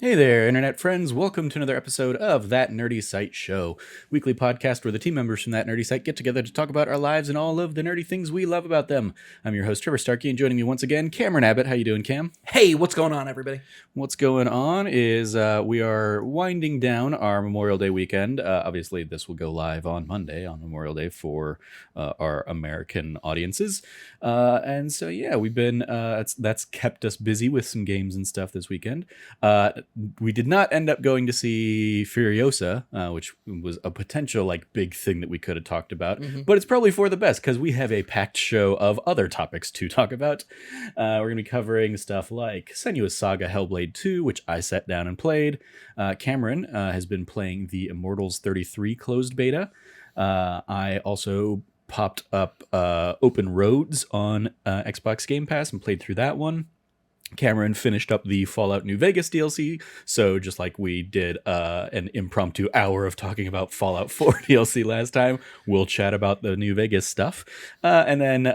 Hey there, internet friends. Welcome to another episode of That Nerdy Site Show, weekly podcast where the team members from That Nerdy Site get together to talk about our lives and all of the nerdy things we love about them. I'm your host, Trevor Starkey, and joining me once again, Cameron Abbott. How you doing, Cam? Hey, what's going on, everybody? What's going on is we are winding down our Memorial Day weekend. Obviously, this will go live on Monday, on Memorial Day, for our American audiences. And so, yeah, we've been, that's kept us busy with some games and stuff this weekend. We did not end up going to see Furiosa, which was a potential big thing that we could have talked about, but it's probably for the best because we have a packed show of other topics to talk about. We're going to be covering stuff like Senua's Saga Hellblade II, which I sat down and played. Cameron has been playing the Immortals 33 closed beta. I also popped up Open Roads on Xbox Game Pass and played through that one. Cameron finished up the Fallout New Vegas DLC, so just like we did an impromptu hour of talking about Fallout 4 DLC last time, we'll chat about the New Vegas stuff, and then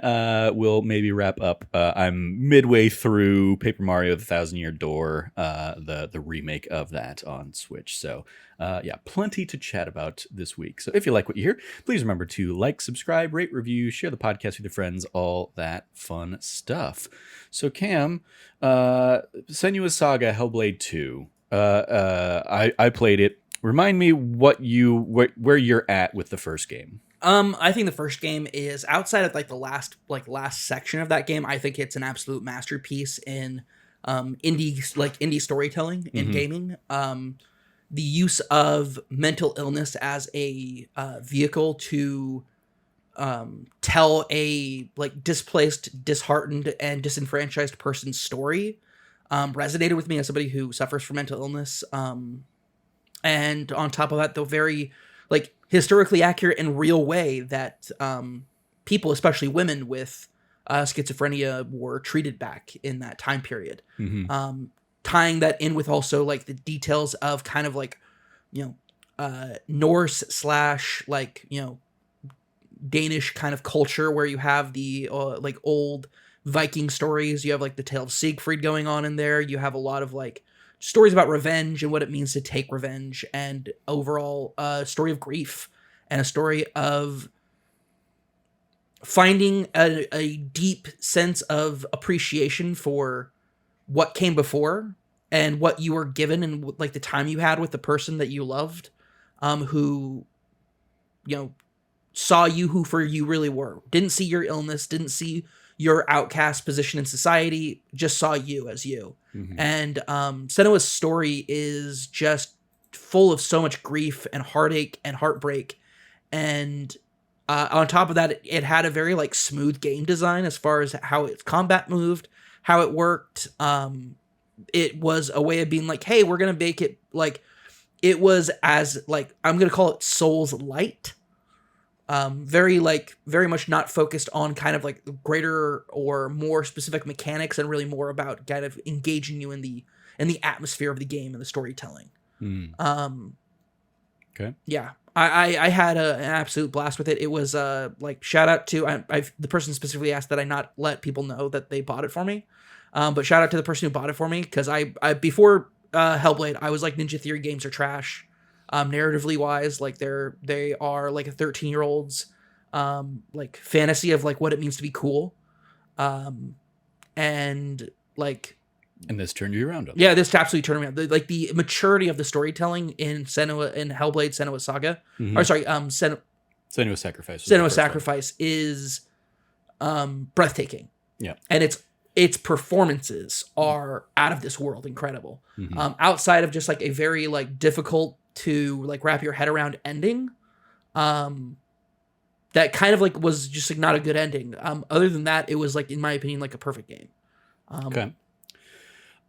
we'll maybe wrap up. I'm midway through Paper Mario: The Thousand-Year Door, the remake of that on Switch, so yeah, plenty to chat about this week. So if you like what you hear, please remember to like, subscribe, rate, review, share the podcast with your friends, all that fun stuff. So Cam, Senua's Saga Hellblade 2. I played it. Remind me where you're at with the first game. I think the first game is outside of the last section of that game. I think it's an absolute masterpiece in indie storytelling in gaming. The use of mental illness as a vehicle to tell a displaced, disheartened, and disenfranchised person's story resonated with me as somebody who suffers from mental illness. And on top of that, the very historically accurate and real way that people, especially women with schizophrenia, were treated back in that time period. Tying that in with also the details of kind of Norse slash Danish kind of culture, where you have the old Viking stories. You have the tale of Siegfried going on in there. You have a lot of stories about revenge and what it means to take revenge, and overall a story of grief and a story of finding a deep sense of appreciation for what came before and what you were given, and the time you had with the person that you loved, who saw you who for you really were, didn't see your illness, didn't see your outcast position in society, just saw you as you. And Senua's story is just full of so much grief and heartache and heartbreak, and on top of that, it had a very smooth game design as far as how its combat moved, how it worked. It was a way of being hey, we're gonna make it it was as I'm gonna call it Souls light. Very much not focused on kind of greater or more specific mechanics, and really more about kind of engaging you in the atmosphere of the game and the storytelling. Okay. Yeah, I had an absolute blast with it. It was shout out to the person specifically asked that I not let people know that they bought it for me, but shout out to the person who bought it for me, because I before Hellblade, I was Ninja Theory games are trash. Narratively wise, they are a 13-year-old's fantasy of what it means to be cool, and this turned you around. Yeah, this absolutely turned around. The maturity of the storytelling in Hellblade Senua Saga, or sorry, Senua's Sacrifice. Senua's Sacrifice is breathtaking. Yeah, and its performances are out of this world incredible. Outside of just a very difficult to wrap your head around ending, that kind of was just not a good ending. Other than that, it was in my opinion a perfect game. Okay.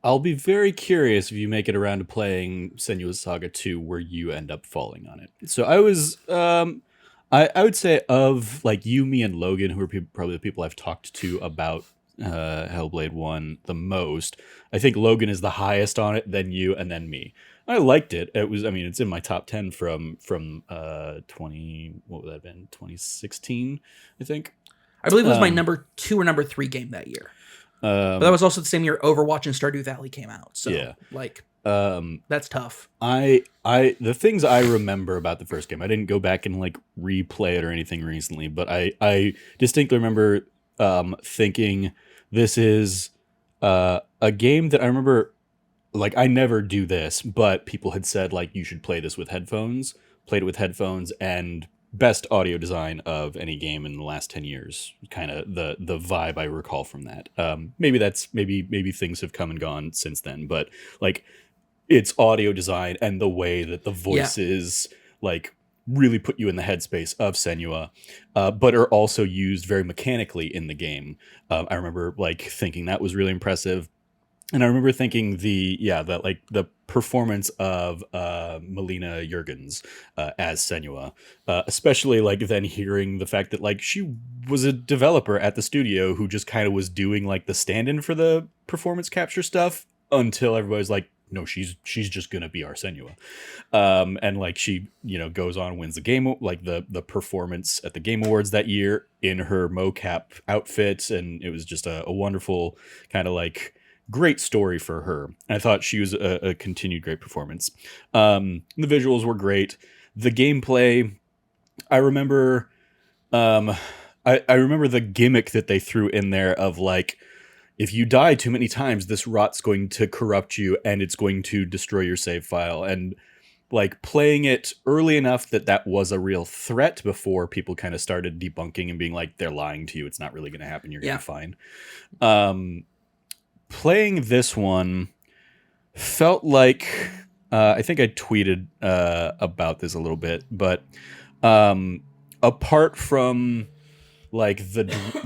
I'll be very curious if you make it around to playing Senua's Saga 2, where you end up falling on it. So I was, I would say of you, me, and Logan, who are probably the people I've talked to about Hellblade 1 the most. I think Logan is the highest on it, then you, and then me. I liked it. It's in my top 10 from 20, what would that have been? 2016, I think. I believe it was my number 2 or number 3 game that year. But that was also the same year Overwatch and Stardew Valley came out. So, yeah. That's tough. The things I remember about the first game, I didn't go back and like replay it or anything recently, but I distinctly remember thinking this is a game that I remember, like, I never do this, but people had said like you should play this with headphones, played it with headphones, and best audio design of any game in the last 10 years, kind of the vibe I recall from that. Maybe maybe things have come and gone since then, but like its audio design and the way that the Yeah. voices like really put you in the headspace of Senua, but are also used very mechanically in the game. I remember like thinking that was really impressive, and I remember thinking that like the performance of Melina Jurgens as Senua, especially like then hearing the fact that like she was a developer at the studio who just kind of was doing like the stand-in for the performance capture stuff until everybody's like, no, she's just gonna be our Senua, and like she goes on, wins the game, like the performance at the Game Awards that year in her mocap outfit, and it was just a wonderful kind of like great story for her. And I thought she was a continued great performance. The visuals were great. The gameplay, I remember, um, I remember the gimmick that they threw in there of like, if you die too many times, this rot's going to corrupt you and it's going to destroy your save file. And like playing it early enough that that was a real threat before people kind of started debunking and being like, they're lying to you. It's not really going to happen. You're going Yeah. to be fine. Playing this one felt like I think I tweeted about this a little bit, but apart from like the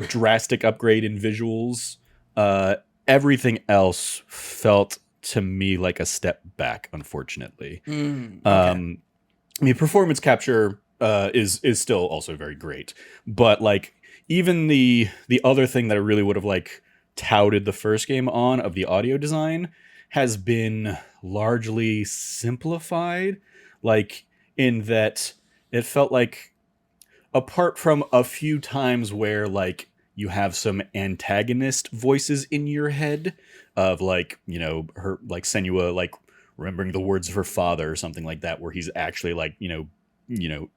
drastic upgrade in visuals, everything else felt to me like a step back, unfortunately. Okay. I mean, performance capture is still also very great, but like even the other thing that I really would have like touted the first game on of the audio design has been largely simplified, like in that it felt like, apart from a few times where like you have some antagonist voices in your head of like her like Senua like remembering the words of her father or something like that, where he's actually like you know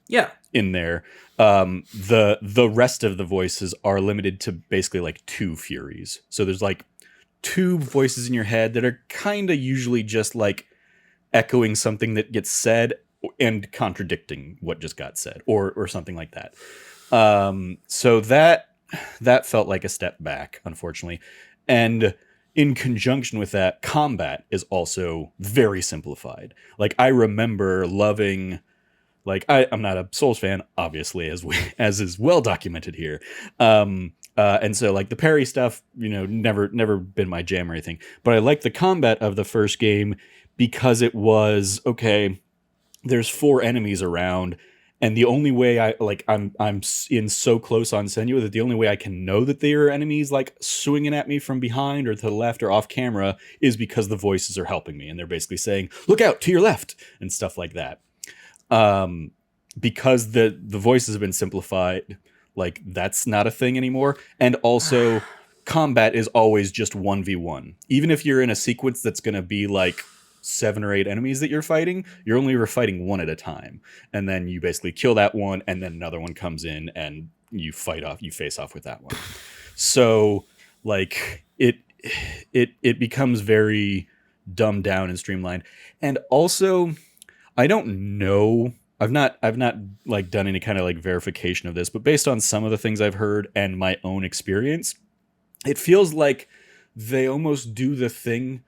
Yeah. in there. The rest of the voices are limited to basically like two Furies. So there's like two voices in your head that are kind of usually just like echoing something that gets said and contradicting what just got said, or something like that. So that felt like a step back, unfortunately. And in conjunction with that, combat is also very simplified. Like I remember loving, like I'm not a Souls fan, obviously, as is well documented here. And so like the parry stuff, never been my jam or anything. But I like the combat of the first game because it was okay. There's four enemies around, and the only way I'm in so close on Senua that the only way I can know that they are enemies like swinging at me from behind or to the left or off camera is because the voices are helping me, and they're basically saying, "Look out to your left" and stuff like that. Because the voices have been simplified, like that's not a thing anymore. And also combat is always just 1v1. Even if you're in a sequence that's going to be like 7 or 8 enemies that you're fighting, you're only ever fighting one at a time. And then you basically kill that one, and then another one comes in and you face off with that one. So like it becomes very dumbed down and streamlined. And also, I don't know. I've not like done any kind of like verification of this, but based on some of the things I've heard and my own experience, it feels like they almost do the thing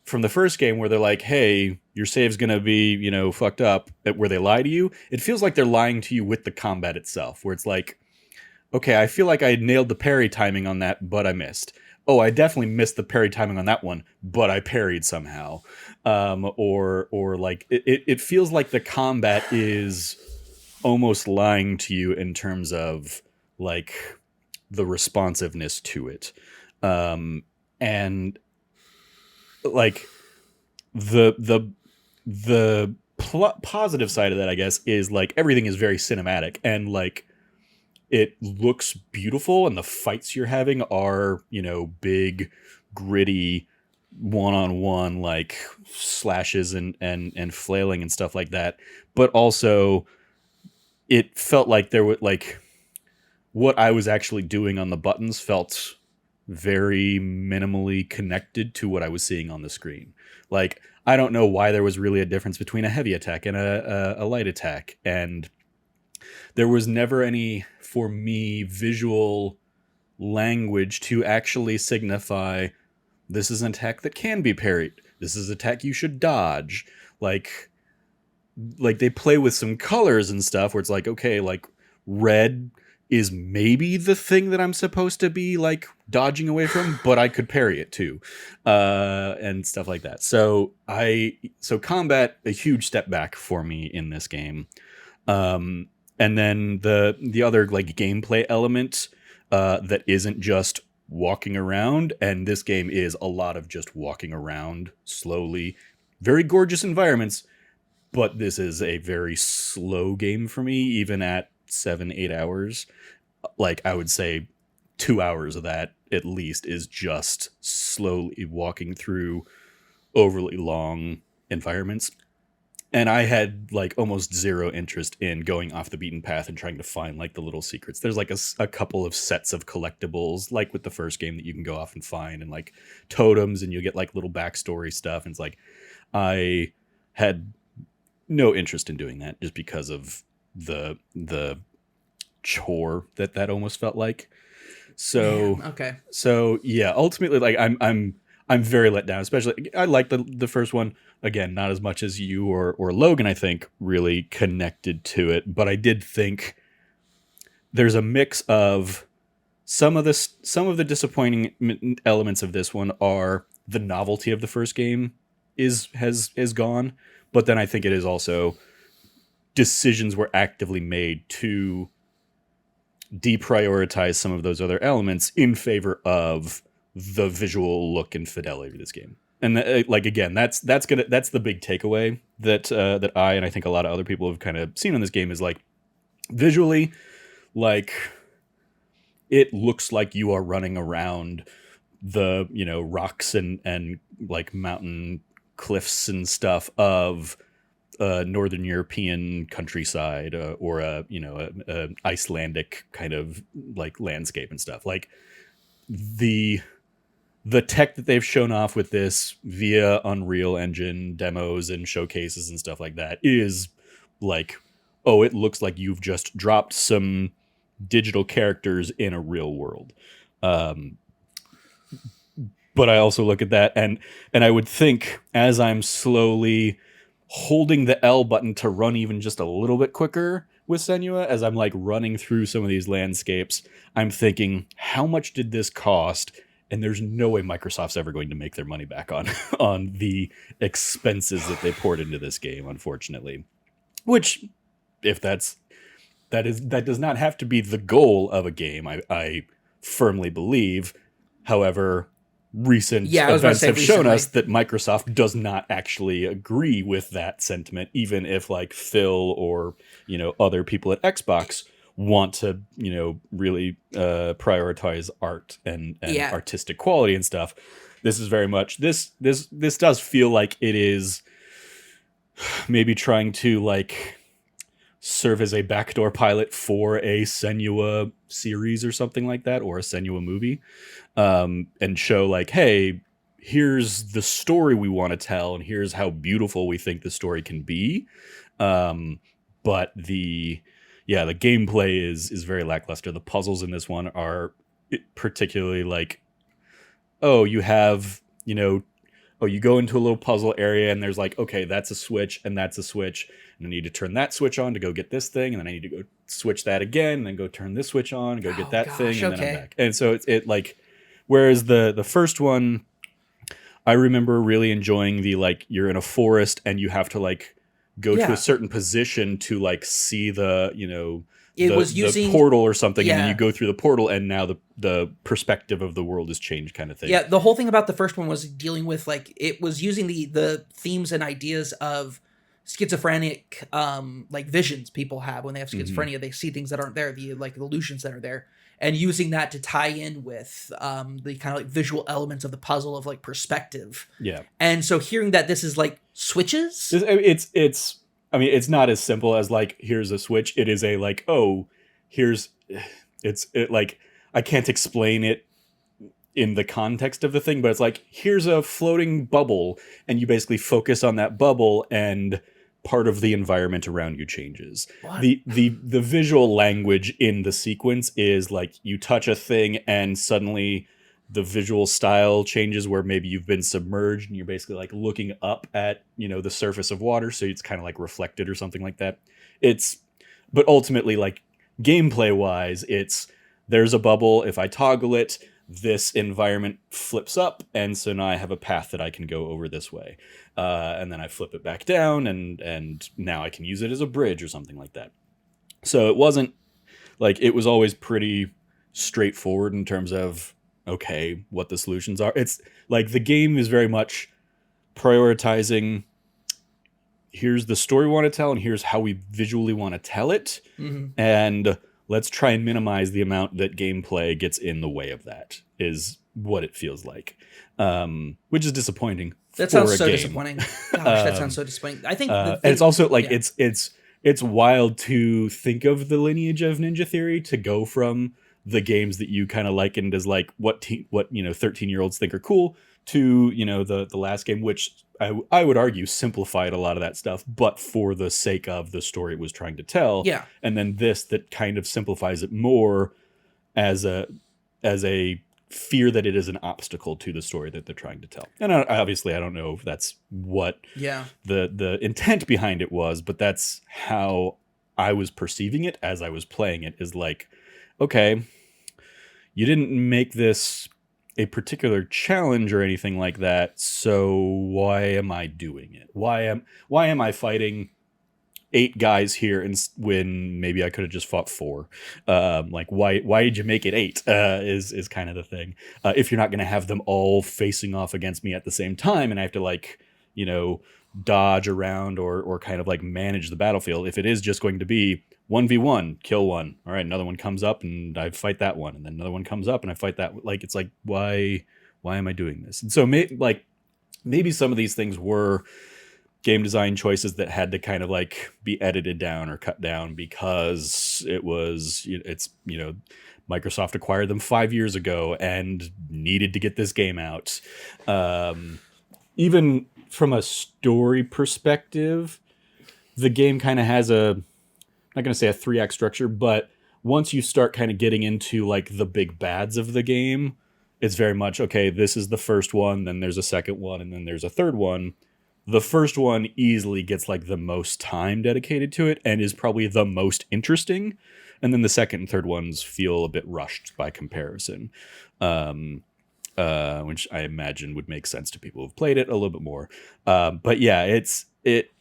from the first game where they're like, "Hey, your save's gonna be, fucked up," where they lie to you. It feels like they're lying to you with the combat itself, where it's like, "Okay, I feel like I nailed the parry timing on that, but I missed. Oh, I definitely missed the parry timing on that one, but I parried somehow." Or like it feels like the combat is almost lying to you in terms of like the responsiveness to it. And like the positive side of that, I guess, is like everything is very cinematic and like it looks beautiful, and the fights you're having are big, gritty, one-on-one like slashes and flailing and stuff like that, but also it felt like there was like what I was actually doing on the buttons felt very minimally connected to what I was seeing on the screen. Like, I don't know why there was really a difference between a heavy attack and a light attack. And there was never any, for me, visual language to actually signify this is an attack that can be parried. This is an attack you should dodge. Like they play with some colors and stuff where it's like, okay, like red is maybe the thing that I'm supposed to be like dodging away from, but I could parry it too, and stuff like that. So combat, a huge step back for me in this game. And then the other like gameplay element that isn't just walking around, and this game is a lot of just walking around slowly, very gorgeous environments, but this is a very slow game for me, even at 7-8 hours. Like, I would say 2 hours of that at least is just slowly walking through overly long environments. And I had like almost zero interest in going off the beaten path and trying to find like the little secrets. There's like a couple of sets of collectibles, like with the first game, that you can go off and find, and like totems, and you'll get like little backstory stuff. And it's like, I had no interest in doing that just because of the chore that almost felt like. So yeah, okay. So yeah, ultimately, like I'm very let down. Especially, I like the first one. Again, not as much as you or Logan, I think, really connected to it. But I did think there's a mix of some of the disappointing elements of this one are the novelty of the first game is gone. But then I think it is also decisions were actively made to deprioritize some of those other elements in favor of the visual look and fidelity of this game. And like, again, that's the big takeaway that I and I think a lot of other people have kind of seen on this game is like, visually, like, it looks like you are running around the, rocks and like mountain cliffs and stuff of Northern European countryside, or a Icelandic kind of like landscape and stuff. Like, the tech that they've shown off with this via Unreal Engine demos and showcases and stuff like that is like, oh, it looks like you've just dropped some digital characters in a real world. But I also look at that and I would think, as I'm slowly holding the L button to run even just a little bit quicker with Senua, as I'm like running through some of these landscapes, I'm thinking, how much did this cost? And there's no way Microsoft's ever going to make their money back on the expenses that they poured into this game, unfortunately. Which, if that does not have to be the goal of a game, I firmly believe. However, recent events have shown us that Microsoft does not actually agree with that sentiment, even if like Phil or other people at Xbox want to really prioritize art and artistic quality and stuff. This is very much this does feel like it is maybe trying to like serve as a backdoor pilot for a Senua series or something like that, or a Senua movie, and show like, hey, here's the story we want to tell, and here's how beautiful we think the story can be. But the gameplay is very lackluster. The puzzles in this one are particularly like, you go into a little puzzle area and there's like, okay, that's a switch and that's a switch, and I need to turn that switch on to go get this thing, and then I need to go switch that again, and then go turn this switch on and go get that thing, and then I'm back. And so it like, whereas the first one, I remember really enjoying the like, you're in a forest and you have to like go to a certain position to like see the the portal or something, and then you go through the portal, and now the perspective of the world is changed, kind of thing. Yeah, the whole thing about the first one was dealing with like, it was using the themes and ideas of schizophrenic like visions people have when they have schizophrenia. They see things that aren't there, the like illusions that are there, and using that to tie in with the kind of like visual elements of the puzzle of like perspective. Yeah. And so hearing that this is like switches. It's I mean, it's not as simple as like, here's a switch. It is a like, oh, here's it like, I can't explain it in the context of the thing, but it's like, here's a floating bubble, and you basically focus on that bubble, and part of the environment around you changes. What? The visual language in the sequence is like, you touch a thing and suddenly the visual style changes, where maybe you've been submerged and you're basically like looking up at, you know, the surface of water, so it's kind of like reflected or something like that. But ultimately, like, gameplay wise, it's, there's a bubble, if I toggle it, this environment flips up, and so now I have a path that I can go over this way, and then I flip it back down, and now I can use it as a bridge or something like that. So it wasn't like, it was always pretty straightforward in terms of, okay, what the solutions are. It's like, the game is very much prioritizing, here's the story we want to tell, and here's how we visually want to tell it, and let's try and minimize the amount that gameplay gets in the way of that, is what it feels like, which is disappointing. That sounds so disappointing. Gosh, that sounds so disappointing. I think and it's also like, it's wild to think of the lineage of Ninja Theory, to go from the games that you kind of likened as like what 13-year-olds think are cool, to, you know, the last game, which I would argue simplified a lot of that stuff, but for the sake of the story it was trying to tell. Yeah. And then this, that kind of simplifies it more as a fear that it is an obstacle to the story that they're trying to tell. And obviously I don't know if that's what the intent behind it was, but that's how I was perceiving it as I was playing it, is like, okay, you didn't make this a particular challenge or anything like that, so why am I doing it? Why am I fighting 8 guys here, and when maybe I could have just fought 4? Like, why did you make it 8? Is kind of the thing. If you're not going to have them all facing off against me at the same time, and I have to, like, you know, dodge around or kind of like manage the battlefield. If it is just going to be 1v1, kill one, all right, another one comes up and I fight that one, and then another one comes up and I fight that. Like, it's like, why am I doing this? And so maybe some of these things were game design choices that had to kind of like be edited down or cut down, because it's Microsoft acquired them 5 years ago and needed to get this game out. Even from a story perspective, the game kind of has I'm not going to say a 3-act structure, but once you start kind of getting into like the big bads of the game, it's very much, okay, this is the first one, then there's a second one, and then there's a third one. The first one easily gets like the most time dedicated to it and is probably the most interesting. And then the second and third ones feel a bit rushed by comparison, which I imagine would make sense to people who've played it a little bit more. But yeah, it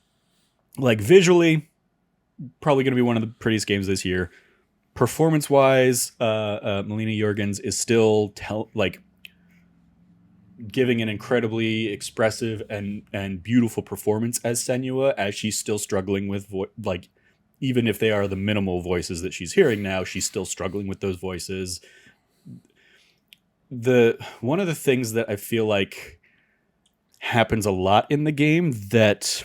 like visually, probably going to be one of the prettiest games this year. Performance-wise, Melina Jorgens is still giving an incredibly expressive and beautiful performance as Senua, as she's still struggling with even if they are the minimal voices that she's hearing now, she's still struggling with those voices. One of the things that I feel like happens a lot in the game, that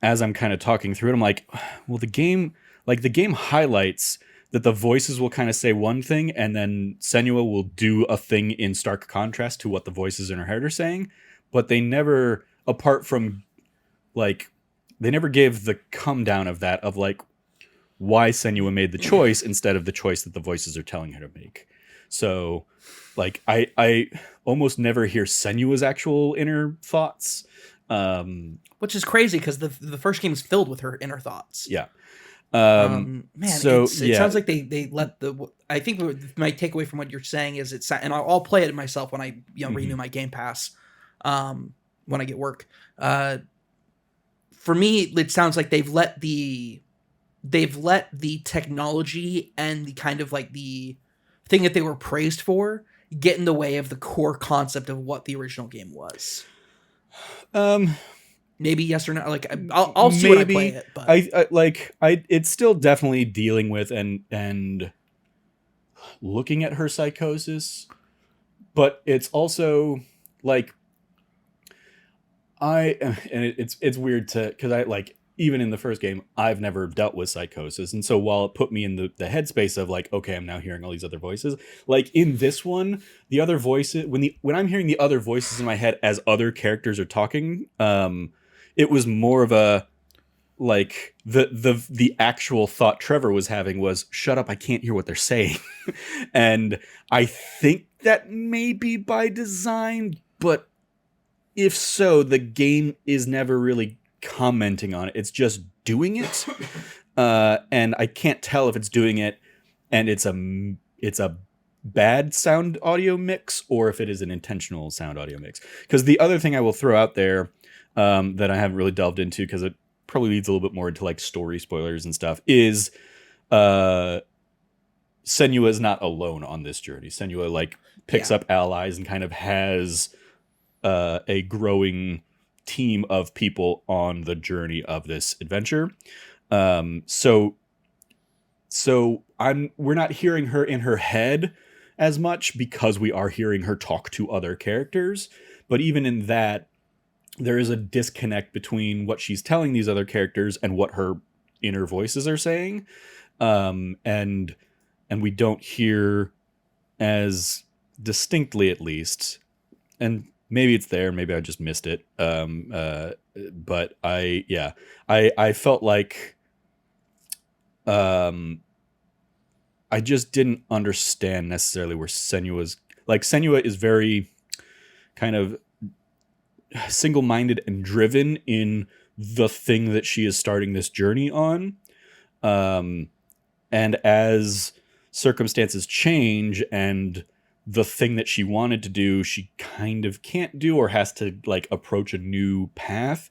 as I'm kind of talking through it, I'm like, well, the game highlights that the voices will kind of say one thing, and then Senua will do a thing in stark contrast to what the voices in her head are saying, but they never, apart from like, they never give the come down of that, of like why Senua made the choice instead of the choice that the voices are telling her to make. So like, I almost never hear Senua's actual inner thoughts. Which is crazy, because the first game is filled with her inner thoughts. Yeah. Man, so it sounds like they let I think my takeaway from what you're saying is and I'll play it myself when I renew my Game Pass, when I get work. For me, it sounds like they've let the technology and the kind of like the thing that they were praised for get in the way of the core concept of what the original game was. Maybe yes or no. Like, I'll see when I play it. But it's still definitely dealing with and looking at her psychosis, but it's also like it's weird to, because I like, even in the first game, I've never dealt with psychosis, and so while it put me in the headspace of like, okay, I'm now hearing all these other voices, like in this one, the other voices, when I'm hearing the other voices in my head as other characters are talking, it was more of a, like the actual thought Trevor was having was, shut up, I can't hear what they're saying. And I think that may be by design, but if so, the game is never really commenting on it. It's just doing it. And I can't tell if it's doing it and it's a bad sound audio mix, or if it is an intentional sound audio mix. Because the other thing I will throw out there, that I haven't really delved into, because it probably leads a little bit more into like story spoilers and stuff, is Senua is not alone on this journey. Senua like picks up allies and kind of has a growing team of people on the journey of this adventure. So we're not hearing her in her head as much, because we are hearing her talk to other characters. But even in that, there is a disconnect between what she's telling these other characters and what her inner voices are saying. And we don't hear as distinctly, at least. And maybe it's there, maybe I just missed it. But I felt like, I just didn't understand necessarily where Senua is very kind of single-minded and driven in the thing that she is starting this journey on. And as circumstances change and the thing that she wanted to do, she kind of can't do, or has to like approach a new path.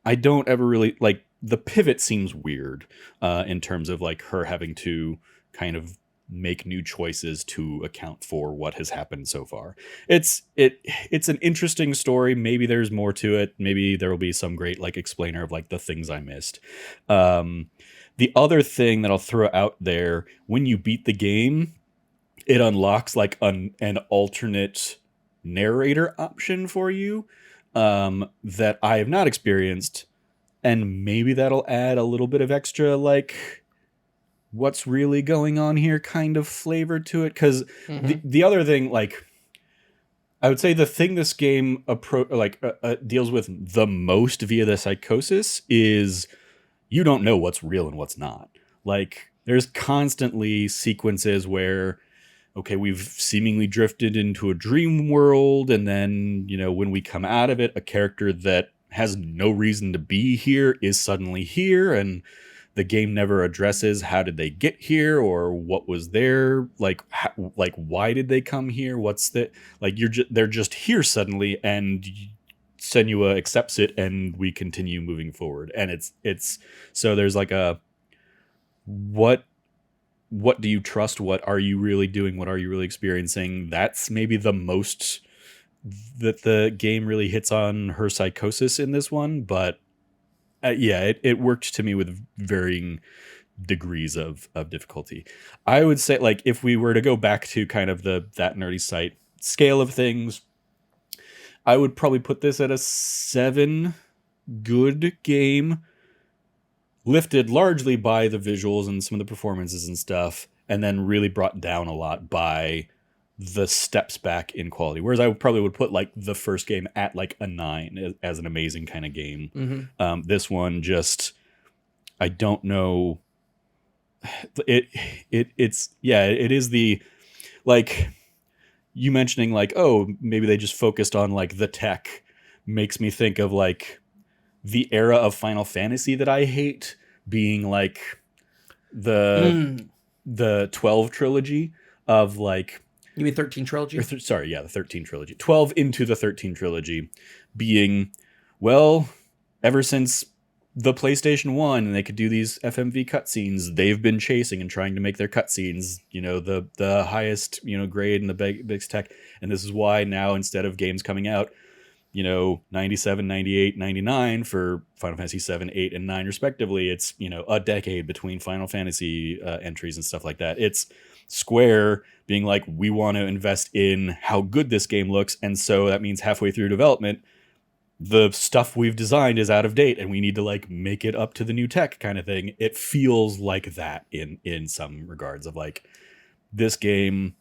I don't ever really like, the pivot seems weird, in terms of like her having to kind of make new choices to account for what has happened so far. It's an interesting story. Maybe there's more to it. Maybe there will be some great like explainer of like the things I missed. The other thing that I'll throw out there, when you beat the game, it unlocks like an alternate narrator option for you, that I have not experienced. And maybe that'll add a little bit of extra, like, what's really going on here kind of flavor to it. Because the other thing, like, I would say the thing this game deals with the most via the psychosis is you don't know what's real and what's not. Like, there's constantly sequences where, okay, we've seemingly drifted into a dream world, and then, you know, when we come out of it, a character that has no reason to be here is suddenly here, and the game never addresses how did they get here, or what was there, like why did they come here, what's the, like, they're just here suddenly, and Senua accepts it, and we continue moving forward. And it's so there's like a, what do you trust? What are you really doing? What are you really experiencing? That's maybe the most that the game really hits on her psychosis in this one. But it worked to me with varying degrees of difficulty. I would say, like, if we were to go back to kind of that nerdy site scale of things, I would probably put this at a 7. Good game, lifted largely by the visuals and some of the performances and stuff, and then really brought down a lot by the steps back in quality. Whereas I probably would put like the first game at like a 9 as an amazing kind of game. This one just, I don't know. It is the, like, you mentioning like, oh, maybe they just focused on like the tech, makes me think of like the era of Final Fantasy that I hate, being like the 12 trilogy of like, you mean 13 trilogy? The 13 trilogy. 12 into the 13 trilogy being, well, ever since the PlayStation 1 and they could do these FMV cutscenes, they've been chasing and trying to make their cutscenes, you know, the highest, you know, grade and the biggest tech. And this is why now, instead of games coming out, you know, 97, 98, 99 for Final Fantasy 7, 8, and 9 respectively, it's, you know, a decade between Final Fantasy entries and stuff like that. Square being like, we want to invest in how good this game looks, and so that means halfway through development, the stuff we've designed is out of date and we need to like make it up to the new tech kind of thing. It feels like that in some regards of like, this game,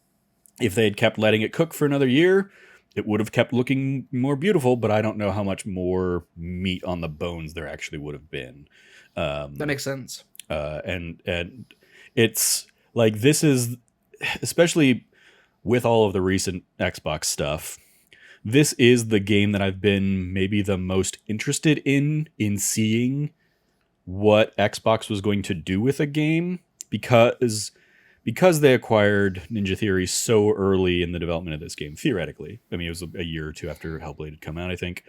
if they had kept letting it cook for another year, it would have kept looking more beautiful, but I don't know how much more meat on the bones there actually would have been. That makes sense. And it's like, this is, especially with all of the recent Xbox stuff, this is the game that I've been maybe the most interested in seeing what Xbox was going to do with a game, because they acquired Ninja Theory so early in the development of this game, theoretically. I mean, it was a year or two after Hellblade had come out, I think.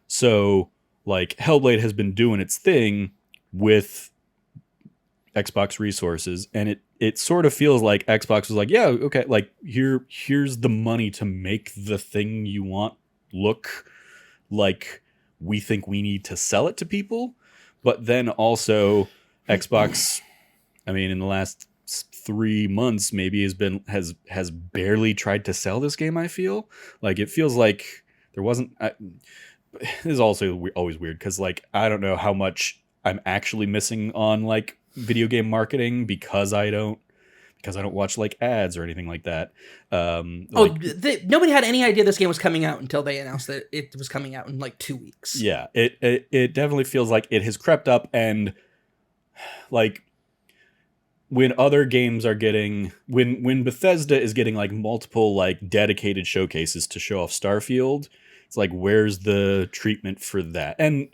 So like, Hellblade has been doing its thing with Xbox resources, and it sort of feels like Xbox was like, yeah, okay, like here's the money to make the thing you want look like we think we need to sell it to people. But then also Xbox, I mean, in the last 3 months maybe has barely tried to sell this game. I feel like it feels like there wasn't this is also always weird because like, I don't know how much I'm actually missing on like video game marketing because I don't watch like ads or anything like that. Nobody had any idea this game was coming out until they announced that it was coming out in like 2 weeks. Yeah, it definitely feels like it has crept up, and like, when other games are getting, when Bethesda is getting like multiple like dedicated showcases to show off Starfield, it's like, where's the treatment for that? And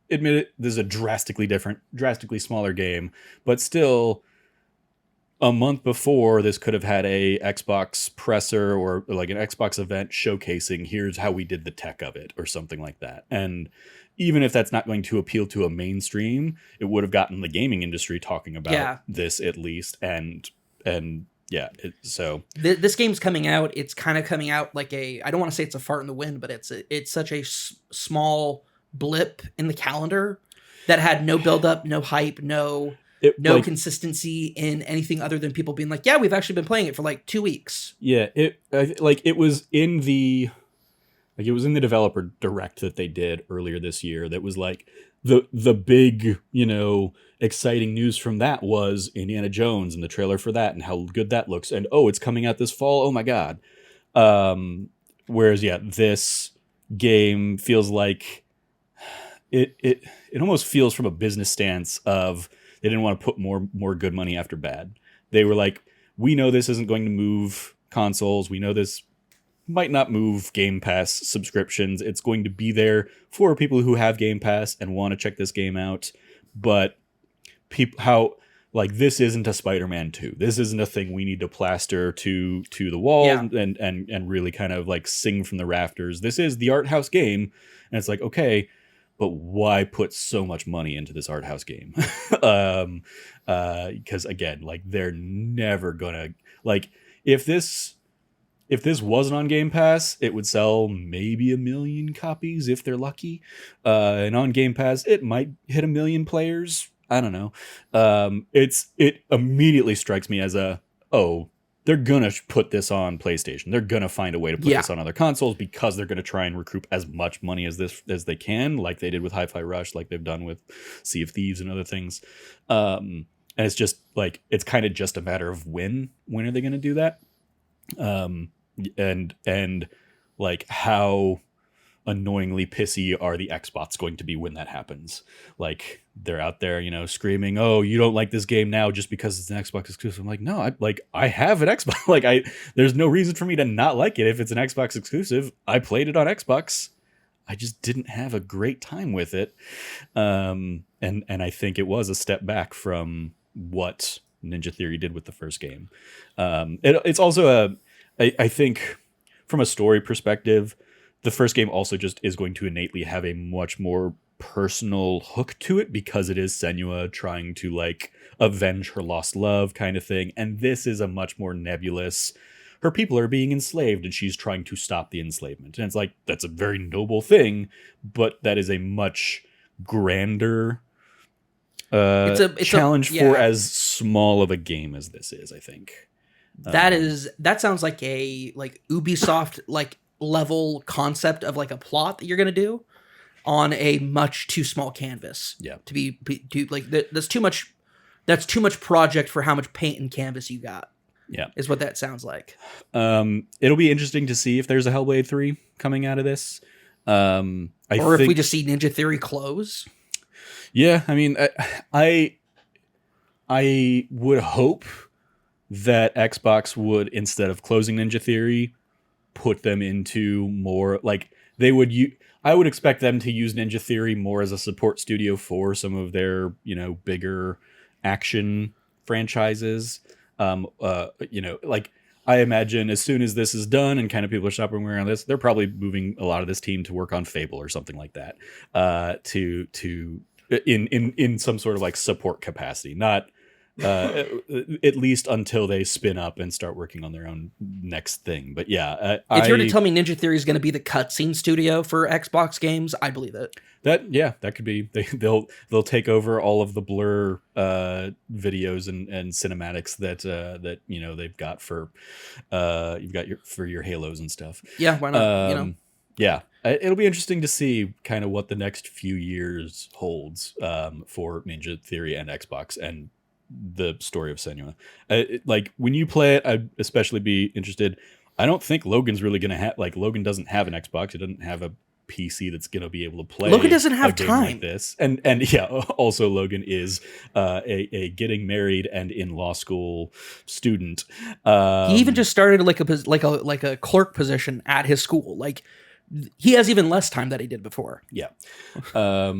admit it, this is a drastically smaller game, but still, a month before, this could have had a Xbox presser or like an Xbox event showcasing, here's how we did the tech of it or something like that. And even if that's not going to appeal to a mainstream, it would have gotten the gaming industry talking about this at least. And yeah, so this game's coming out. It's kind of coming out like I don't want to say it's a fart in the wind, but it's such a small blip in the calendar that had no build up, no hype, no consistency in anything other than people being like, yeah, we've actually been playing it for like 2 weeks. Yeah, it was in the developer direct that they did earlier this year. That was like the big, exciting news from that was Indiana Jones and the trailer for that and how good that looks. And it's coming out this fall. Oh my God. Whereas this game feels like it almost feels from a business stance of, they didn't want to put more good money after bad. They were like, we know this isn't going to move consoles. We know this might not move Game Pass subscriptions. It's going to be there for people who have Game Pass and want to check this game out. But this isn't a Spider-Man 2. This isn't a thing we need to plaster to the wall and really kind of like sing from the rafters. This is the art house game. And it's like, okay, but why put so much money into this art house game? Because again, like, they're never gonna, like, if this wasn't on Game Pass, it would sell maybe 1 million copies if they're lucky. And on Game Pass, it might hit 1 million players. I don't know. It immediately strikes me as they're gonna put this on PlayStation. They're gonna find a way to put this on other consoles because they're gonna try and recoup as much money as they can, like they did with Hi-Fi Rush, like they've done with Sea of Thieves and other things. And it's just like, it's kind of just a matter of when are they gonna do that? And like, how annoyingly pissy are the Xbots going to be when that happens? Like, they're out there, screaming, "Oh, you don't like this game now just because it's an Xbox exclusive." I'm like, no, I have an Xbox. Like, there's no reason for me to not like it if it's an Xbox exclusive. I played it on Xbox. I just didn't have a great time with it. And I think it was a step back from what Ninja Theory did with the first game. It's also I think from a story perspective, the first game also just is going to innately have a much more personal hook to it because it is Senua trying to like avenge her lost love kind of thing. And this is a much more nebulous, her people are being enslaved and she's trying to stop the enslavement. And it's like, that's a very noble thing, but that is a much grander It's challenge a, for yeah. as small of a game as this is, I think. That sounds like a like Ubisoft like level concept of like a plot that you're gonna do on a much too small canvas. Yeah. That's too much. That's too much project for how much paint and canvas you got. Yeah. Is what that sounds like. It'll be interesting to see if there's a Hellblade 3 coming out of this. Or if we just see Ninja Theory close. Yeah, I mean, I would hope that Xbox would, instead of closing Ninja Theory, put them into more like they would. I would expect them to use Ninja Theory more as a support studio for some of their, bigger action franchises. Like I imagine as soon as this is done and kind of people are shopping around this, they're probably moving a lot of this team to work on Fable or something like that, in some sort of like support capacity, not at least until they spin up and start working on their own next thing. But yeah, if you were to tell me Ninja Theory is going to be the cutscene studio for Xbox games, I believe it. That could be. They'll take over all of the Blur videos and cinematics that they've got for you've got your Halos and stuff. Yeah, why not? Yeah, it'll be interesting to see kind of what the next few years holds for Ninja Theory and Xbox and the story of Senua. Like when you play it, I'd especially be interested. I don't think Logan's really gonna have Logan doesn't have an Xbox. He doesn't have a PC that's gonna be able to play. Logan doesn't have a game time like this, and yeah. Also, Logan is a getting married and in law school student. He even just started like a clerk position at his school. Like he has even less time than he did before. Yeah. I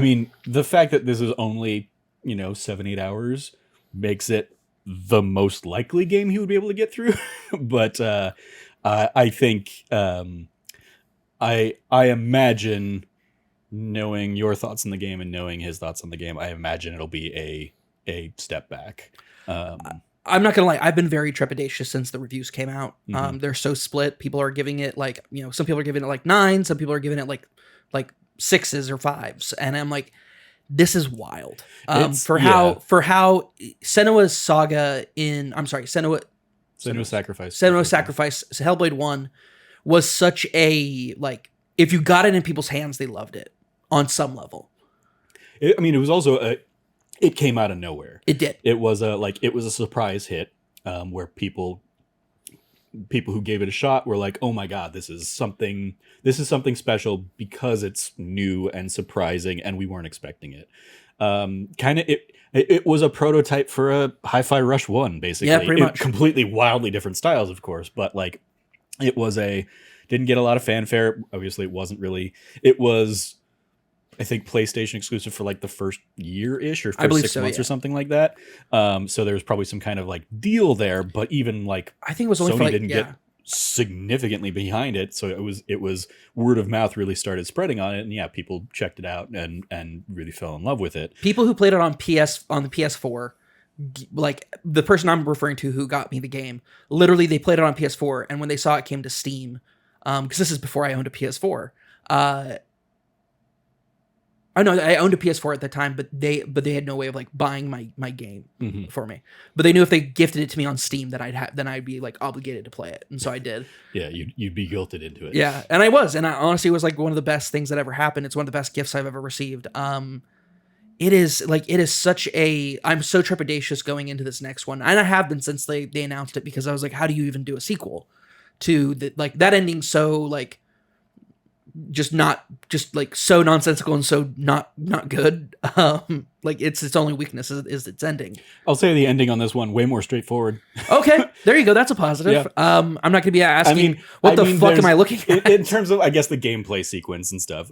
mean, the fact that this is only 7-8 hours makes it the most likely game he would be able to get through. But I think I imagine, knowing your thoughts on the game and knowing his thoughts on the game, I imagine it'll be a step back. I'm not gonna lie, I've been very trepidatious since the reviews came out. Mm-hmm. They're so split. People are giving it some people are giving it like 9, some people are giving it like 6s or 5s, and I'm like, this is wild. How Senua's Saga Senua Sacrifice. Senua Sacrifice, Hellblade 1 was such a if you got it in people's hands, they loved it on some level. It was also it came out of nowhere. It did. It was a surprise hit where people who gave it a shot were like, "Oh my god, this is something special because it's new and surprising and we weren't expecting it." It was a prototype for a Hi-Fi Rush 1 basically. Yeah, pretty much. Completely wildly different styles, of course, but it was didn't get a lot of fanfare. Obviously it was I think PlayStation exclusive for the first year-ish or first 6 months or something like that. So there was probably some kind of deal there, but even I think it was only Sony didn't get significantly behind it. So it was word of mouth really started spreading on it, and yeah, people checked it out and really fell in love with it. People who played it on the PS4, the person I'm referring to who got me the game, literally they played it on PS4, and when they saw it came to Steam, because this is before I owned a PS4. I know I owned a PS4 at the time, but they had no way of buying my game for me. But they knew if they gifted it to me on Steam, that I'd be obligated to play it, and so I did. Yeah, you'd be guilted into it. Yeah, and I was, and I honestly was one of the best things that ever happened. It's one of the best gifts I've ever received. It is such a. I'm so trepidatious going into this next one, and I have been since they announced it, because I was like, how do you even do a sequel to that ending? So so nonsensical and so not good. Its only weakness is its ending. I'll say the ending on this one way more straightforward. Okay, there you go. That's a positive. Yeah. I'm not going to be asking what the fuck am I looking at in terms of, I guess, the gameplay sequence and stuff.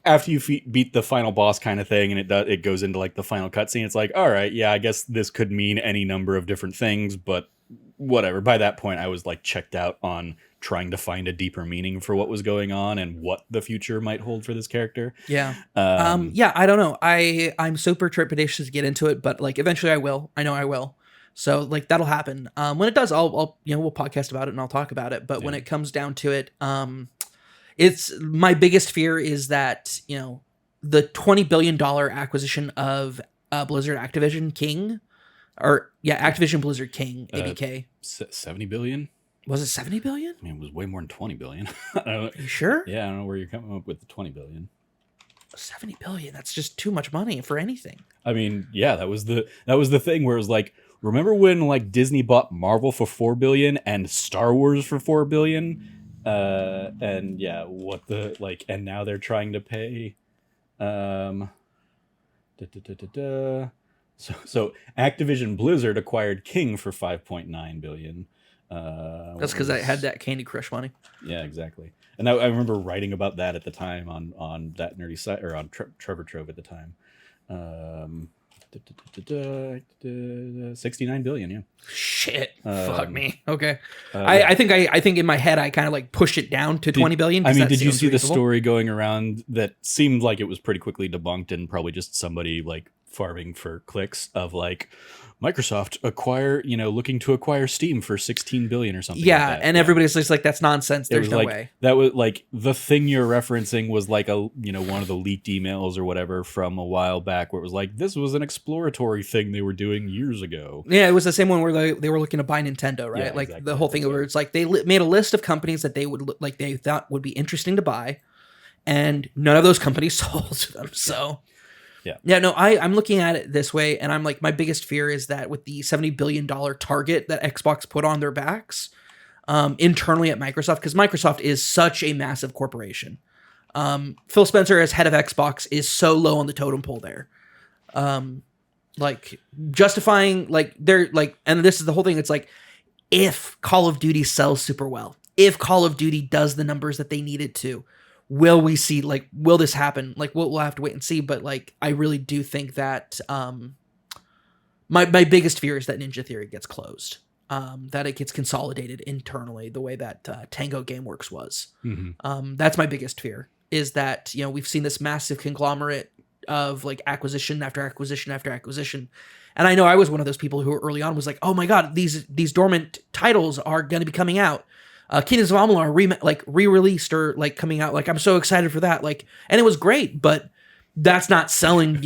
After you beat the final boss kind of thing, and it goes into the final cutscene. It's all right, yeah, I guess this could mean any number of different things, but whatever. By that point, I was checked out on trying to find a deeper meaning for what was going on and what the future might hold for this character. Yeah. Yeah, I don't know. I'm super trepidatious to get into it, but eventually I will. I know I will. So that'll happen. When it does, I'll we'll podcast about it and I'll talk about it. But when it comes down to it, it's my biggest fear is that, the $20 billion acquisition of Blizzard Activision King, Activision Blizzard King, ABK. 70 billion? Was it 70 billion? I mean, it was way more than 20 billion. I don't know. You sure? Yeah, I don't know where you're coming up with the 20 billion. 70 billion. That's just too much money for anything. I mean, yeah, that was the thing where it was like, remember when like Disney bought Marvel for 4 billion and Star Wars for 4 billion? And yeah, and now they're trying to pay So Activision Blizzard acquired King for 5.9 billion. That's because I had that Candy Crush money. Yeah, exactly. And I remember writing about that at the time on that nerdy site, or on Trevor Trove at the time. 69 billion. Yeah. Shit. Fuck me. Okay. I think in my head I kind of like pushed it down to 20 billion. I mean, did you see the story going around that seemed like it was pretty quickly debunked and probably just somebody like farming for clicks of like Microsoft looking to acquire Steam for 16 billion or something. Yeah, like that. And everybody's just like, that's nonsense. There's no way. That was like the thing you're referencing was like one of the leaked emails or whatever from a while back where it was like this was an exploratory thing they were doing years ago. Yeah, it was the same one where they were looking to buy Nintendo, right? Yeah, like exactly. the whole thing where it's like they made a list of companies that they thought would be interesting to buy, and none of those companies sold to them. So. Yeah, no, I'm looking at it this way, and I'm like, my biggest fear is that with the $70 billion target that Xbox put on their backs internally at Microsoft, because Microsoft is such a massive corporation. Phil Spencer, as head of Xbox, is so low on the totem pole there. Like, justifying, like, they're like, and this is the whole thing, it's like, if Call of Duty sells super well, if Call of Duty does the numbers that they need it to, will we see, like, will this happen? Like, we'll have to wait and see. But like, I really do think that my biggest fear is that Ninja Theory gets closed, that it gets consolidated internally the way that Tango Gameworks was. Mm-hmm. That's my biggest fear, is that, we've seen this massive conglomerate of like acquisition after acquisition after acquisition. And I know I was one of those people who early on was like, oh my God, these dormant titles are going to be coming out. Kingdoms of Amalur re-released or like coming out. Like, I'm so excited for that. Like, and it was great, but that's not selling,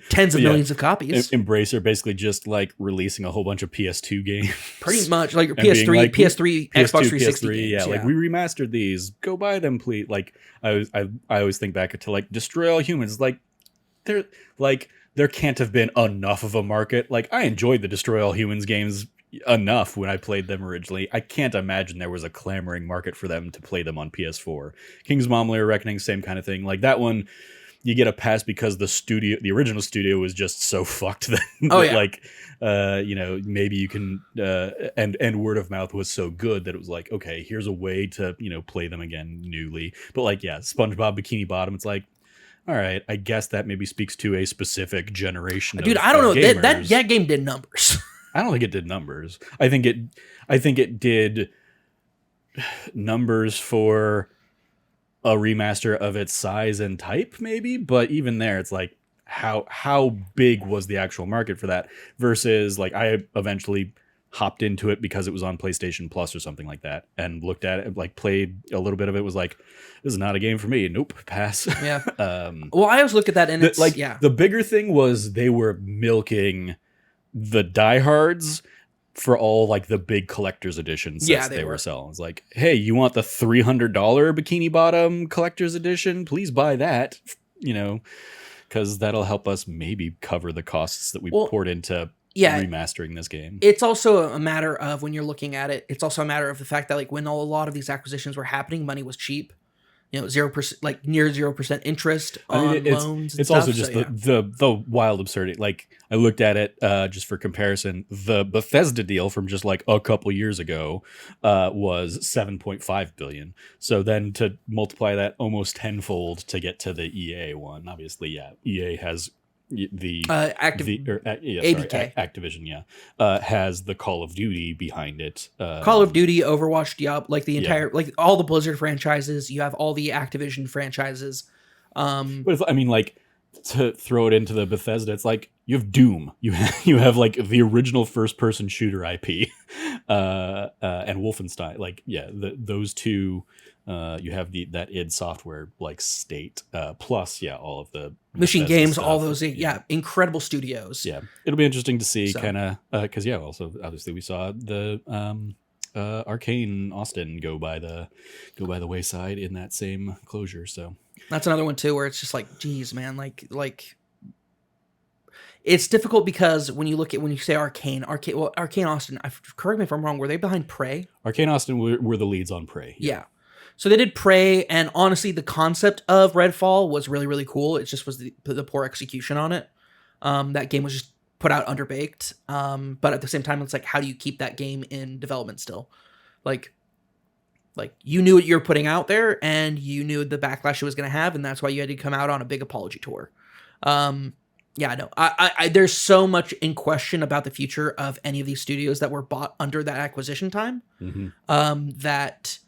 tens of millions of copies. Embracer basically just like releasing a whole bunch of PS2 games. Pretty much like PS3, like, PS3, Xbox 360 PS3, games. like we remastered these. Go buy them, please. Like I always think back to like Destroy All Humans. Like there can't have been enough of a market. Like I enjoyed the Destroy All Humans games enough when I played them originally. I can't imagine there was a clamoring market for them to play them on PS4. King's Amalur: Reckoning, same kind of thing. Like that one, you get a pass because the original studio was just so fucked that maybe you can and word of mouth was so good that it was like, okay, here's a way to play them again newly. But like, yeah, SpongeBob Bikini Bottom, it's like, all right, I guess that maybe speaks to a specific generation. Dude, I don't know. That game did numbers. I don't think it did numbers. I think it did numbers for a remaster of its size and type, maybe. But even there, it's like how big was the actual market for that? Versus like I eventually hopped into it because it was on PlayStation Plus or something like that, and looked at it, like played a little bit of it, was like, this is not a game for me. Nope, pass. Yeah. Well, I always look at that and it's like, yeah. The bigger thing was they were milking the diehards for all like the big collector's edition sets they were selling. It's like, hey, you want the $300 Bikini Bottom collector's edition? Please buy that, because that'll help us maybe cover the costs that we poured into remastering this game. It's also a matter of, when you're looking at it, it's also a matter of the fact that like when a lot of these acquisitions were happening, money was cheap. 0%, like near 0% interest on loans. It's also just the wild absurdity. Like I looked at it just for comparison. The Bethesda deal from just like a couple years ago was 7.5 billion. So then to multiply that almost tenfold to get to the EA one, obviously, yeah, EA has Activision, has the Call of Duty behind it. Call of Duty, Overwatch, Diablo, like the entire, like all the Blizzard franchises. You have all the Activision franchises. But I mean, like, to throw it into the Bethesda, it's like you have Doom, you have like the original first-person shooter IP, and Wolfenstein. Like, yeah, those two You have that id Software like state, plus all of the Machine Bethesda Games, all stuff. those, incredible studios. Yeah, it'll be interesting to see, So. kind of, because also obviously we saw the Arcane Austin go by the wayside in that same closure. So That's another one too, where it's just like, geez, man, like it's difficult because when you say Arcane Austin, correct me if I'm wrong, were they behind Prey? Arcane Austin were the leads on Prey. Yeah. So they did Prey, and honestly, the concept of Redfall was really, really cool. It just was the poor execution on it. That game was just put out underbaked. But at the same time, it's like, how do you keep that game in development still? Like you knew what you were putting out there, and you knew the backlash it was going to have, and that's why you had to come out on a big apology tour. Yeah, no, I there's so much in question about the future of any of these studios that were bought under that acquisition time. That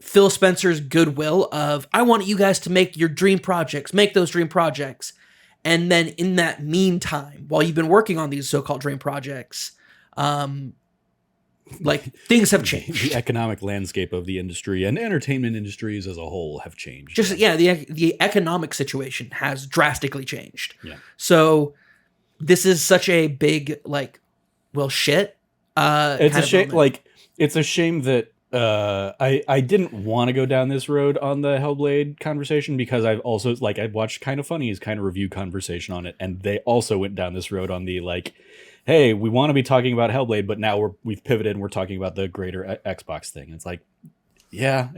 Phil Spencer's goodwill of, I want you guys to make your dream projects, make those dream projects. And then in that meantime, while you've been working on these so-called dream projects, like things have changed. The economic landscape of the industry and entertainment industries as a whole have changed. The economic situation has drastically changed. Yeah. So this is such a big, like, well, shit. It's a shame. Like, it's a shame that I didn't want to go down this road on the Hellblade conversation, because I've also, like, I watched Kind of Funny's kind of review conversation on it, and they also went down this road on the, like, hey, we want to be talking about Hellblade, but now we've pivoted and we're talking about the greater Xbox thing. And it's like, yeah,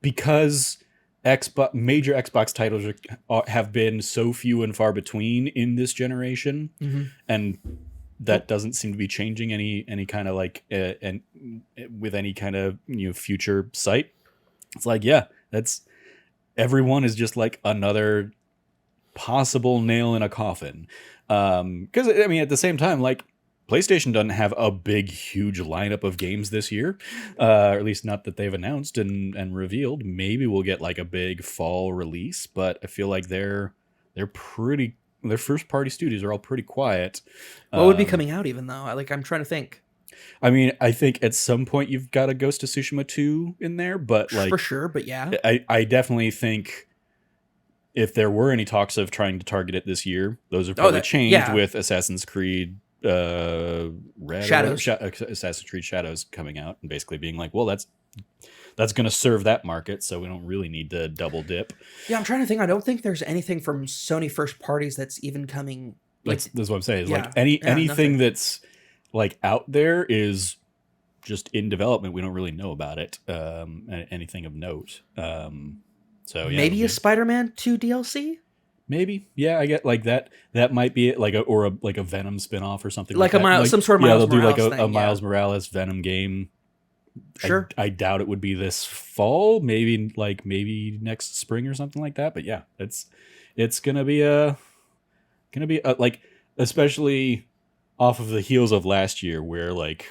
because major Xbox titles have been so few and far between in this generation, and that doesn't seem to be changing any kind of like and with any kind of future sight. It's like, yeah, everyone is just like another possible nail in a coffin. Because at the same time, like, PlayStation doesn't have a big, huge lineup of games this year, or at least not that they've announced and revealed. Maybe we'll get like a big fall release, but I feel like their first party studios are all pretty quiet. What would be coming out even though? Like, I'm trying to think. I think at some point you've got a Ghost of Tsushima 2 in there, but like, for sure. But yeah, I definitely think if there were any talks of trying to target it this year, those are probably changed with Assassin's Creed Assassin's Creed Shadows coming out and basically being like, well, that's going to serve that market, so we don't really need to double dip. Yeah, I'm trying to think. I don't think there's anything from Sony first parties that's even coming. Like, that's what I'm saying. Like anything nothing. That's like out there is just in development. We don't really know about it. Anything of note. So yeah, maybe a Spider-Man 2 DLC. Maybe, yeah, I get like that. That might be it, like a Venom spin-off or something, like some sort of Miles Morales do like thing, a Miles Morales Venom game. Sure, I doubt it would be this fall. Maybe next spring or something like that. But yeah, it's gonna be like, especially off of the heels of last year, where like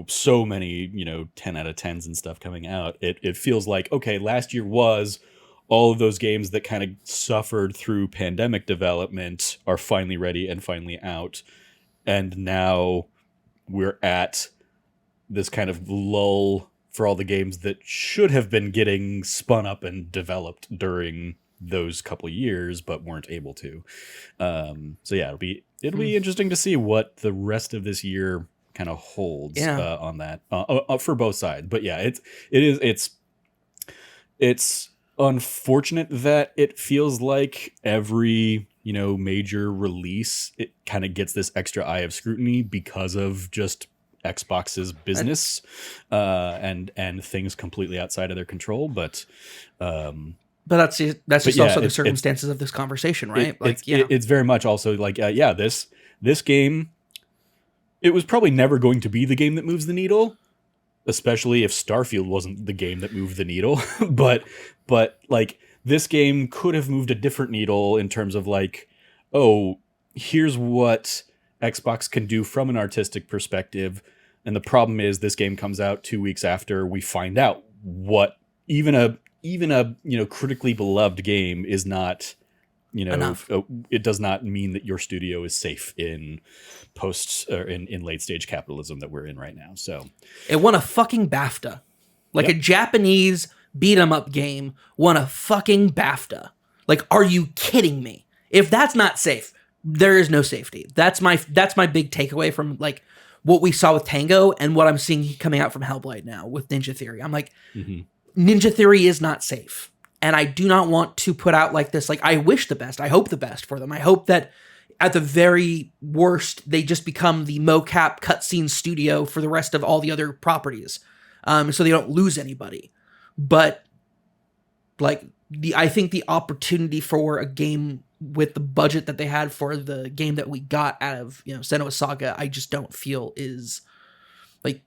so many 10 out of 10s and stuff coming out. It feels like, okay, last year was all of those games that kind of suffered through pandemic development are finally ready and finally out. And now we're at this kind of lull for all the games that should have been getting spun up and developed during those couple years, but weren't able to. So yeah, it'll be interesting to see what the rest of this year kind of holds on that for both sides. But yeah, it's unfortunate that it feels like every major release, it kind of gets this extra eye of scrutiny because of just Xbox's business and things completely outside of their control. But that's just also the circumstances of this conversation, right? It's very much also like this game, it was probably never going to be the game that moves the needle, especially if Starfield wasn't the game that moved the needle. but like, this game could have moved a different needle in terms of like, oh, here's what Xbox can do from an artistic perspective. And the problem is this game comes out 2 weeks after we find out what even a critically beloved game is not, enough. It does not mean that your studio is safe in post or in late stage capitalism that we're in right now. So it won a fucking BAFTA. Like a Japanese beat 'em up game won a fucking BAFTA. Like, are you kidding me? If that's not safe, there is no safety. That's my big takeaway from like what we saw with Tango and what I'm seeing coming out from Hellblade now with Ninja Theory. I'm like, Ninja Theory is not safe. And I do not want to put out like this. Like, I wish the best. I hope the best for them. I hope that at the very worst, they just become the mocap cutscene studio for the rest of all the other properties. So they don't lose anybody. But like I think the opportunity for a game with the budget that they had for the game that we got out of, Senua Saga, I just don't feel is like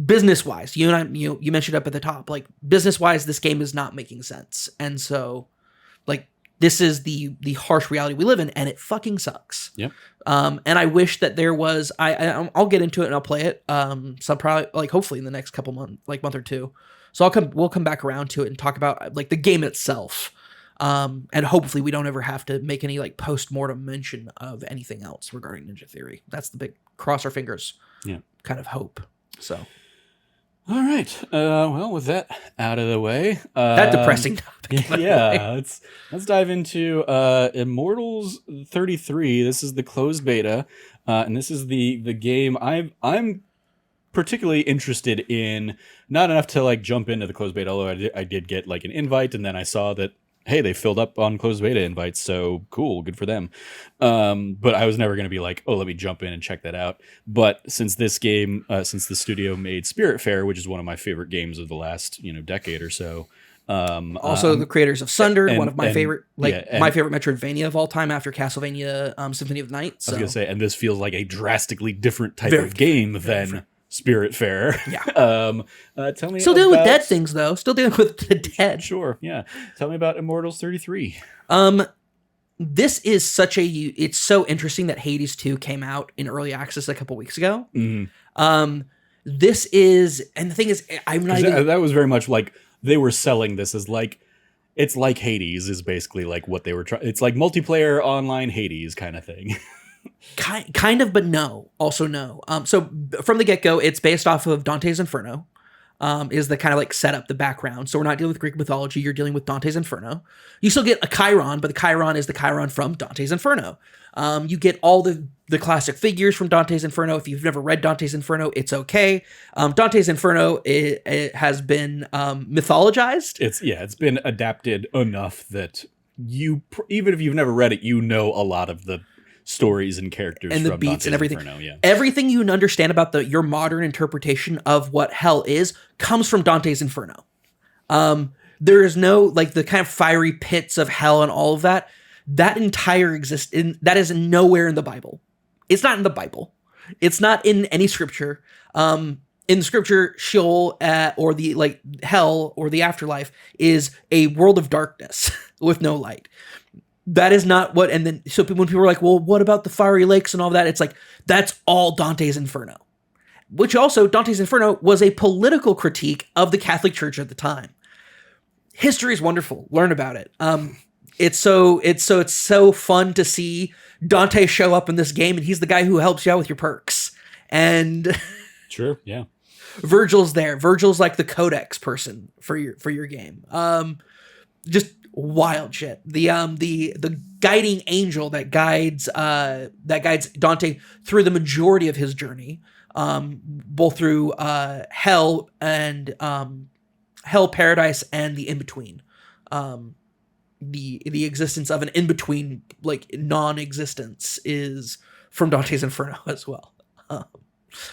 business wise. You mentioned up at the top, like business wise, this game is not making sense. And so like this is the harsh reality we live in, and it fucking sucks. Yep. And I wish that there was, I'll get into it and I'll play it. So probably like hopefully in the next couple months, like month or two. So we'll come back around to it and talk about like the game itself. And hopefully we don't ever have to make any like post-mortem mention of anything else regarding Ninja Theory. That's the big cross our fingers kind of hope. So. All right. Well, with that out of the way, that depressing topic. Let's dive into Immortals 33. This is the closed beta, and this is the game I'm particularly interested in. Not enough to like jump into the closed beta, although I did get like an invite, and then I saw that hey, they filled up on closed beta invites, so cool, good for them. But I was never going to be like, oh, let me jump in and check that out. But since this game, since the studio made Spiritfarer, which is one of my favorite games of the last decade or so. Also, the creators of Sundered, one of my favorite, my favorite Metroidvania of all time after Castlevania Symphony of the Night. So. I was going to say, and this feels like a drastically different type of game than Spiritfarer. Yeah. Tell me Still dealing with dead things, though. Still dealing with the dead. Sure, yeah. Tell me about Immortals 33. This is it's so interesting that Hades 2 came out in early access a couple weeks ago. This is, and the thing is, I'm not even... That was very much like, they were selling this as like, it's like Hades is basically like what they were trying. It's like multiplayer online Hades kind of thing. Kind of, but no. Also no. So from the get-go, it's based off of Dante's Inferno. Is the kind of like setup, the background. So we're not dealing with Greek mythology. You're dealing with Dante's Inferno. You still get a Chiron, but the Chiron is the Chiron from Dante's Inferno. You get all the classic figures from Dante's Inferno. If you've never read Dante's Inferno, it's okay. Dante's Inferno it has been mythologized. It's been adapted enough that even if you've never read it, a lot of the stories and characters and the from beats Dante's and everything. Inferno, Everything you understand about your modern interpretation of what hell is comes from Dante's Inferno. There is no like the kind of fiery pits of hell and all of that. That entire that is nowhere in the Bible. It's not in the Bible. It's not in any scripture. In the scripture, Sheol or the like hell or the afterlife is a world of darkness with no light. That is not what, and then, so when people are like, well, what about the fiery lakes and all that? It's like, that's all Dante's Inferno. Which also, Dante's Inferno was a political critique of the Catholic Church at the time. History is wonderful. Learn about it. It's so fun to see Dante show up in this game, and he's the guy who helps you out with your perks. And sure, yeah. Virgil's there. Virgil's like the codex person for your game. Just wild shit. The guiding angel that guides Dante through the majority of his journey, both through hell and hell, paradise, and the in between. The existence of an in between, like non-existence, is from Dante's Inferno as well.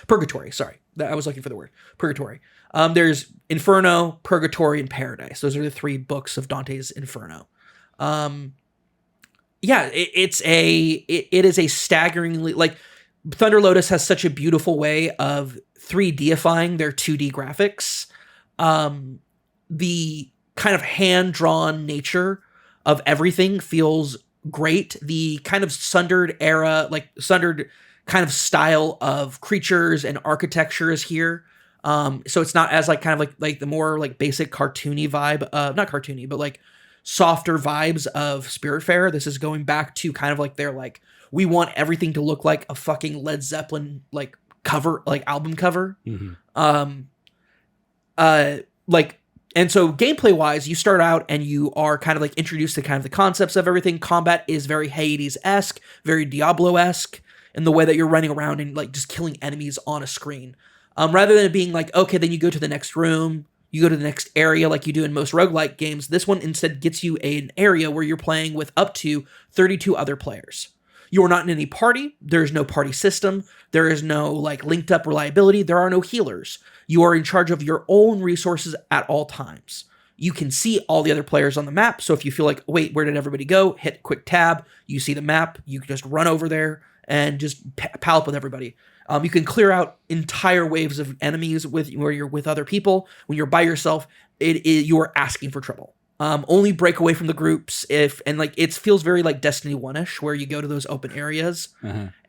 Purgatory. Sorry, I was looking for the word purgatory. There's Inferno, Purgatory, and Paradise. Those are the three books of Dante's Inferno. It is a staggeringly, like, Thunder Lotus has such a beautiful way of 3Difying their 2D graphics. The kind of hand-drawn nature of everything feels great. The kind of Sundered era, like Sundered kind of style of creatures and architecture is here. So it's not as like kind of like the more like basic cartoony vibe, not cartoony, but like softer vibes of Spiritfarer. This is going back to kind of like their like, we want everything to look like a fucking Led Zeppelin like cover, like album cover. like, and so gameplay wise, you start out and you are kind of like introduced to kind of the concepts of everything. Combat is very Hades-esque, very Diablo-esque in the way that you're running around and like just killing enemies on a screen. Rather than it being like, okay, then you go to the next room, you go to the next area like you do in most roguelike games. This one instead gets you an area where you're playing with up to 32 other players. You are not in any party. There is no party system. There is no like linked up reliability. There are no healers. You are in charge of your own resources at all times. You can see all the other players on the map. So if you feel like, wait, where did everybody go? Hit quick tab. You see the map. You can just run over there and just pal up with everybody. You can clear out entire waves of enemies where you're with other people. When you're by yourself, you are asking for trouble. Only break away from the groups it feels very like Destiny 1-ish, where you go to those open areas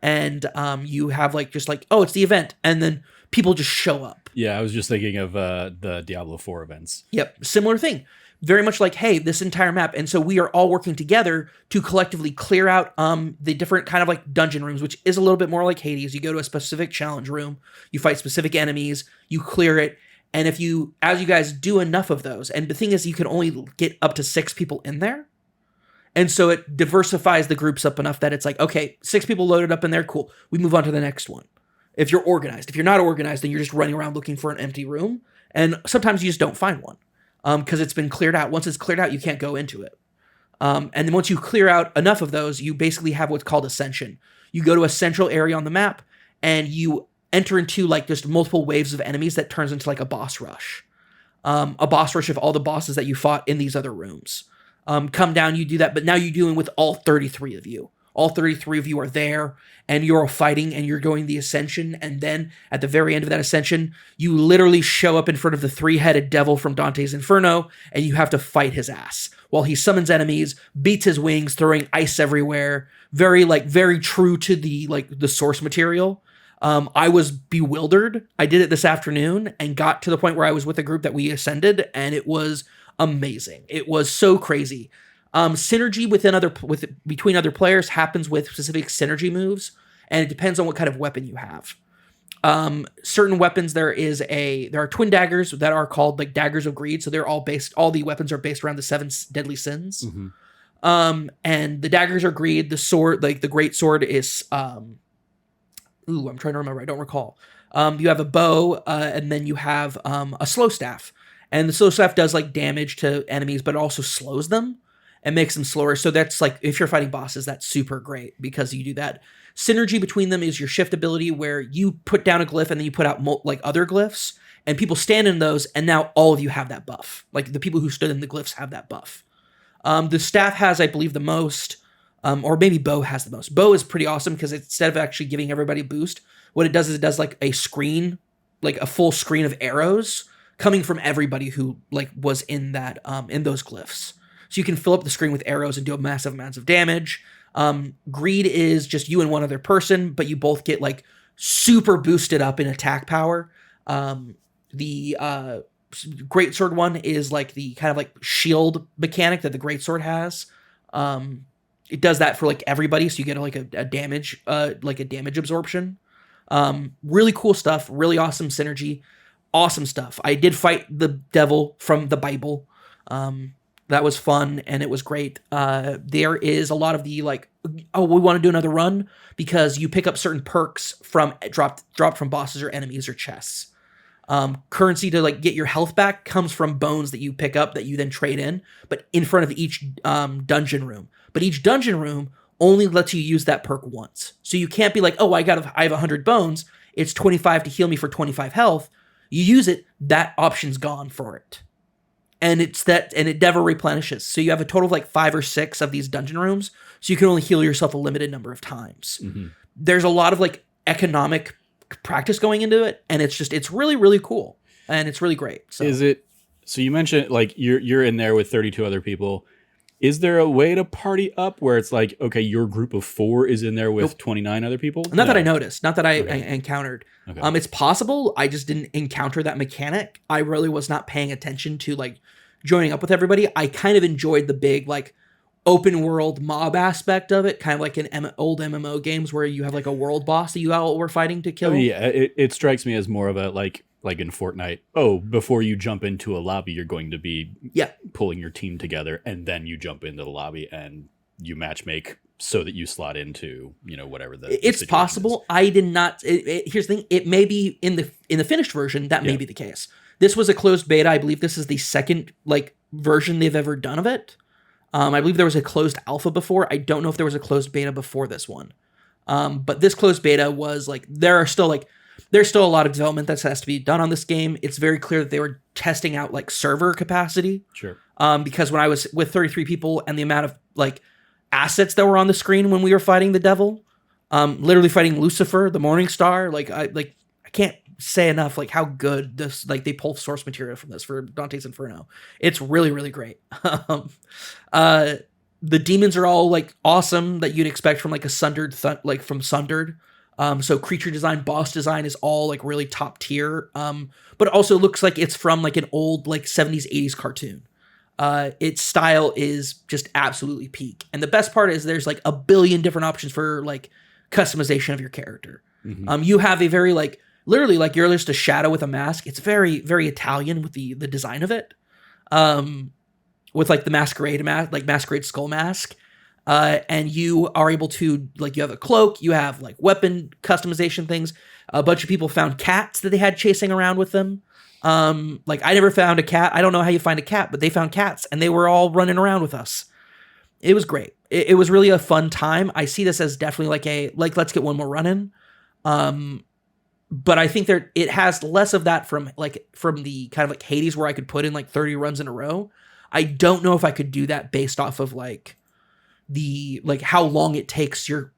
and you have like just like, oh, it's the event, and then people just show up. Yeah, I was just thinking of the Diablo 4 events. Yep, similar thing. Very much like, hey, this entire map, and so we are all working together to collectively clear out the different kind of like dungeon rooms, which is a little bit more like Hades. You go to a specific challenge room, you fight specific enemies, you clear it. And as you guys do enough of those, and the thing is, you can only get up to 6 people in there. And so it diversifies the groups up enough that it's like, okay, 6 people loaded up in there, cool. We move on to the next one. If you're organized. If you're not organized, then you're just running around looking for an empty room. And sometimes you just don't find one because it's been cleared out. Once it's cleared out, you can't go into it. And then once you clear out enough of those, you basically have what's called Ascension. You go to a central area on the map, and you enter into like just multiple waves of enemies that turns into like a boss rush. A boss rush of all the bosses that you fought in these other rooms. Come down, you do that, but now you're dealing with all 33 of you. All 33 of you are there, and you're all fighting, and you're going the Ascension, and then at the very end of that Ascension, you literally show up in front of the 3-headed devil from Dante's Inferno, and you have to fight his ass while he summons enemies, beats his wings, throwing ice everywhere. Very true to the source material. I was bewildered. I did it this afternoon and got to the point where I was with a group that we ascended, and it was amazing. It was so crazy. Synergy between other players happens with specific synergy moves, and it depends on what kind of weapon you have. Certain weapons, there are twin daggers that are called like daggers of greed. So all the weapons are based around the 7 deadly sins. Mm-hmm. And the daggers are greed. The sword, like the great sword is, I'm trying to remember. I don't recall. You have a bow, and then you have a slow staff. And the slow staff does like damage to enemies, but it also slows them and makes them slower. So that's like, if you're fighting bosses, that's super great because you do that. Synergy between them is your shift ability, where you put down a glyph and then you put out like other glyphs, and people stand in those, and now all of you have that buff. Like the people who stood in the glyphs have that buff. The staff has, I believe, the most. Or maybe bow has the most. Bow is pretty awesome because instead of actually giving everybody a boost, what it does is it does like a screen, like a full screen of arrows coming from everybody who like was in that in those glyphs. So you can fill up the screen with arrows and do massive amounts of damage. Greed is just you and one other person, but you both get like super boosted up in attack power. The greatsword one is like the kind of like shield mechanic that the greatsword has. It does that for like everybody, so you get like a damage absorption. Really cool stuff. Really awesome synergy. Awesome stuff. I did fight the devil from the Bible. That was fun, and it was great. There is a lot of the like, oh, we want to do another run because you pick up certain perks from dropped from bosses or enemies or chests. Currency to like get your health back comes from bones that you pick up that you then trade in, but in front of each dungeon room. But each dungeon room only lets you use that perk once. So you can't be like, oh, I have 100 bones. It's 25 to heal me for 25 health. You use it, that option's gone for it. And it never replenishes. So you have a total of like 5 or 6 of these dungeon rooms. So you can only heal yourself a limited number of times. Mm-hmm. There's a lot of like economic practice going into it, and it's really, really cool. And it's really great. So you mentioned like you're in there with 32 other people. Is there a way to party up where it's like, okay, your group of 4 is in there with 29 other people? Not that I noticed. Not that I encountered. Okay. It's possible. I just didn't encounter that mechanic. I really was not paying attention to like joining up with everybody. I kind of enjoyed the big like open world mob aspect of it, kind of like in old MMO games where you have like a world boss that you all were fighting to kill. Yeah, it strikes me as more of a like like in Fortnite, oh, before you jump into a lobby, you're going to be pulling your team together, and then you jump into the lobby and you matchmake so that you slot into, whatever it's situation possible. is. I did not. Here's the thing: it may be in the finished version. That may be the case. This was a closed beta. I believe this is the second version they've ever done of it. I believe there was a closed alpha before. I don't know if there was a closed beta before this one. But this closed beta was there's still a lot of development that has to be done on this game. It's very clear that they were testing out server capacity. Sure. Because when I was with 33 people and the amount of assets that were on the screen when we were fighting the devil, literally fighting Lucifer, the Morning Star, I can't say enough how good this they pull source material from this for Dante's Inferno. It's really, really great. The demons are all awesome that you'd expect from a Sundered from Sundered. So creature design, boss design is all really top tier. But it also looks like it's from an old 70s 80s cartoon. Its style is just absolutely peak. And the best part is there's a billion different options for customization of your character. Mm-hmm. You have a very literally you're just a shadow with a mask. It's very, very Italian with the design of it. With the masquerade skull mask. And you are able to you have a cloak, you have weapon customization things. A bunch of people found cats that they had chasing around with them. I never found a cat. I don't know how you find a cat, but they found cats and they were all running around with us. It was great. It was really a fun time. I see this as definitely let's get one more run in. But I think it has less of that from the kind of Hades where I could put in 30 runs in a row. I don't know if I could do that based off of the how long it takes your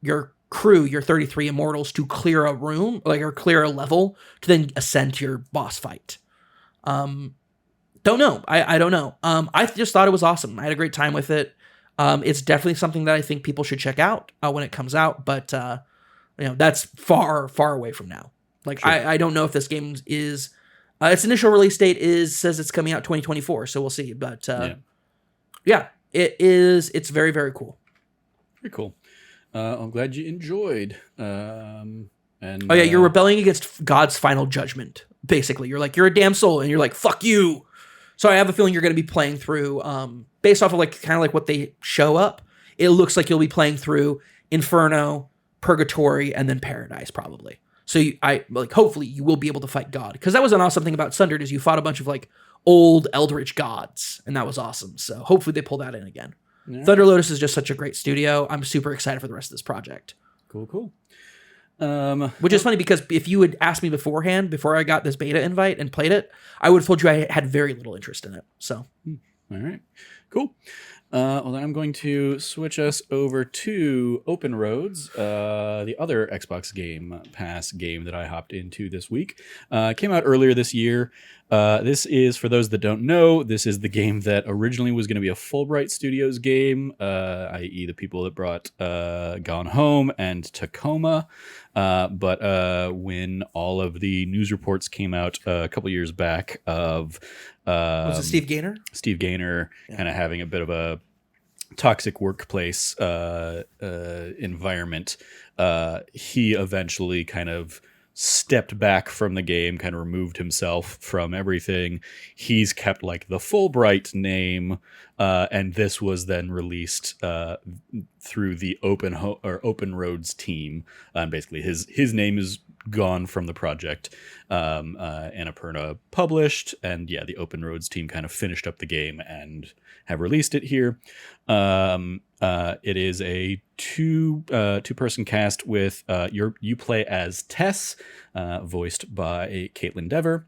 crew, your 33 Immortals, to clear a room, or clear a level to then ascend to your boss fight. Don't know. I don't know. I just thought it was awesome. I had a great time with it. It's definitely something that I think people should check out when it comes out, but that's far, far away from now. Sure. I don't know if this game is its initial release date says it's coming out 2024, so we'll see. But yeah, it is. It's very, very cool. Very cool. I'm glad you enjoyed. And you're rebelling against God's final judgment. Basically, you're you're a damn soul, and you're fuck you. So I have a feeling you're going to be playing through, based off of kind of what they show up. It looks like you'll be playing through Inferno, Purgatory, and then Paradise probably. So hopefully you will be able to fight God, because that was an awesome thing about Sundered is you fought a bunch of old eldritch gods, and that was awesome. So hopefully they pull that in again. Yeah. Thunder Lotus is just such a great studio. I'm super excited for the rest of this project. Cool. Which is funny because if you had asked me beforehand, before I got this beta invite and played it, I would have told you I had very little interest in it. So, all right, cool. Well, then I'm going to switch us over to Open Roads, the other Xbox Game Pass game that I hopped into this week. Came out earlier this year. This is, for those that don't know, this is the game that originally was going to be a Fulbright Studios game, i.e. the people that brought Gone Home and Tacoma. But when all of the news reports came out a couple years back of... was it Steve Gaynor? Steve Gaynor kind of having a bit of a toxic workplace environment, he eventually kind of stepped back from the game, kind of removed himself from everything. He's kept the Fulbright name, and this was then released through the Open Roads team. Basically, his name is gone from the project. Annapurna published, and the Open Roads team kind of finished up the game and have released it here. It is a two-person cast with you play as Tess, voiced by Caitlin Dever,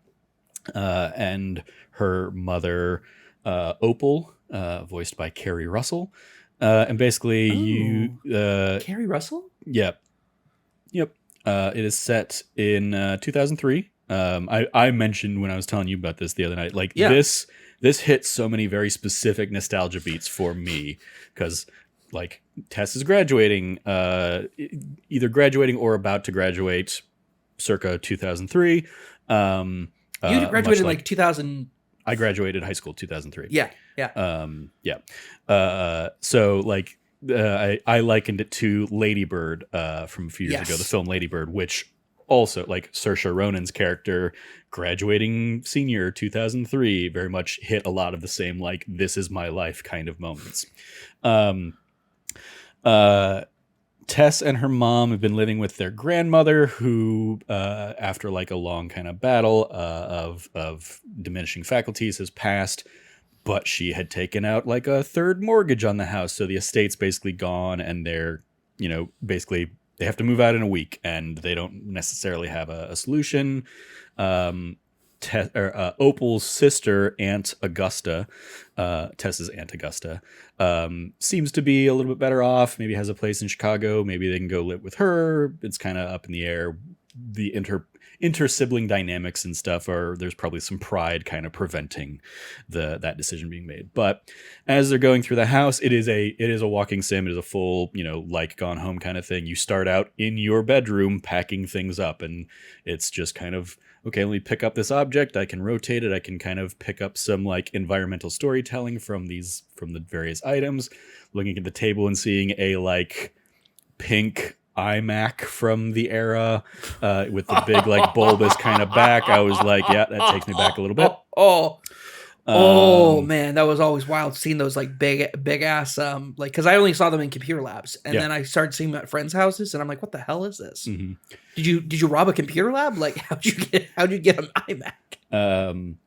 and her mother Opal, voiced by Carrie Russell. And basically Carrie Russell? Yep. It is set in 2003. I mentioned when I was telling you about this the other night, this hits so many very specific nostalgia beats for me, because Tess is graduating, either graduating or about to graduate, circa 2003. You graduated 2000. I graduated high school 2003. Yeah. So I likened it to Lady Bird from a few years ago, the film Lady Bird, which also like Saoirse Ronan's character graduating senior 2003 very much hit a lot of the same like this is my life kind of moments. Um, uh, Tess and her mom have been living with their grandmother, who, after like a long kind of battle of diminishing faculties, has passed. But she had taken out like a third mortgage on the house, so the estate's basically gone, and they're, basically they have to move out in a week, and they don't necessarily have a solution. Um, Opal's sister, Aunt Augusta, Tess's Aunt Augusta, seems to be a little bit better off. Maybe has a place in Chicago. Maybe they can go live with her. It's kind of up in the air. The inter-sibling dynamics and stuff there's probably some pride kind of preventing that decision being made. But as they're going through the house, it is a walking sim. It is a full, like Gone Home kind of thing. You start out in your bedroom packing things up, and it's just kind of, okay, let me pick up this object. I can rotate it. I can kind of pick up some like environmental storytelling from the various items, looking at the table and seeing a like pink iMac from the era with the big like bulbous kind of back. I was like, yeah, that takes me back a little bit. Oh man, that was always wild seeing those like big ass like, because I only saw them in computer labs, and then I started seeing them at friends' houses, and I'm like, what the hell is this? Mm-hmm. Did you rob a computer lab? Like, how'd you get an iMac?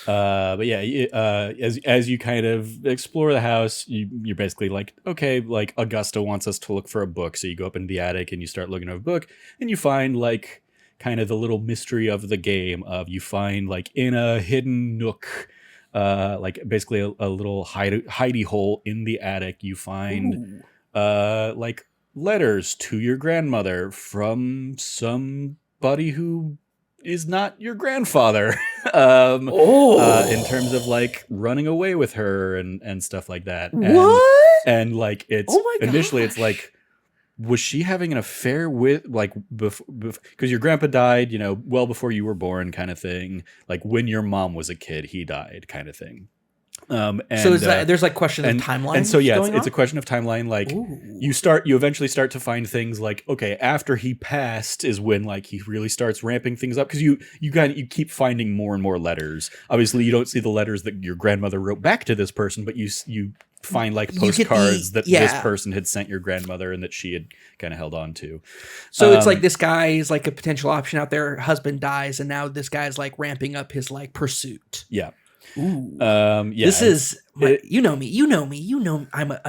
But yeah, as you kind of explore the house, you're basically like, okay, like Augusta wants us to look for a book, so you go up in the attic and you start looking at a book, and you find like kind of the little mystery of the game of you find like in a hidden nook, like basically a little hidey hole in the attic, you find like letters to your grandmother from somebody who is not your grandfather. In terms of like running away with her and stuff like that. And like it's initially it's like, was she having an affair with like because your grandpa died, well before you were born kind of thing. Like when your mom was a kid, he died kind of thing. And so there's like question of timeline, and so yeah, it's a question of timeline. Like you eventually start to find things like, okay, after he passed is when like he really starts ramping things up, because you keep finding more and more letters. Obviously, you don't see the letters that your grandmother wrote back to this person, but you find like postcards that this person had sent your grandmother and that she had kind of held on to. So it's like this guy is like a potential option out there. Her husband dies, and now this guy's like ramping up his like pursuit. Yeah. Ooh. Yeah. This is you know me. I'm a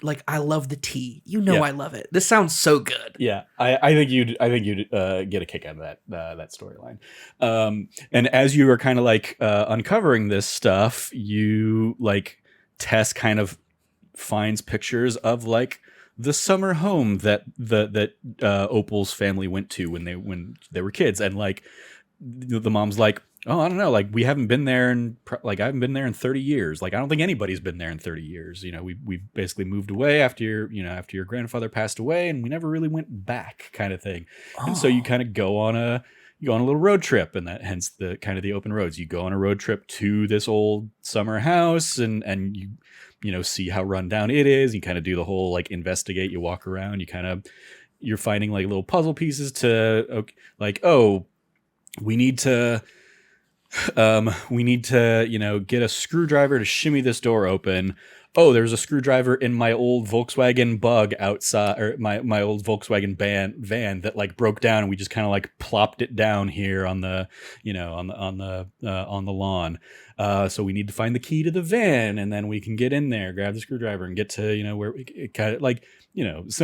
like, I love the tea. I love it. This sounds so good. Yeah. I think you'd get a kick out of that storyline. And as you are kind of like uncovering this stuff, you like Tess kind of finds pictures of like the summer home that Opal's family went to when they were kids, and like the mom's like, oh, I don't know, like we haven't been there I haven't been there in 30 years. Like I don't think anybody's been there in 30 years. We basically moved away after your grandfather passed away, and we never really went back kind of thing. Oh. And so you kind of go on a little road trip, and that hence the kind of the open roads. You go on a road trip to this old summer house, and you see how run down it is. You kind of do the whole like investigate. You walk around. You're finding like little puzzle pieces to like, oh, we need to get a screwdriver to shimmy this door open. Oh, there's a screwdriver in my old Volkswagen Bug outside, or my old Volkswagen van that like broke down, and we just kind of like plopped it down here on the lawn. So we need to find the key to the van, and then we can get in there, grab the screwdriver, and get to where it kind of like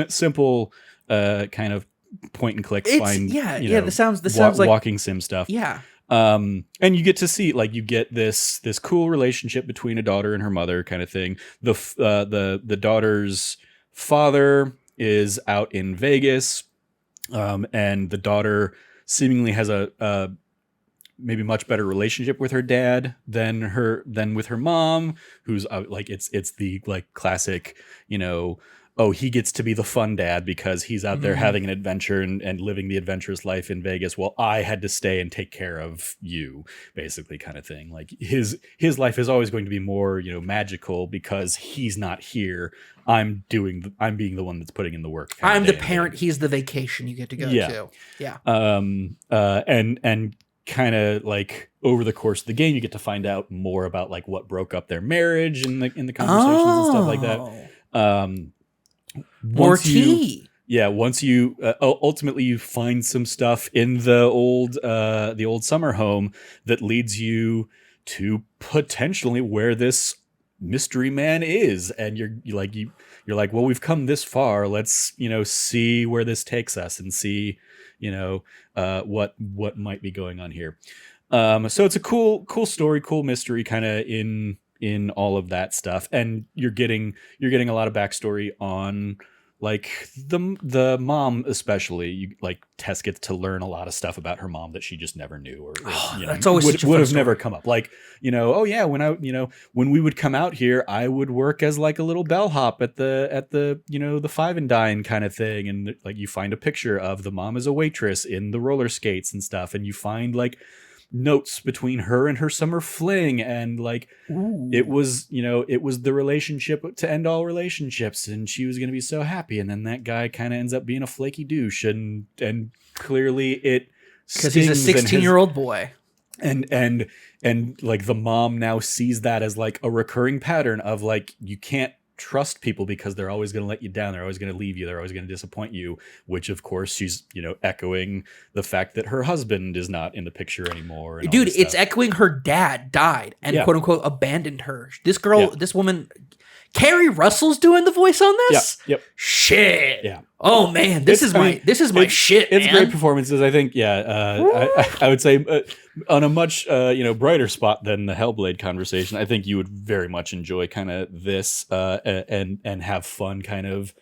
simple kind of point and click. This sounds like walking sim stuff. Yeah. And you get to see, like, you get this cool relationship between a daughter and her mother kind of thing. The daughter's father is out in Vegas, and the daughter seemingly has a maybe much better relationship with her dad than with her mom, who's like, it's the like classic, oh, he gets to be the fun dad because he's out there Mhm. having an adventure and living the adventurous life in Vegas. Well, I had to stay and take care of you, basically, kind of thing. Like his life is always going to be more, magical because he's not here. I'm being the one that's putting in the work. I'm the parent. He's the vacation you get to go to. Yeah. And kind of like over the course of the game, you get to find out more about like what broke up their marriage and in the conversations and stuff like that. More tea. Once you ultimately you find some stuff in the old summer home that leads you to potentially where this mystery man is, and you're like, well, we've come this far. Let's see where this takes us and see what might be going on here. So it's a cool story, cool mystery, kind of in all of that stuff, and you're getting a lot of backstory on like the mom, especially. You like Tess gets to learn a lot of stuff about her mom that she just never knew, or that's always would have never come up. Like oh yeah, when we would come out here, I would work as like a little bellhop at the the Five and Dine kind of thing, and like you find a picture of the mom as a waitress in the roller skates and stuff, and you find like notes between her and her summer fling, and like it was the relationship to end all relationships, and she was going to be so happy, and then that guy kind of ends up being a flaky douche, and clearly it because he's a 16-year-old boy, and like the mom now sees that as like a recurring pattern of like, you can't trust people because they're always going to let you down, they're always going to leave you, they're always going to disappoint you, which of course she's echoing the fact that her husband is not in the picture anymore, and dude, it's echoing her dad died and quote unquote abandoned her. This girl, this woman, Carrie Russell's doing the voice on this. Yep. Shit. Yeah. Oh man, this is my shit. It's man. great performances, I think. I would say on a much brighter spot than the Hellblade conversation. I think you would very much enjoy kind of this and have fun kind of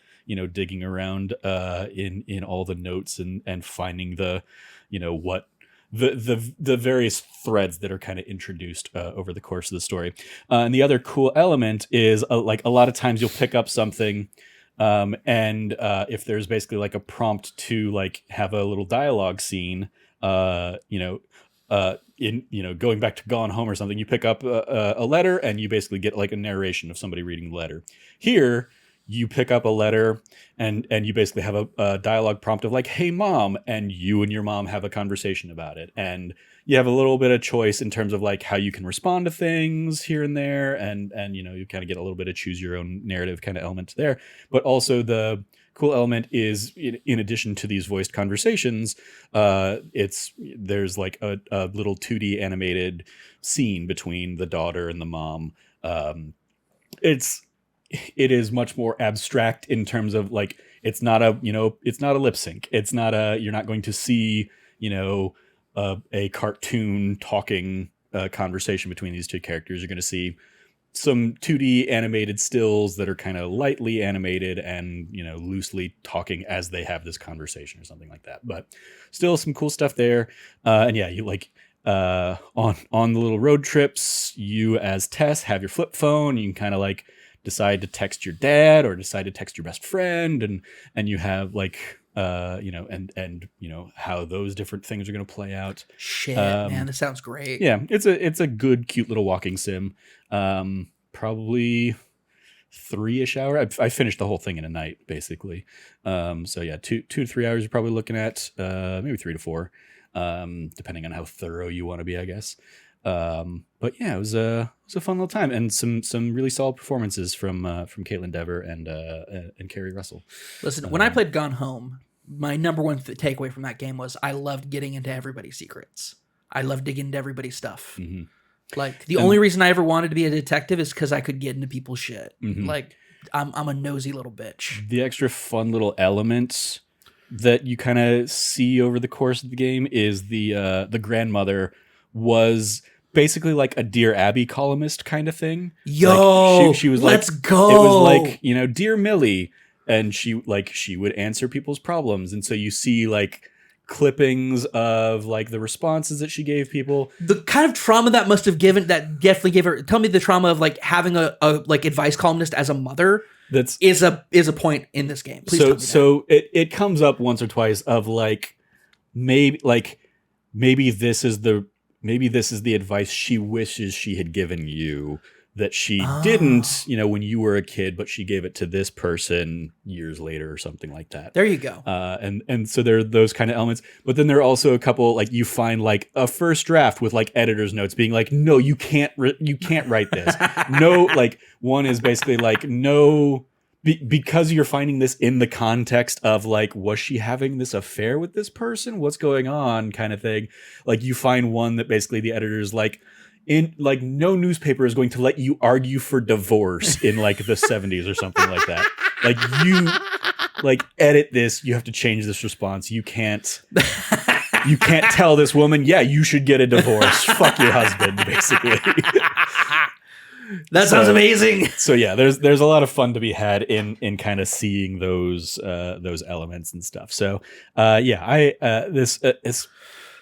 digging around in all the notes and finding the what the various threads that are kind of introduced over the course of the story. And the other cool element is like a lot of times you'll pick up something. And if there's basically like a prompt to like have a little dialogue scene, going back to Gone Home or something, you pick up a letter and you basically get like a narration of somebody reading the letter. Here, you pick up a letter and you basically have a dialogue prompt of like, hey mom, and you and your mom have a conversation about it. And you have a little bit of choice in terms of like how you can respond to things here and there. And you kind of get a little bit of choose your own narrative kind of element there. But also the cool element is in addition to these voiced conversations, there's like a little 2D animated scene between the daughter and the mom. It is much more abstract in terms of like, it's not a lip sync. It's not you're not going to see, a cartoon talking conversation between these two characters. You're going to see some 2D animated stills that are kind of lightly animated and, loosely talking as they have this conversation or something like that. But still some cool stuff there. And yeah, you like, on the little road trips, you as Tess have your flip phone. You can kind of like decide to text your dad or decide to text your best friend, and you have like how those different things are going to play out. Shit, man, this sounds great. Yeah, it's a good, cute little walking sim. Probably 3-ish hours. I finished the whole thing in a night, basically. So yeah, 2 to 3 hours you're probably looking at, maybe 3 to 4, depending on how thorough you want to be, I guess. But yeah, it was a fun little time, and some really solid performances from Caitlin Dever and Carrie Russell. Listen, when I played Gone Home, my number one takeaway from that game was I loved getting into everybody's secrets. I loved digging into everybody's stuff. Mm-hmm. Like the only reason I ever wanted to be a detective is because I could get into people's shit. Mm-hmm. Like I'm a nosy little bitch. The extra fun little elements that you kind of see over the course of the game is the grandmother was basically like a Dear Abby columnist kind of thing. Yo, like she was let's like, go. It was like, Dear Millie, and she would answer people's problems, and so you see like clippings of like the responses that she gave people. The kind of trauma that definitely gave her. Tell me the trauma of like having a like advice columnist as a mother. That's is a point in this game. Please tell me that. so it comes up once or twice of like maybe this is the advice she wishes she had given you that she didn't, when you were a kid, but she gave it to this person years later or something like that. There you go. And so there are those kind of elements, but then there are also a couple, like you find like a first draft with like editor's notes being like, no, you can't write this. No, like one is basically like, no, because you're finding this in the context of like, was she having this affair with this person? What's going on kind of thing. Like you find one that basically the editor's like, in like no newspaper is going to let you argue for divorce in like the 70s or something like that. Like you like edit this, you have to change this response. You can't tell this woman, yeah, you should get a divorce. Fuck your husband, basically. That sounds amazing. So yeah, there's a lot of fun to be had in kind of seeing those elements and stuff. So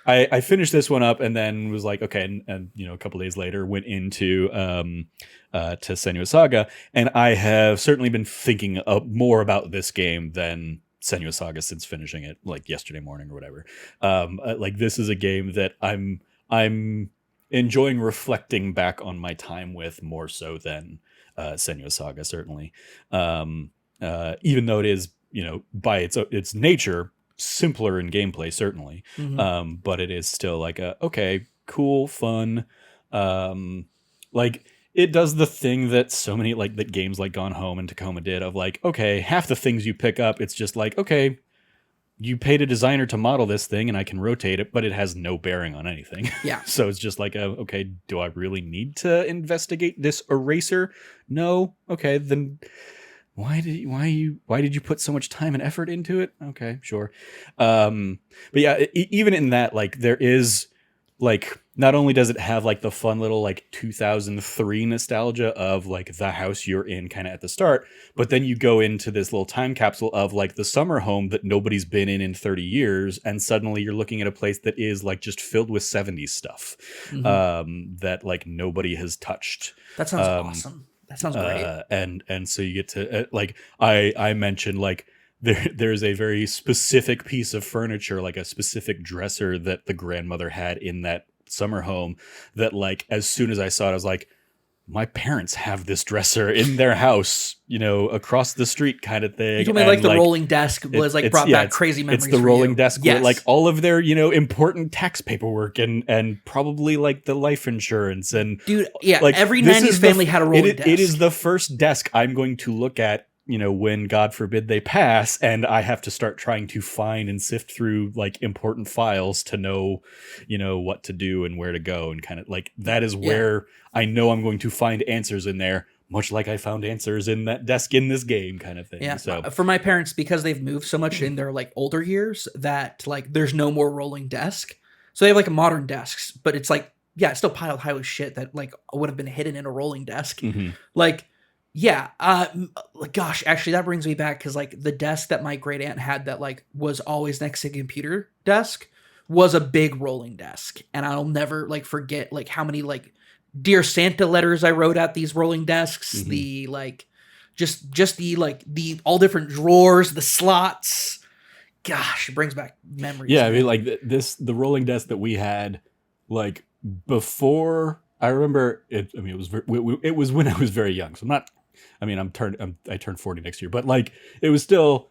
I finished this one up and then was like, okay, and a couple days later went into to Senua Saga, and I have certainly been thinking more about this game than Senua Saga since finishing it like yesterday morning or whatever. Like this is a game that I'm enjoying reflecting back on my time with more so than Senua Saga, certainly. Even though it is, by its nature, simpler in gameplay, certainly. Mm-hmm. But it is still like okay, cool, fun. Like it does the thing that so many that games like Gone Home and Tacoma did of like, okay, half the things you pick up, it's just like, okay, you paid a designer to model this thing and I can rotate it, but it has no bearing on anything. Yeah. So it's just like, okay, do I really need to investigate this eraser? No. Okay, then why did you put so much time and effort into it? Okay, sure. But yeah, even in that, like there is like, not only does it have like the fun little like 2003 nostalgia of like the house you're in kind of at the start, but then you go into this little time capsule of like the summer home that nobody's been in 30 years. And suddenly you're looking at a place that is like just filled with 70s stuff, that like nobody has touched. That sounds awesome. That sounds great. And so you get to like, I mentioned like, there's a very specific piece of furniture, like a specific dresser that the grandmother had in that summer home that like, as soon as I saw it, I was like, my parents have this dresser in their house, across the street kind of thing. You told me like the rolling desk was like brought back crazy memories. It's the rolling desk yes. where like all of their, important tax paperwork and probably like the life insurance and dude, yeah, like every 90s family had a rolling desk. It is the first desk I'm going to look at, when God forbid they pass and I have to start trying to find and sift through like important files to know, what to do and where to go, and kind of like that is where I know I'm going to find answers in there, much like I found answers in that desk in this game kind of thing. Yeah. So for my parents, because they've moved so much in their like older years that like there's no more rolling desk. So they have like modern desks, but it's like, yeah, it's still piled high with shit that like would have been hidden in a rolling desk. Mm-hmm. Like, yeah, gosh, actually that brings me back because like the desk that my great aunt had that like was always next to the computer desk was a big rolling desk, and I'll never like forget like how many like Dear Santa letters I wrote at these rolling desks. Mm-hmm. The like just the like the all different drawers, the slots. Gosh, it brings back memories. Yeah, I mean like the rolling desk that we had like before. I remember it. I mean, it was when I was very young. So I'm not. I mean, I turned 40 next year, but like it was still.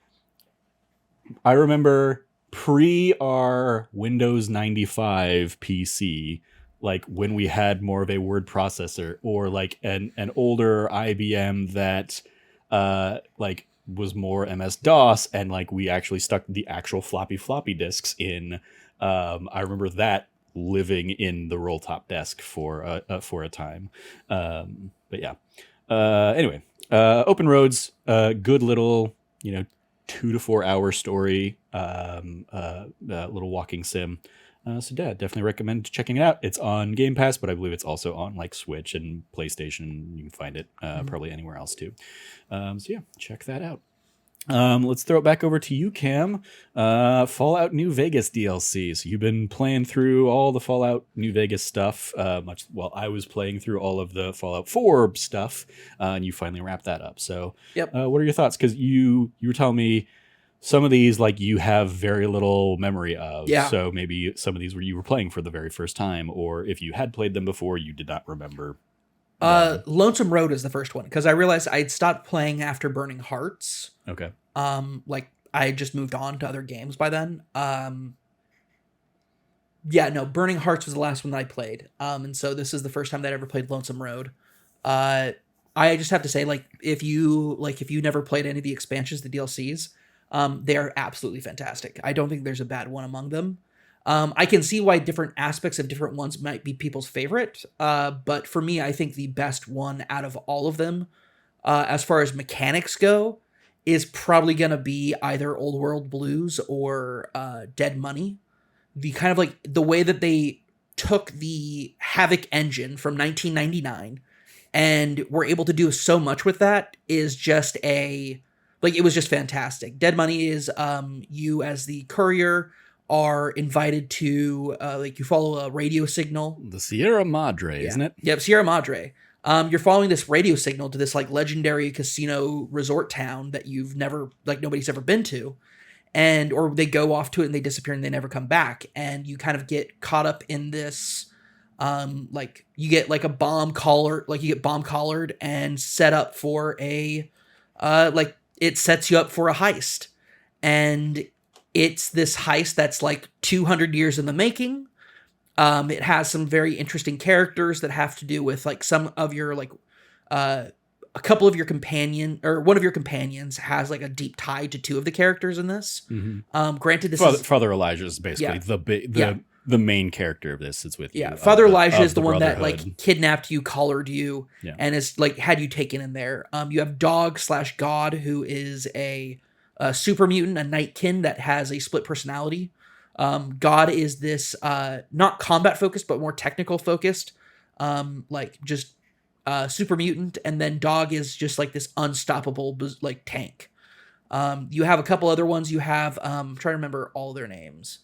I remember pre our Windows 95 PC, like when we had more of a word processor or like an older IBM that, like was more MS DOS, and like we actually stuck the actual floppy disks in. I remember that living in the roll top desk for a time. But yeah. Anyway, Open Roads, good little, 2 to 4 hour story, little walking sim. So yeah, definitely recommend checking it out. It's on Game Pass, but I believe it's also on like Switch and PlayStation. You can find it probably anywhere else too. So yeah, check that out. Let's throw it back over to you, Cam. Fallout New Vegas DLC. So you've been playing through all the Fallout New Vegas stuff, much while I was playing through all of the Fallout 4 stuff, and you finally wrapped that up. So, Yep. what are your thoughts? Because you were telling me some of these like you have very little memory of. Yeah. So maybe some of these were you were playing for the very first time, or if you had played them before, you did not remember. Lonesome Road is the first one because I realized I'd stopped playing after Burning Hearts. Okay. Like I had just moved on to other games by then. Yeah, no, Burning Hearts was the last one that I played. And so this is the first time that I ever played Lonesome Road. I just have to say, like, if you never played any of the expansions, the DLCs, they are absolutely fantastic. I don't think there's a bad one among them. I can see why different aspects of different ones might be people's favorite, but for me, I think the best one out of all of them, as far as mechanics go, is probably going to be either Old World Blues or Dead Money. The kind of like the way that they took the Havoc engine from 1999 and were able to do so much with that is just it was just fantastic. Dead Money is you as the courier are invited to you follow a radio signal. The Sierra Madre, isn't it? Yep, Sierra Madre. You're following this radio signal to this like legendary casino resort town that you've never nobody's ever been to, or they go off to it and they disappear and they never come back, and you kind of get caught up in this. You get like a bomb collar, like you get bomb collared and set up for it sets you up for a heist, and it's this heist that's like 200 years in the making. It has some very interesting characters that have to do with like some of your a couple of your one of your companions has like a deep tie to two of the characters in this. Mm-hmm. Granted, this Father Elijah is basically the main character of this. It's with you. Yeah, Father Elijah is the one that Brotherhood. like kidnapped you, collared you, and is like had you taken in there. You have Dog/God, who is a super mutant, a nightkin that has a split personality. God is this not combat focused, but more technical focused, super mutant, and then Dog is just like this unstoppable like tank. You have a couple other ones. You have I'm trying to remember all their names.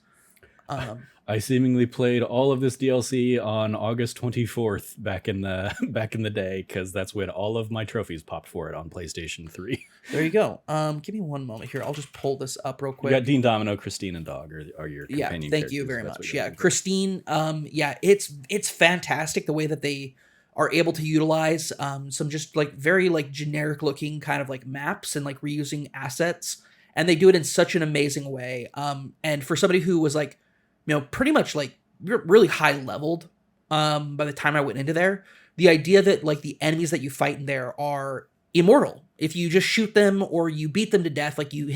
I seemingly played all of this DLC on August 24th back in the day, because that's when all of my trophies popped for it on PlayStation 3. There you go. Give me one moment here. I'll just pull this up real quick. You got Dean Domino, Christine, and Dog are your companion thank you characters. very That's much. what Yeah, Christine. It's fantastic the way that they are able to utilize some just like very like generic looking kind of like maps and like reusing assets, and they do it in such an amazing way. And for somebody who was like, pretty much like really high leveled by the time I went into there, the idea that like the enemies that you fight in there are immortal. If you just shoot them or you beat them to death, like you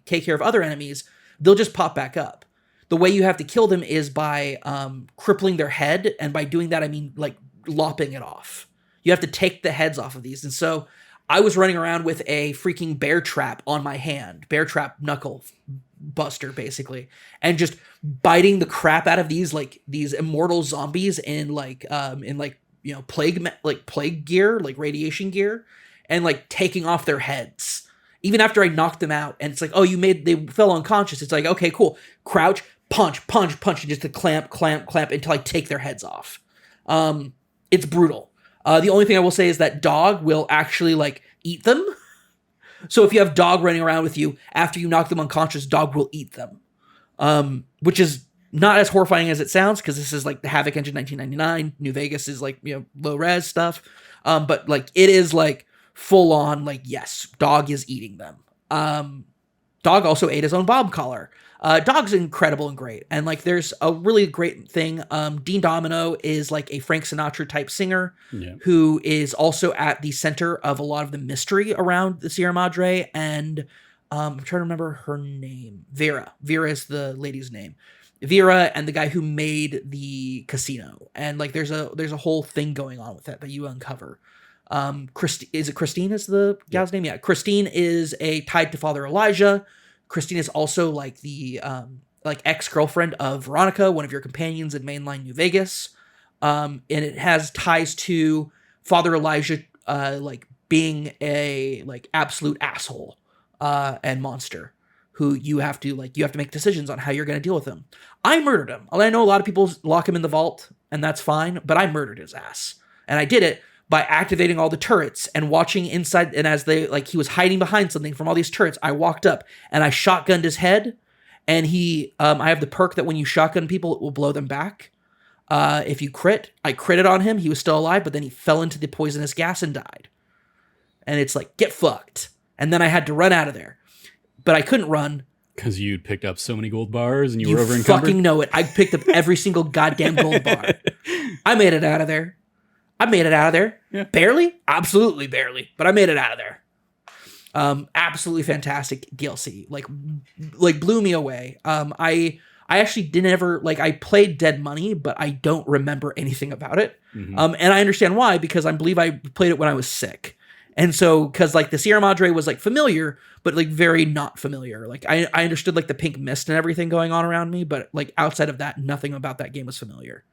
take care of other enemies, they'll just pop back up. The way you have to kill them is by crippling their head, and by doing that I mean like lopping it off. You have to take the heads off of these, and so I was running around with a freaking bear trap on my hand, bear trap knuckle buster basically, and just biting the crap out of these immortal zombies in plague gear, like radiation gear, and like taking off their heads even after I knocked them out. And it's like, oh, they fell unconscious. It's like, okay, cool, crouch, punch, and just to clamp until I take their heads off. It's brutal. The only thing I will say is that Dog will actually like eat them. So if you have Dog running around with you after you knock them unconscious, Dog will eat them. Which is not as horrifying as it sounds, because this is like the Havoc Engine 1999. New Vegas is like, low res stuff. But like it is like full on, like, yes, Dog is eating them. Dog also ate his own bob collar. Dog's incredible and great. And like there's a really great thing. Dean Domino is like a Frank Sinatra type singer who is also at the center of a lot of the mystery around the Sierra Madre. And I'm trying to remember her name. Vera is the lady's name. Vera and the guy who made the casino. And like there's a whole thing going on with that you uncover. Is it Christine is the gal's name? Yeah. Christine is tied to Father Elijah. Christine is also like the ex-girlfriend of Veronica, one of your companions in mainline New Vegas. And it has ties to Father Elijah being a like absolute asshole. and Monster, who you have to make decisions on how you're going to deal with him. I murdered him. I know a lot of people lock him in the vault, and that's fine, but I murdered his ass. And I did it by activating all the turrets and watching inside, and as he was hiding behind something from all these turrets, I walked up and I shotgunned his head, and I have the perk that when you shotgun people, it will blow them back. If you crit, I critted on him, he was still alive, but then he fell into the poisonous gas and died. And it's like, get fucked. And then I had to run out of there. But I couldn't run. Because you'd picked up so many gold bars and you were over You fucking know it. I picked up every single goddamn gold bar. I made it out of there. Yeah. Barely? Absolutely barely. But I made it out of there. Absolutely fantastic DLC. Like blew me away. I actually didn't ever, I played Dead Money, but I don't remember anything about it. Mm-hmm. And I understand why, because I believe I played it when I was sick. And so, because the Sierra Madre was familiar, but very not familiar. I understood the pink mist and everything going on around me, but outside of that, nothing about that game was familiar.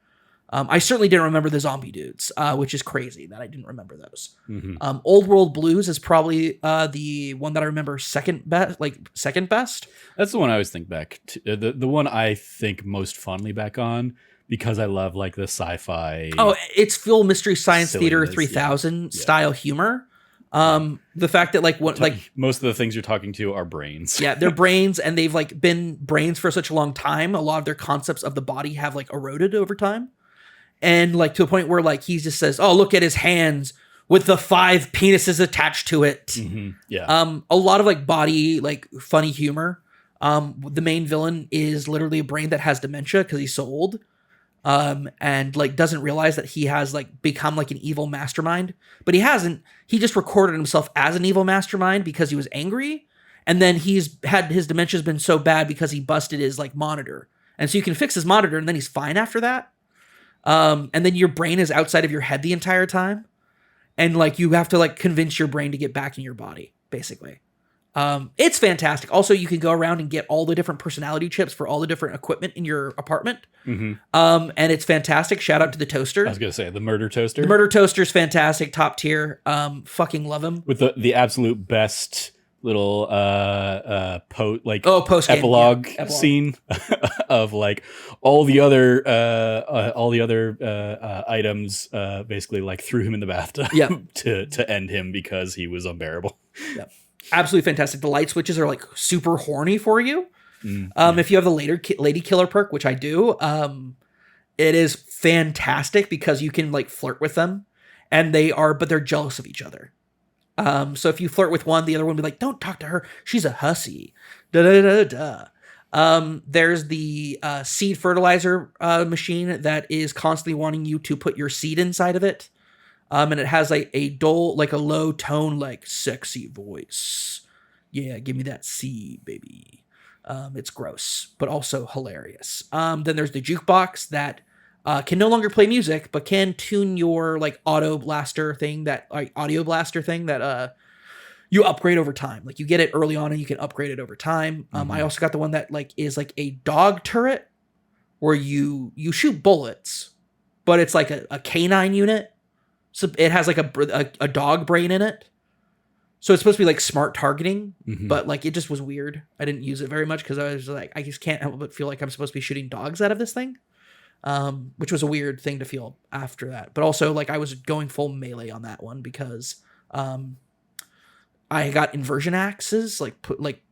I certainly didn't remember the zombie dudes, which is crazy that I didn't remember those. Mm-hmm. Old World Blues is probably the one that I remember second best. That's the one I always think back to. The one I think most fondly back on, because I love the sci-fi. Oh, it's full Mystery Science Theater 3000 style humor. The fact that most of the things you're talking to are brains. Yeah, they're brains, and they've been brains for such a long time. A lot of their concepts of the body have eroded over time. And to a point where he just says, "Oh, look at his hands with the 5 penises attached to it." Mm-hmm. Yeah. A lot of body funny humor. The main villain is literally a brain that has dementia because he's so old. And doesn't realize that he has become an evil mastermind, but he hasn't. He just recorded himself as an evil mastermind because he was angry, and then his dementia's been so bad because he busted his monitor, and so you can fix his monitor, and then he's fine after that. And then your brain is outside of your head the entire time, and you have to convince your brain to get back in your body, basically. It's fantastic. Also, you can go around and get all the different personality chips for all the different equipment in your apartment. Mm-hmm. And it's fantastic. Shout out to the toaster. I was going to say the murder toaster. The murder toaster is fantastic. Top tier. Fucking love him. With the absolute best little post epilogue scene of all the other items basically threw him in the bathtub to end him because he was unbearable. Yep. Absolutely fantastic. The light switches are super horny for you. If you have the lady killer perk, which I do, it is fantastic because you can flirt with them, and but they're jealous of each other. So if you flirt with one, the other one will be like, "Don't talk to her. She's a hussy." There's the seed fertilizer machine that is constantly wanting you to put your seed inside of it. And it has a dull, a low tone, sexy voice. Yeah, give me that seed, baby. It's gross, but also hilarious. Then there's the jukebox that can no longer play music, but can tune your audio blaster thing that you upgrade over time. You get it early on and you can upgrade it over time. I also got the one that is a dog turret where you shoot bullets, but it's a canine unit. So it has a dog brain in it. So it's supposed to be smart targeting, but it just was weird. I didn't use it very much because I was I just can't help but feel like I'm supposed to be shooting dogs out of this thing. Which was a weird thing to feel after that. But also I was going full melee on that one because I got inversion axes,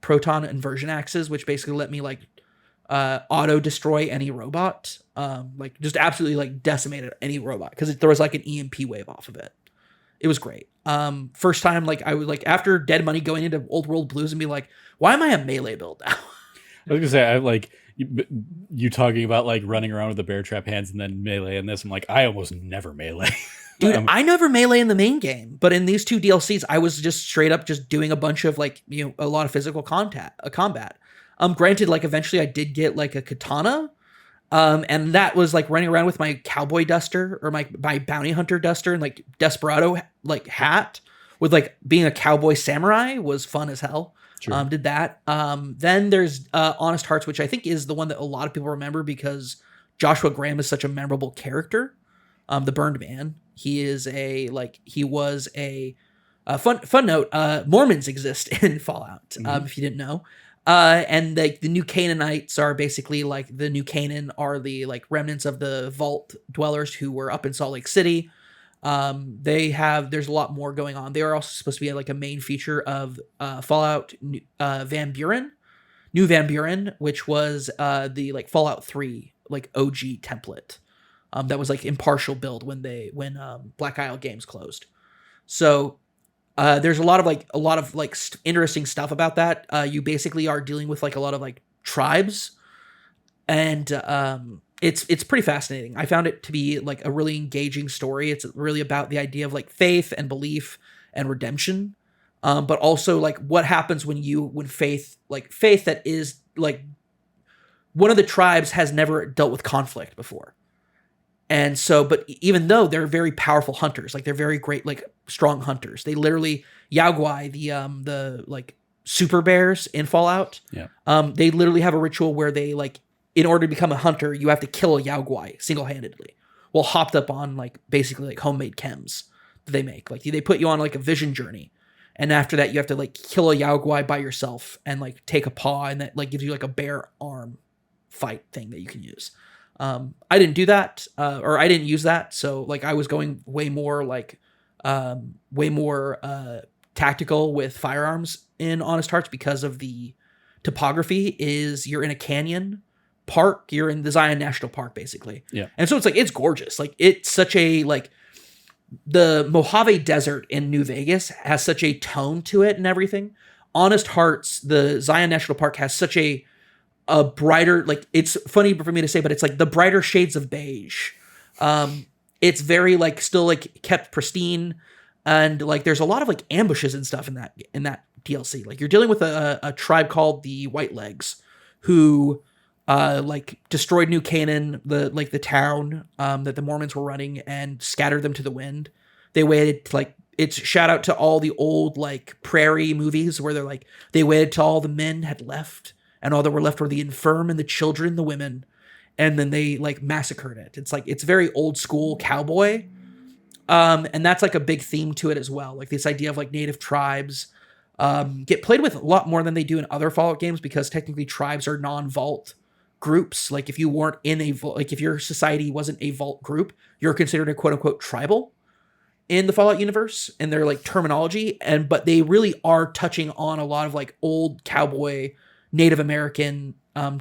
proton inversion axes, which basically let me auto destroy any robot, just absolutely decimate any robot because there was an EMP wave off of it. It was great. First time I was after Dead Money going into Old World Blues and be why am I a melee build now? I was gonna say I you talking about running around with the bear trap hands and then melee in this. I'm I almost never melee. Dude, I never melee in the main game, but in these 2 DLCs, I was just straight up just doing a bunch of a lot of physical combat. Granted, eventually I did get a katana, and that was running around with my cowboy duster or my bounty hunter duster and desperado hat with being a cowboy samurai was fun as hell. Sure. Did that. Then there's Honest Hearts, which I think is the one that a lot of people remember because Joshua Graham is such a memorable character. The Burned Man. He is he was a Fun note: Mormons exist in Fallout. If you didn't know, and like the New Canaanites are basically like the New Canaan are the like remnants of the Vault dwellers who were up in Salt Lake City. There's a lot more going on. They are also supposed to be like a main feature of Fallout Van Buren, New Van Buren, which was the like Fallout 3 like OG template. That was like impartial build when Black Isle Games closed. So there's a lot of interesting stuff about that. You basically are dealing with like a lot of like tribes, and it's pretty fascinating. I found it to be like a really engaging story. It's really about the idea of like faith and belief and redemption, but also like what happens when faith that is like one of the tribes has never dealt with conflict before. And so, but even though they're very powerful hunters, like they're very great, like strong hunters, they literally Yaogwai, the like super bears in Fallout. Yeah. They literally have a ritual where they like, in order to become a hunter, you have to kill a Yaogwai single-handedly, while hopped up on like basically like homemade chems that they make. Like they put you on like a vision journey, and after that you have to like kill a Yaogwai by yourself and like take a paw, and that like gives you like a bear arm fight thing that you can use. I didn't do that, or I didn't use that. So like I was going way more tactical with firearms in Honest Hearts because of the topography is you're in a canyon park. You're in the Zion National Park basically. Yeah. And so it's like, it's gorgeous. Like it's such a, like the Mojave Desert in New Vegas has such a tone to it and everything. Honest Hearts, the Zion National Park has such a brighter, like it's funny for me to say, but it's like the brighter shades of beige. It's very like still like kept pristine, and like there's a lot of like ambushes and stuff in that DLC. Like you're dealing with a tribe called the White Legs, who like destroyed New Canaan, the town that the Mormons were running, and scattered them to the wind. They waited like, it's shout out to all the old like prairie movies where they're like they waited till all the men had left, and all that were left were the infirm and the children, the women, and then they like massacred it. It's like, it's very old school cowboy. And that's like a big theme to it as well. Like this idea of like native tribes get played with a lot more than they do in other Fallout games, because technically tribes are non-vault groups. Like if you weren't in a vault, like if your society wasn't a vault group, you're considered a quote unquote tribal in the Fallout universe and their like terminology. But they really are touching on a lot of like old cowboy Native American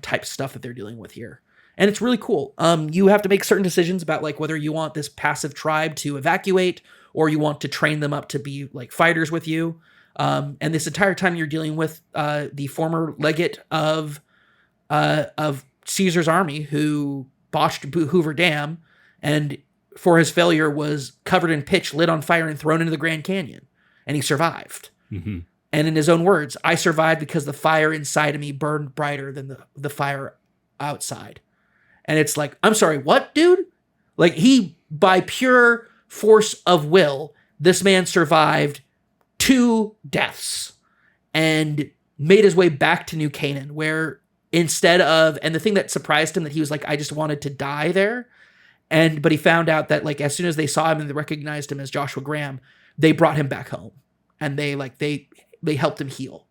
type stuff that they're dealing with here. And it's really cool. You have to make certain decisions about like whether you want this passive tribe to evacuate or you want to train them up to be like fighters with you. And this entire time you're dealing with the former legate of Caesar's army who botched Hoover Dam, and for his failure was covered in pitch, lit on fire, and thrown into the Grand Canyon. And he survived. Mm-hmm. And in his own words, I survived because the fire inside of me burned brighter than the fire outside. And it's like, I'm sorry, what, dude? Like he, by pure force of will, this man survived 2 deaths and made his way back to New Canaan, where instead of, and the thing that surprised him, that he was like, I just wanted to die there. But he found out that like, as soon as they saw him and they recognized him as Joshua Graham, they brought him back home, and they helped him heal.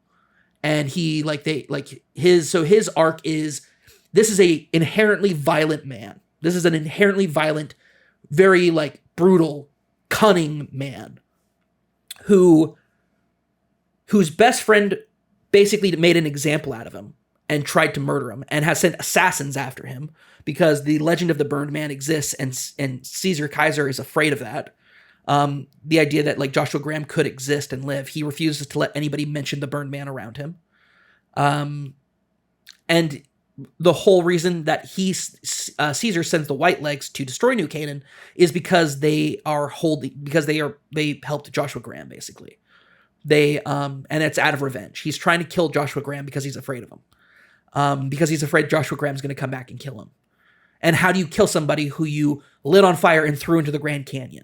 And his arc is, this is a inherently violent man. This is an inherently violent, very like brutal, cunning man whose best friend basically made an example out of him and tried to murder him, and has sent assassins after him because the legend of the burned man exists, and Caesar Kaiser is afraid of that. The idea that like Joshua Graham could exist and live, he refuses to let anybody mention the burned man around him. And the whole reason that Caesar sends the White Legs to destroy New Canaan is because they helped Joshua Graham basically. And it's out of revenge. He's trying to kill Joshua Graham because he's afraid of him. Because he's afraid Joshua Graham's going to come back and kill him. And how do you kill somebody who you lit on fire and threw into the Grand Canyon?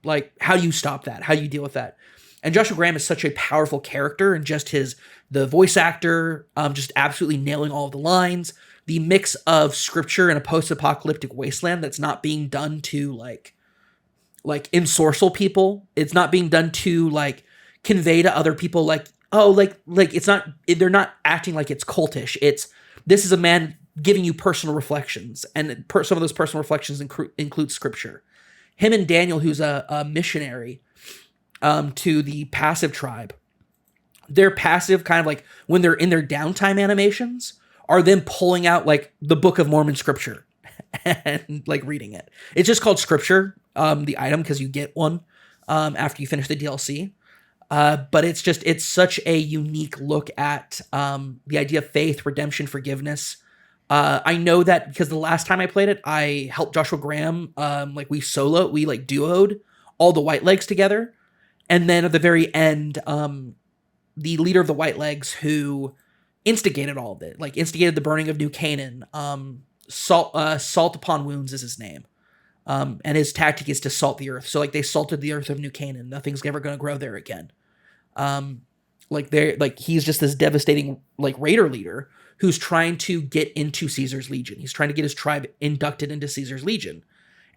Like, how do you stop that? How do you deal with that? And Joshua Graham is such a powerful character, and just the voice actor, just absolutely nailing all of the lines. The mix of scripture and a post-apocalyptic wasteland that's not being done to like like ensorcel people. It's not being done to like convey to other people like, oh, like it's not, they're not acting like it's cultish. It's, this is a man giving you personal reflections, and some of those personal reflections include scripture. Him and Daniel, who's a missionary to the passive tribe, their passive kind of like when they're in their downtime animations are them pulling out like the Book of Mormon scripture and like reading it. It's just called scripture, the item, because you get one after you finish the DLC. But it's such a unique look at the idea of faith, redemption, forgiveness. I know that because the last time I played it, I helped Joshua Graham. Like we like duoed all the White Legs together. And then at the very end, the leader of the White Legs, who instigated all of it, like instigated the burning of New Canaan, Salt Upon Wounds is his name. And his tactic is to salt the earth. So like they salted the earth of New Canaan. Nothing's ever going to grow there again. He's just this devastating like raider leader who's trying to get into Caesar's Legion. He's trying to get his tribe inducted into Caesar's Legion.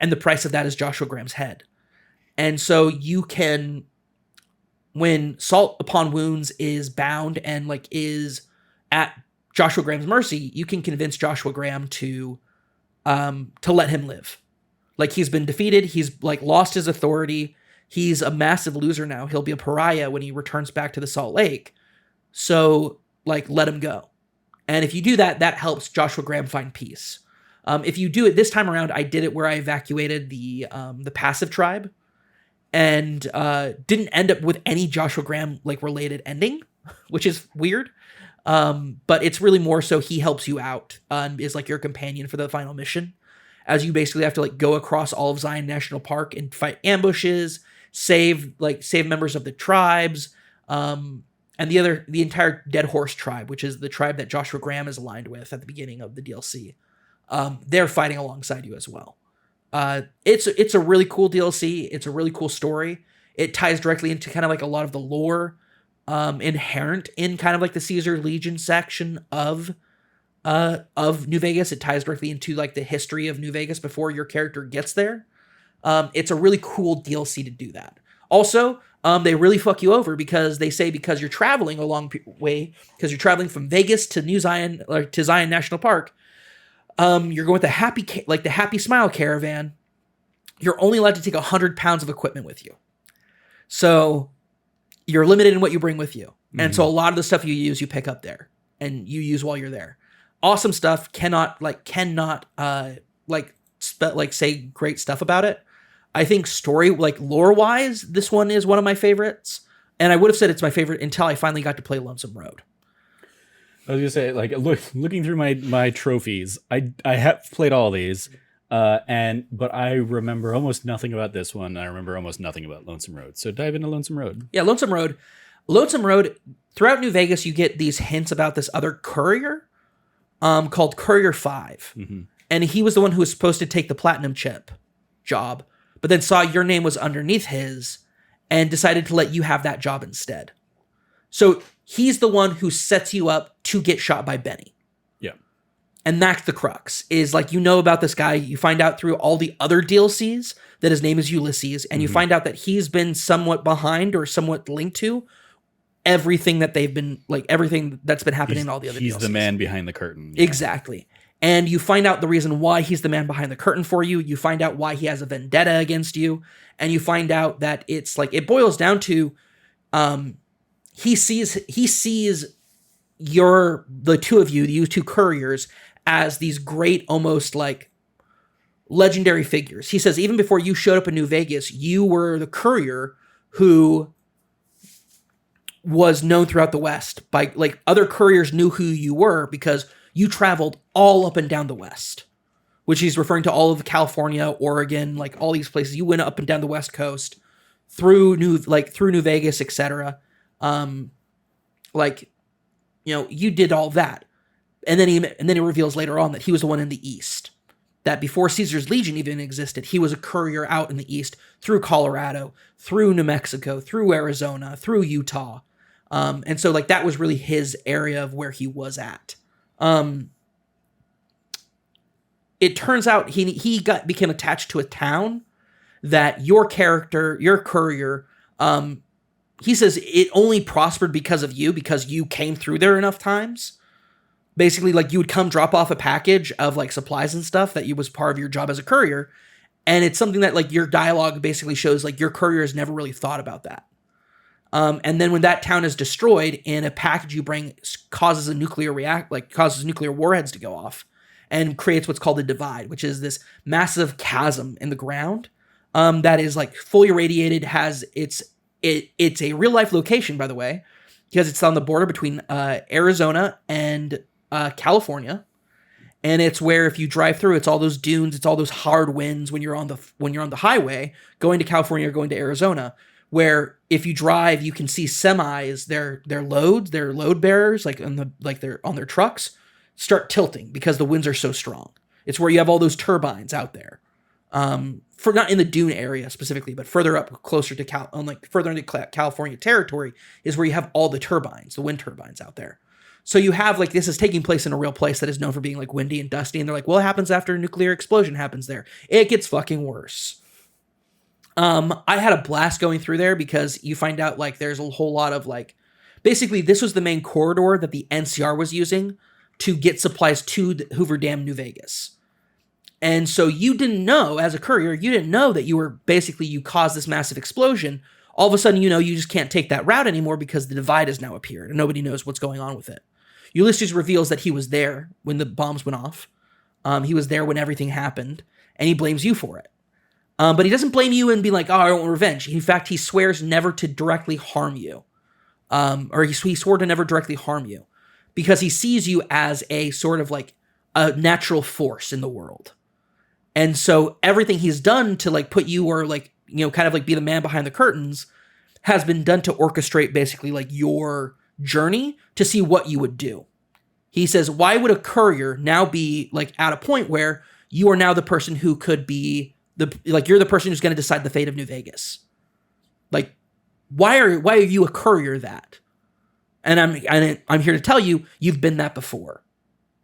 And the price of that is Joshua Graham's head. And so you can, when Salt Upon Wounds is bound and like is at Joshua Graham's mercy, you can convince Joshua Graham to let him live. Like he's been defeated. He's like lost his authority. He's a massive loser now. He'll be a pariah when he returns back to the Salt Lake. So like, let him go. And if you do that, that helps Joshua Graham find peace. If you do it this time around, I did it where I evacuated the passive tribe and didn't end up with any Joshua Graham like related ending, which is weird. But it's really more so he helps you out and is like your companion for the final mission, as you basically have to like go across all of Zion National Park and fight ambushes, save members of the tribes, and the entire Dead Horse tribe, which is the tribe that Joshua Graham is aligned with at the beginning of the DLC. They're fighting alongside you as well. It's a really cool DLC. It's a really cool story. It ties directly into kind of like a lot of the lore inherent in kind of like the Caesar Legion section of New Vegas. It ties directly into like the history of New Vegas before your character gets there. It's a really cool DLC to do that. Also, they really fuck you over because they say because you're traveling a long way, because you're traveling from Vegas to New Zion or to Zion National Park, you're going with the Happy Smile Caravan. You're only allowed to take 100 pounds of equipment with you. So you're limited in what you bring with you. Mm-hmm. And so a lot of the stuff you use, you pick up there and you use while you're there. Awesome stuff. Cannot say great stuff about it. I think story, like lore-wise, this one is one of my favorites. And I would have said it's my favorite until I finally got to play Lonesome Road. I was gonna say, like, looking through my trophies, I have played all these, but I remember almost nothing about this one. I remember almost nothing about Lonesome Road. So dive into Lonesome Road. Yeah, Lonesome Road. Lonesome Road. Throughout New Vegas, you get these hints about this other courier, called Courier 5, mm-hmm. And he was the one who was supposed to take the platinum chip job, but then saw your name was underneath his and decided to let you have that job instead. So he's the one who sets you up to get shot by Benny. Yeah. And that's the crux, is like, you know about this guy. You find out through all the other DLCs that his name is Ulysses, and mm-hmm. you find out that he's been somewhat behind or somewhat linked to everything that they've been, like everything that's been happening in all the other DLCs. He's the man behind the curtain. Yeah. Exactly. And you find out the reason why he's the man behind the curtain for you. You find out why he has a vendetta against you. And you find out that it's like, it boils down to, he sees the two of you, you two couriers, as these great, almost like legendary figures. He says, even before you showed up in New Vegas, you were the courier who was known throughout the West by, like, other couriers knew who you were because you traveled all up and down the West, which he's referring to all of California, Oregon, like all these places. You went up and down the West Coast through New Vegas, etc. You did all that. And then he reveals later on that he was the one in the East, that before Caesar's Legion even existed, he was a courier out in the East through Colorado, through New Mexico, through Arizona, through Utah. And so like that was really his area of where he was at. It turns out he became attached to a town that your character, your courier, he says it only prospered because of you, because you came through there enough times. Basically, like, you would come drop off a package of like supplies and stuff that you was part of your job as a courier. And it's something that like your dialogue basically shows like your courier has never really thought about that. And then when that town is destroyed and a package you bring causes a causes nuclear warheads to go off and creates what's called a divide, which is this massive chasm in the ground that is like fully irradiated. It's a real life location, by the way, because it's on the border between Arizona and California. And it's where if you drive through, it's all those dunes, it's all those hard winds when you're on the highway going to California or going to Arizona, where if you drive, you can see semis, their load bearers, they're on their trucks, start tilting because the winds are so strong. It's where you have all those turbines out there. For not in the dune area specifically, but further up closer to further into California territory is where you have all the turbines, the wind turbines out there. So you have like, this is taking place in a real place that is known for being like windy and dusty. And they're like, well, it happens after a nuclear explosion happens there. It gets fucking worse. I had a blast going through there because you find out like there's a whole lot of like, basically this was the main corridor that the NCR was using to get supplies to the Hoover Dam, New Vegas. And so you didn't know, as a courier, you didn't know that you caused this massive explosion. All of a sudden, you just can't take that route anymore because the divide has now appeared and nobody knows what's going on with it. Ulysses reveals that he was there when the bombs went off. He was there when everything happened, and he blames you for it. But he doesn't blame you and be like, oh, I want revenge. In fact, he swears never to directly harm you. Or he swore to never directly harm you because he sees you as a sort of like a natural force in the world. And so everything he's done to like put you or like, kind of like be the man behind the curtains has been done to orchestrate basically like your journey to see what you would do. He says, why would a courier now be like at a point where you are now the person who could be you're the person who's going to decide the fate of New Vegas? Like, why are you a courier that? And I'm here to tell you, you've been that before.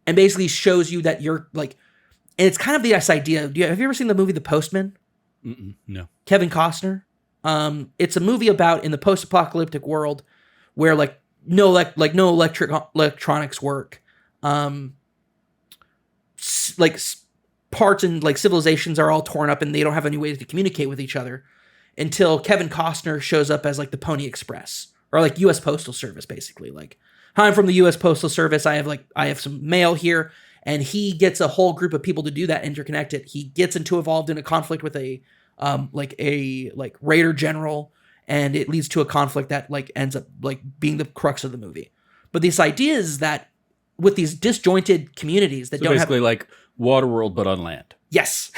And basically shows you that you're like, and it's kind of this idea. Have you ever seen the movie The Postman? No. Kevin Costner. It's a movie about in the post-apocalyptic world where no electronics work. Parts and like civilizations are all torn up and they don't have any way to communicate with each other until Kevin Costner shows up as like the Pony Express or like U.S. Postal Service, basically. Like, hi, I'm from the U.S. Postal Service. I have some mail here. And he gets a whole group of people to do that, interconnected. He gets involved in a conflict with a Raider general, and it leads to a conflict that like ends up like being the crux of the movie. But this idea is that with these disjointed communities that don't basically have like Waterworld but on land. Yes.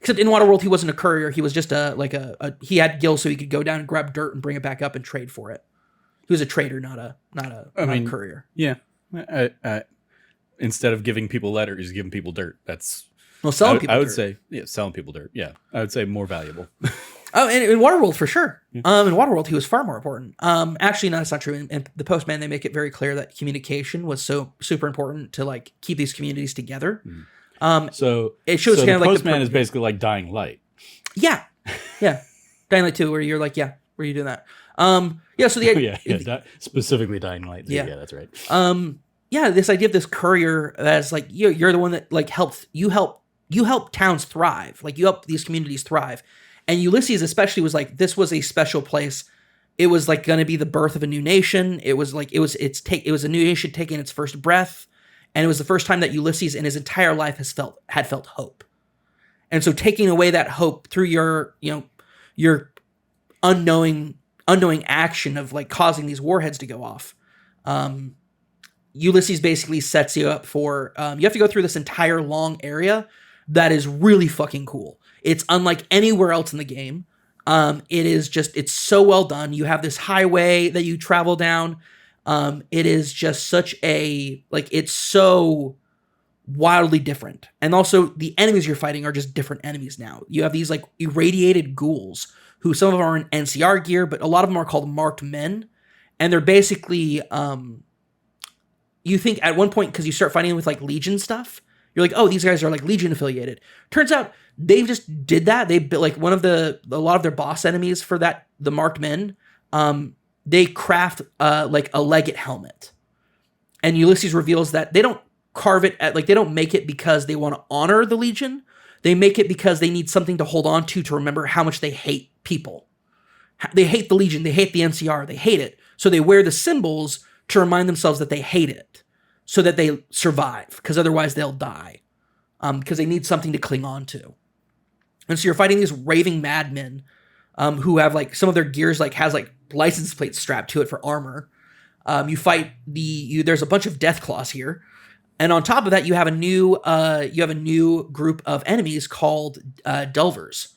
Except in Waterworld he wasn't a courier, he was just he had gills so he could go down and grab dirt and bring it back up and trade for it. He was a trader, not a courier. Yeah. Instead of giving people letters, he's giving people dirt. That's selling people. I would say, selling people dirt. Yeah, I would say more valuable. Oh, and in Waterworld for sure. Yeah. In Waterworld, he was far more important. Actually, no, that's not true. In the Postman, they make it very clear that communication was so super important to like keep these communities together. So it shows kind of like Postman is basically like Dying Light. Yeah, Dying Light 2, where you're like, where are you doing that? So the specifically Dying Light 2. Yeah, that's right. This idea of this courier as like you're the one that like you help towns thrive, like you help these communities thrive. And Ulysses especially was like, this was a special place. It was like going to be the birth of a new nation. It was like it was a new nation taking its first breath, and it was the first time that Ulysses in his entire life had felt hope. And so taking away that hope through your unknowing action of like causing these warheads to go off. Ulysses basically sets you up for, you have to go through this entire long area that is really fucking cool. It's unlike anywhere else in the game. It's so well done. You have this highway that you travel down. It is just such it's so wildly different. And also the enemies you're fighting are just different enemies now. You have these like irradiated ghouls who some of them are in NCR gear, but a lot of them are called marked men. And they're basically, you think at one point, because you start fighting with like Legion stuff, you're like, oh, these guys are like Legion affiliated. Turns out They just did that. They built like a lot of their boss enemies for that, the marked men. They craft like a legate helmet, and Ulysses reveals that they don't carve it at, like, they don't make it because they want to honor the Legion. They make it because they need something to hold on to remember how much they hate people. They hate the Legion. They hate the NCR. They hate it. So they wear the symbols to remind themselves that they hate it, so that they survive, because otherwise they'll die. Because they need something to cling on to. And so you're fighting these raving madmen who have like some of their gears like has like license plates strapped to it for armor. You fight there's a bunch of death claws here. And on top of that, you have a new group of enemies called Delvers.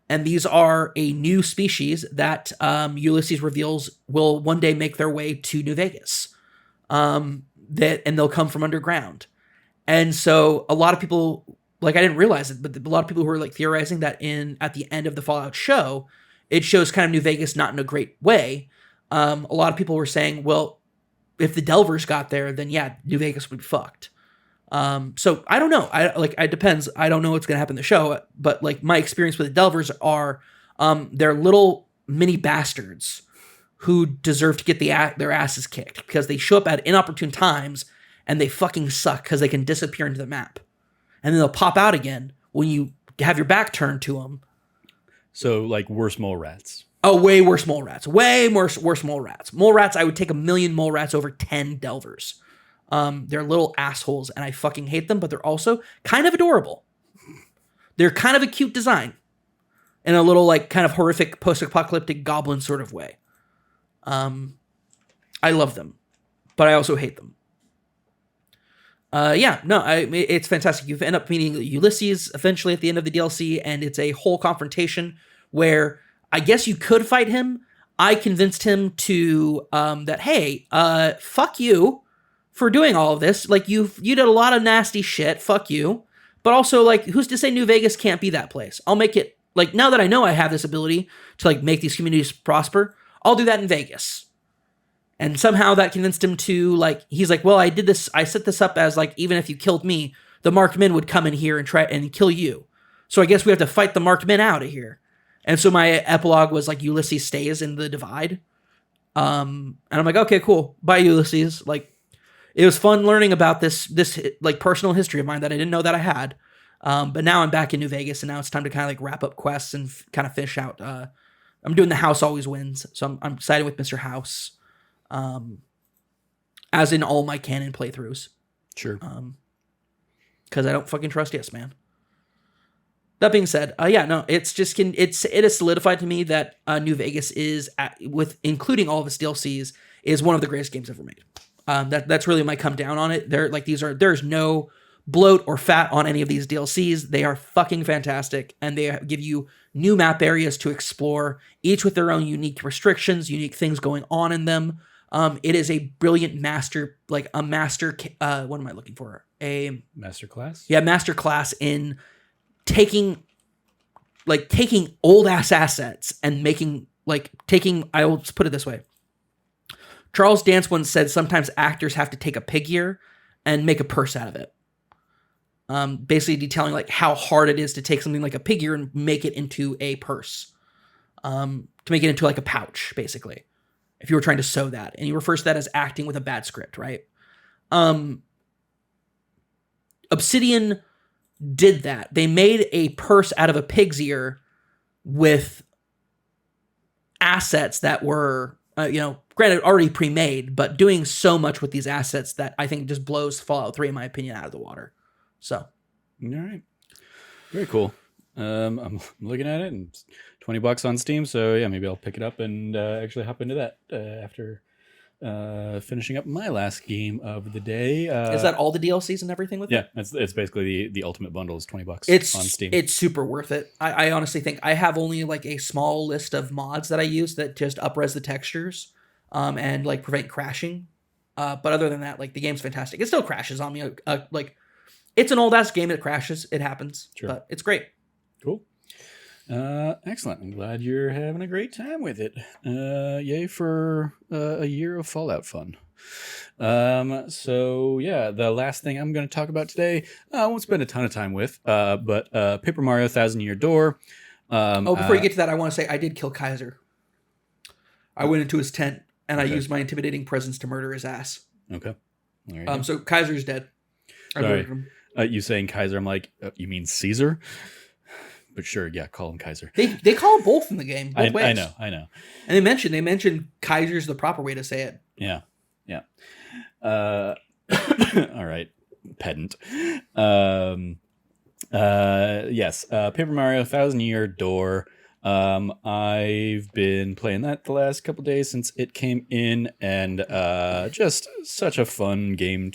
And these are a new species that Ulysses reveals will one day make their way to New Vegas. And they'll come from underground. And so a lot of people, like, I didn't realize it, but a lot of people who were like theorizing that at the end of the Fallout show, it shows kind of New Vegas not in a great way. A lot of people were saying, well, if the Delvers got there, then yeah, New Vegas would be fucked. So I don't know. It depends. I don't know what's going to happen in the show, but like my experience with the Delvers are, they're little mini bastards who deserve to get their asses kicked because they show up at inopportune times and they fucking suck because they can disappear into the map. And then they'll pop out again when you have your back turned to them. So like worse mole rats. Oh, way worse mole rats. Way worse mole rats. Mole rats, I would take 1,000,000 mole rats over 10 Delvers. They're little assholes, and I fucking hate them, but they're also kind of adorable. They're kind of a cute design in a little, like, kind of horrific post-apocalyptic goblin sort of way. I love them, but I also hate them. It's fantastic. You end up meeting Ulysses eventually at the end of the DLC, and it's a whole confrontation where I guess you could fight him. I convinced him to that, hey, fuck you for doing all of this. Like, you did a lot of nasty shit. Fuck you. But also, like, who's to say New Vegas can't be that place? I'll make it, like, now that I know I have this ability to, like, make these communities prosper, I'll do that in Vegas. And somehow that convinced him to, like, he's like, well, I set this up as, like, even if you killed me, the marked men would come in here and try and kill you. So I guess we have to fight the marked men out of here. And so my epilogue was, like, Ulysses stays in the Divide. And I'm like, okay, cool. Bye, Ulysses. Like, it was fun learning about this like personal history of mine that I didn't know that I had. But now I'm back in New Vegas, and now it's time to kind of like wrap up quests and kind of finish out. I'm doing the House Always Wins, so I'm siding with Mr. House, as in all my canon playthroughs. Sure. Because I don't fucking trust Yes Man. That being said, it is solidified to me that New Vegas is with including all of its DLCs is one of the greatest games ever made. That's really my come down on it. There's no bloat or fat on any of these DLCs. They are fucking fantastic, and they give you new map areas to explore, each with their own unique restrictions, unique things going on in them. It is a brilliant master. What am I looking for? A masterclass? Yeah, masterclass in taking old ass assets and I will put it this way. Charles Dance once said sometimes actors have to take a pig ear and make a purse out of it. Basically detailing like how hard it is to take something like a pig ear and make it into a purse. To make it into like a pouch, basically. If you were trying to sew that. And he refers to that as acting with a bad script, right? Obsidian did that. They made a purse out of a pig's ear with assets that were, granted, already pre-made, but doing so much with these assets that I think just blows Fallout 3, in my opinion, out of the water. So. All right. Very cool. I'm looking at it, and it's $20 on Steam, so yeah, maybe I'll pick it up and actually hop into that after finishing up my last game of the day. Is that all the DLCs and everything with it? Yeah, it's basically the ultimate bundle is $20 on Steam. It's super worth it. I honestly think I have only like a small list of mods that I use that just up-res the textures and like prevent crashing. But other than that, like the game's fantastic. It still crashes on me. Like it's an old ass game that crashes. It happens. Sure. But it's great. Cool. Excellent. I'm glad you're having a great time with it. Yay for a year of Fallout fun. So yeah, the last thing I'm going to talk about today, I won't spend a ton of time with, but Paper Mario Thousand Year Door. Oh, before you get to that, I want to say I did kill Kaiser. I went into his tent and I Okay. used my intimidating presence to murder his ass. Okay. There you go. So Kaiser's dead. I Sorry. murdered him. You saying Kaiser? I'm like, you mean Caesar? But sure, yeah, call him Kaiser. They call him both in the game. Both ways. I know. And they mentioned Kaiser's the proper way to say it. Yeah. All right, pedant. Yes, Paper Mario Thousand Year Door. I've been playing that the last couple days since it came in, and just such a fun game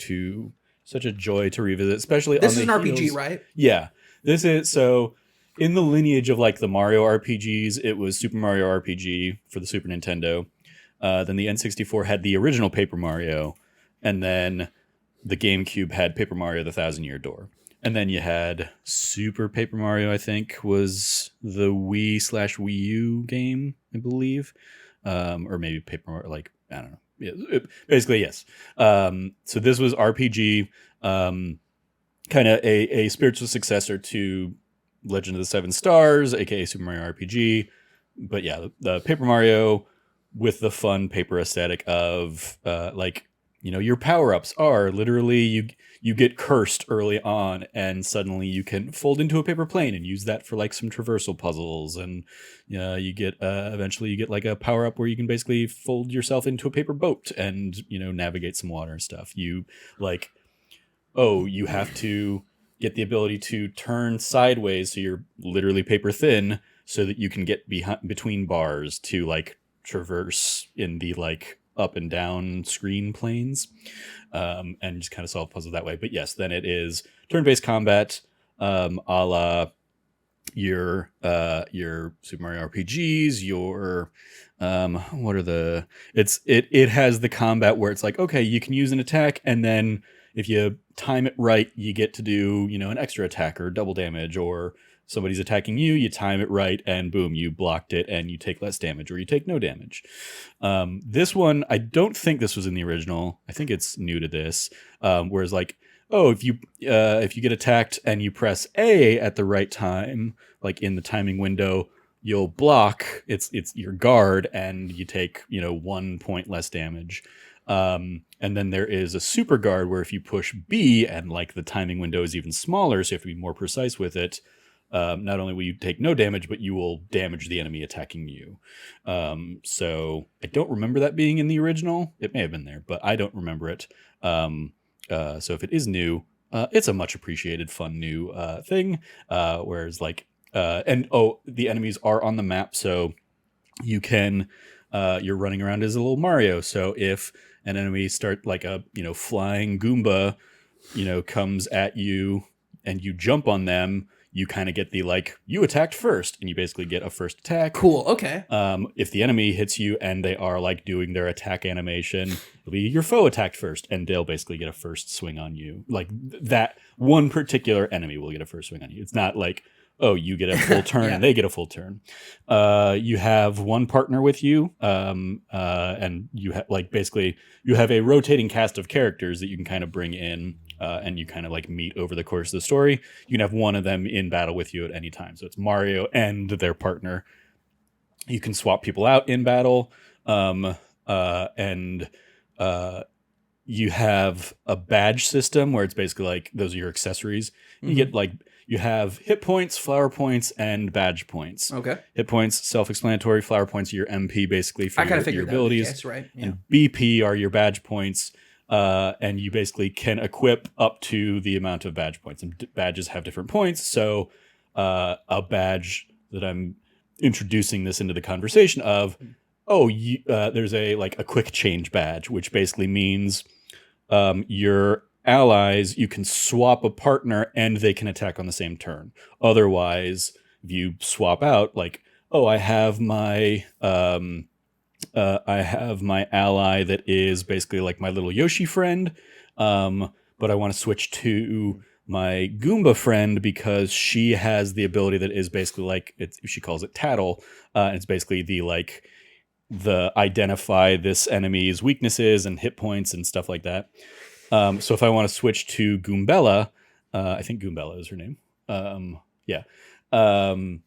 such a joy to revisit, especially this on the is an heels. RPG, right? Yeah, this is so. In the lineage of like the Mario RPGs, it was Super Mario RPG for the Super Nintendo. Then the N64 had the original Paper Mario, and then the GameCube had Paper Mario: The Thousand Year Door. And then you had Super Paper Mario, I think, was the Wii/Wii U game, I believe. Or maybe Paper Mario, like, I don't know. Yeah, basically, yes. So this was RPG, kind of a spiritual successor to Legend of the Seven Stars, aka Super Mario RPG. But yeah, the Paper Mario with the fun paper aesthetic of your power-ups are literally you get cursed early on and suddenly you can fold into a paper plane and use that for like some traversal puzzles, and you get eventually you get like a power-up where you can basically fold yourself into a paper boat and navigate some water and stuff. You have to get the ability to turn sideways so you're literally paper thin so that you can get between bars to like traverse in the like up and down screen planes, and just kind of solve puzzles that way. But yes, then it is turn-based combat, a la your Super Mario RPGs, it has the combat where it's like, okay, you can use an attack, and then if you time it right, you get to do, an extra attack or double damage, or somebody's attacking you, you time it right, and boom, you blocked it, and you take less damage, or you take no damage. This one, I don't think this was in the original. I think it's new to this. Whereas like, if you get attacked and you press A at the right time, like in the timing window, you'll block. It's your guard, and you take 1 point less damage. And then there is a super guard where if you push B and like the timing window is even smaller, so you have to be more precise with it. Not only will you take no damage, but you will damage the enemy attacking you. So I don't remember that being in the original. It may have been there, but I don't remember it. So if it is new, it's a much appreciated, fun new thing. Whereas like, the enemies are on the map, so you can, you're running around as a little Mario. So if an enemy start like a, flying Goomba, comes at you and you jump on them, you kind of get the like, you attacked first, and you basically get a first attack. Cool. Okay. If the enemy hits you and they are like doing their attack animation, it'll be your foe attacked first, and they'll basically get a first swing on you. Like that one particular enemy will get a first swing on you. It's not like, oh, you get a full turn Yeah. and they get a full turn. You have one partner with you, and you have like basically you have a rotating cast of characters that you can kind of bring in, and you kind of like meet over the course of the story. You can have one of them in battle with you at any time. So it's Mario and their partner. You can swap people out in battle, and you have a badge system where it's basically like those are your accessories. You get like, you have hit points, flower points, and badge points. Okay. Hit points, self-explanatory. Flower points are your MP, basically, for I kind of your figured abilities. That's right. Yeah. And BP are your badge points. And you basically can equip up to the amount of badge points. And badges have different points. So a badge that I'm introducing this into the conversation of, there's a quick change badge, which basically means your allies, you can swap a partner and they can attack on the same turn. Otherwise, if you swap out, like, I have my ally that is basically like my little Yoshi friend, but I want to switch to my Goomba friend because she has the ability that is basically like, she calls it Tattle, and it's basically the like the identify this enemy's weaknesses and hit points and stuff like that. So if I want to switch to Goombella, I think Goombella is her name. Yeah. For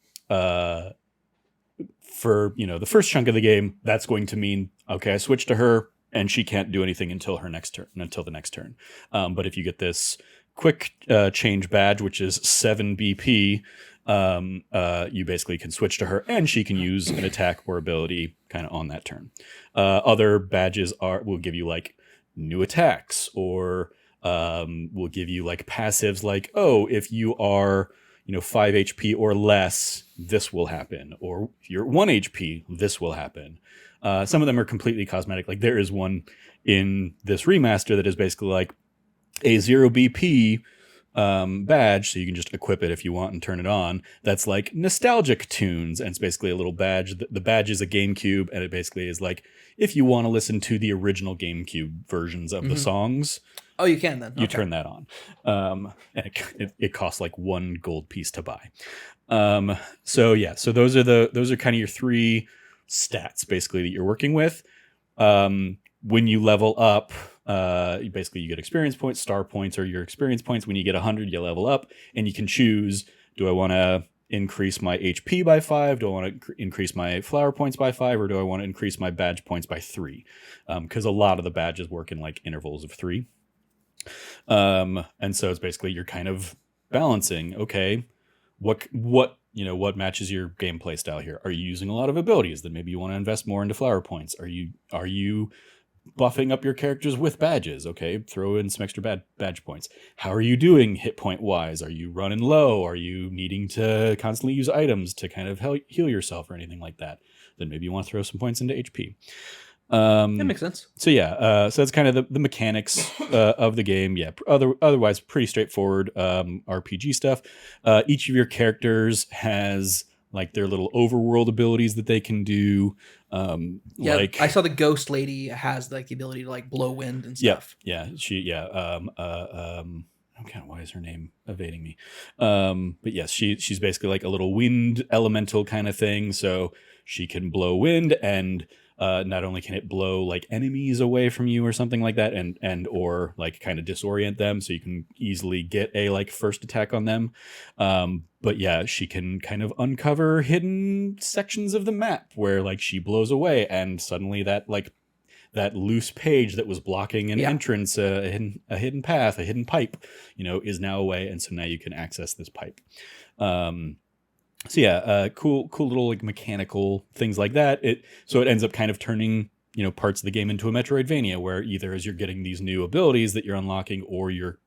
the first chunk of the game, that's going to mean okay, I switch to her, and she can't do anything until the next turn. But if you get this quick change badge, which is 7 BP, you basically can switch to her, and she can use an attack or ability kind of on that turn. Other badges will give you like new attacks, or will give you like passives like, oh, if you are 5 HP or less, this will happen, or if you're 1 HP, this will happen. Some of them are completely cosmetic. Like there is one in this remaster that is basically like a 0 BP badge, so you can just equip it if you want and turn it on. That's like nostalgic tunes, and it's basically a little badge. The badge is a GameCube, and it basically is like if you want to listen to the original GameCube versions of the songs. Oh, you can then. You turn that on, and it costs like 1 gold piece to buy. So those are kind of your 3 stats basically that you're working with. When you level up, you get experience points, star points, or your experience points. When you get 100, you level up, and you can choose: do I want to increase my HP by 5? Do I want to increase my flower points by 5? Or do I want to increase my badge points by 3? Because a lot of the badges work in like intervals of 3. And so it's basically you're kind of balancing, okay, what matches your gameplay style here? Are you using a lot of abilities? Then maybe you want to invest more into flower points. Are you buffing up your characters with badges? Okay, throw in some extra badge points. How are you doing hit point wise? Are you running low? Are you needing to constantly use items to kind of heal yourself or anything like that? Then maybe you want to throw some points into HP. That makes sense. So so that's kind of the mechanics of the game. Yeah, otherwise pretty straightforward RPG stuff. Each of your characters has like their little overworld abilities that they can do. Like I saw the ghost lady has like the ability to like blow wind and stuff. Okay, why is her name evading me? But yes, she's basically like a little wind elemental kind of thing. So she can blow wind, and not only can it blow like enemies away from you or something like that, and or like kind of disorient them, so you can easily get a like first attack on them. But yeah, she can kind of uncover hidden sections of the map where like she blows away, and suddenly that loose page that was blocking an entrance, a hidden path, a hidden pipe, is now away, and so now you can access this pipe. Cool little like mechanical things like that. It ends up kind of turning parts of the game into a Metroidvania, where either as you're getting these new abilities that you're unlocking, or your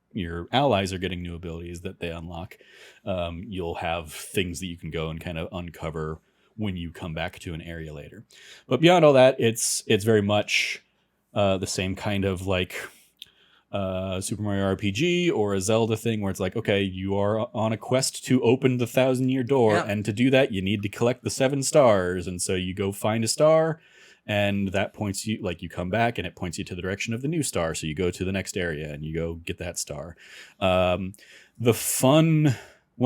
allies are getting new abilities that they unlock, you'll have things that you can go and kind of uncover when you come back to an area later. But beyond all that, it's very much the same kind of like Super Mario RPG or a Zelda thing, where it's like, okay, you are on a quest to open the 1,000-year door, and to do that, you need to collect the 7 stars, and so you go find a star, and that points you, like you come back, and it points you to the direction of the new star, so you go to the next area, and you go get that star. One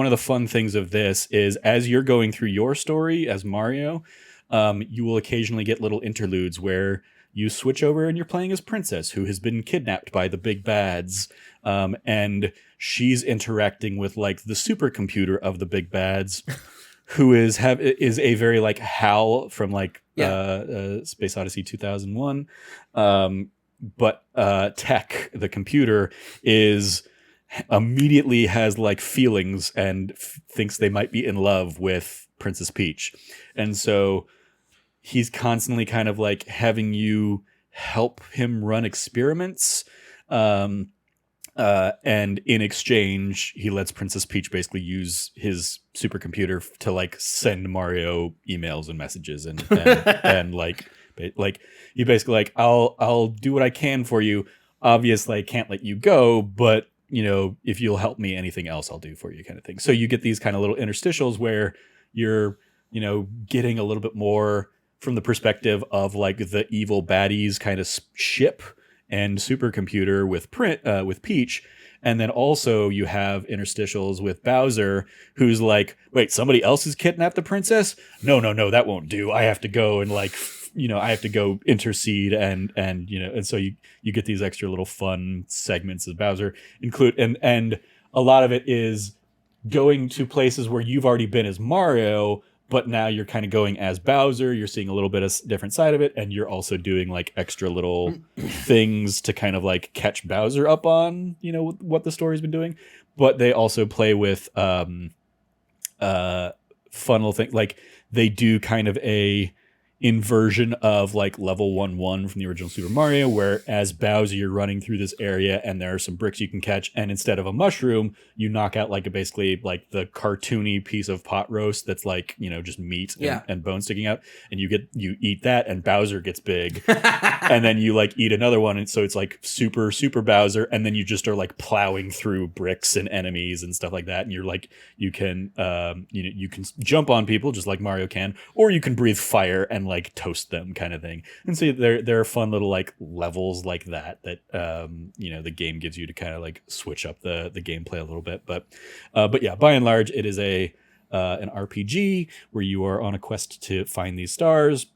of the fun things of this is, as you're going through your story as Mario, you will occasionally get little interludes where you switch over and you're playing as Princess, who has been kidnapped by the big bads, and she's interacting with like the supercomputer of the big bads, who is a very like Hal from like Space Odyssey 2001, but Tech, the computer, immediately has like feelings and thinks they might be in love with Princess Peach, and so he's constantly kind of like having you help him run experiments. And in exchange, he lets Princess Peach basically use his supercomputer to like send Mario emails and messages and like you basically like, I'll do what I can for you. Obviously I can't let you go, but if you'll help me, anything else I'll do for you, kind of thing. So you get these kind of little interstitials where you're, getting a little bit more from the perspective of like the evil baddies kind of ship and supercomputer with Peach. And then also you have interstitials with Bowser, who's like, wait, somebody else has kidnapped the princess? No, that won't do. I have to go and like I have to go intercede and so you get these extra little fun segments of Bowser and a lot of it is going to places where you've already been as Mario, but now you're kind of going as Bowser. You're seeing a little bit of different side of it, and you're also doing like extra little things to kind of like catch Bowser up on, what the story's been doing. But they also play with fun little things. Like they do kind of a inversion of like level 1-1 from the original Super Mario, where as Bowser you're running through this area and there are some bricks you can catch, and instead of a mushroom you knock out like basically like the cartoony piece of pot roast that's like just meat and bone sticking out, and you eat that and Bowser gets big. And then you like eat another one, and so it's like super Bowser, and then you just are like plowing through bricks and enemies and stuff like that, and you're like you can you can jump on people just like Mario can, or you can breathe fire and like toast them kind of thing. And so there are fun little like levels like that the game gives you to kind of like switch up the gameplay a little bit. But yeah, by and large it is an RPG where you are on a quest to find these stars.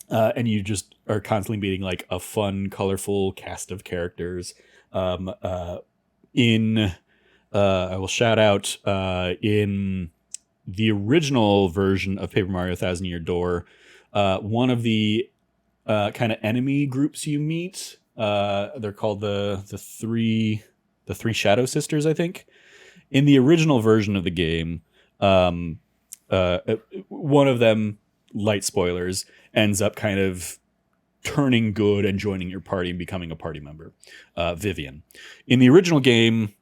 And you just are constantly meeting like a fun, colorful cast of characters. I will shout out in the original version of Paper Mario Thousand Year Door, one of the kind of enemy groups you meet, they're called the three Shadow Sisters, I think. In the original version of the game, one of them, light spoilers, ends up kind of turning good and joining your party and becoming a party member, Vivian. In the original game,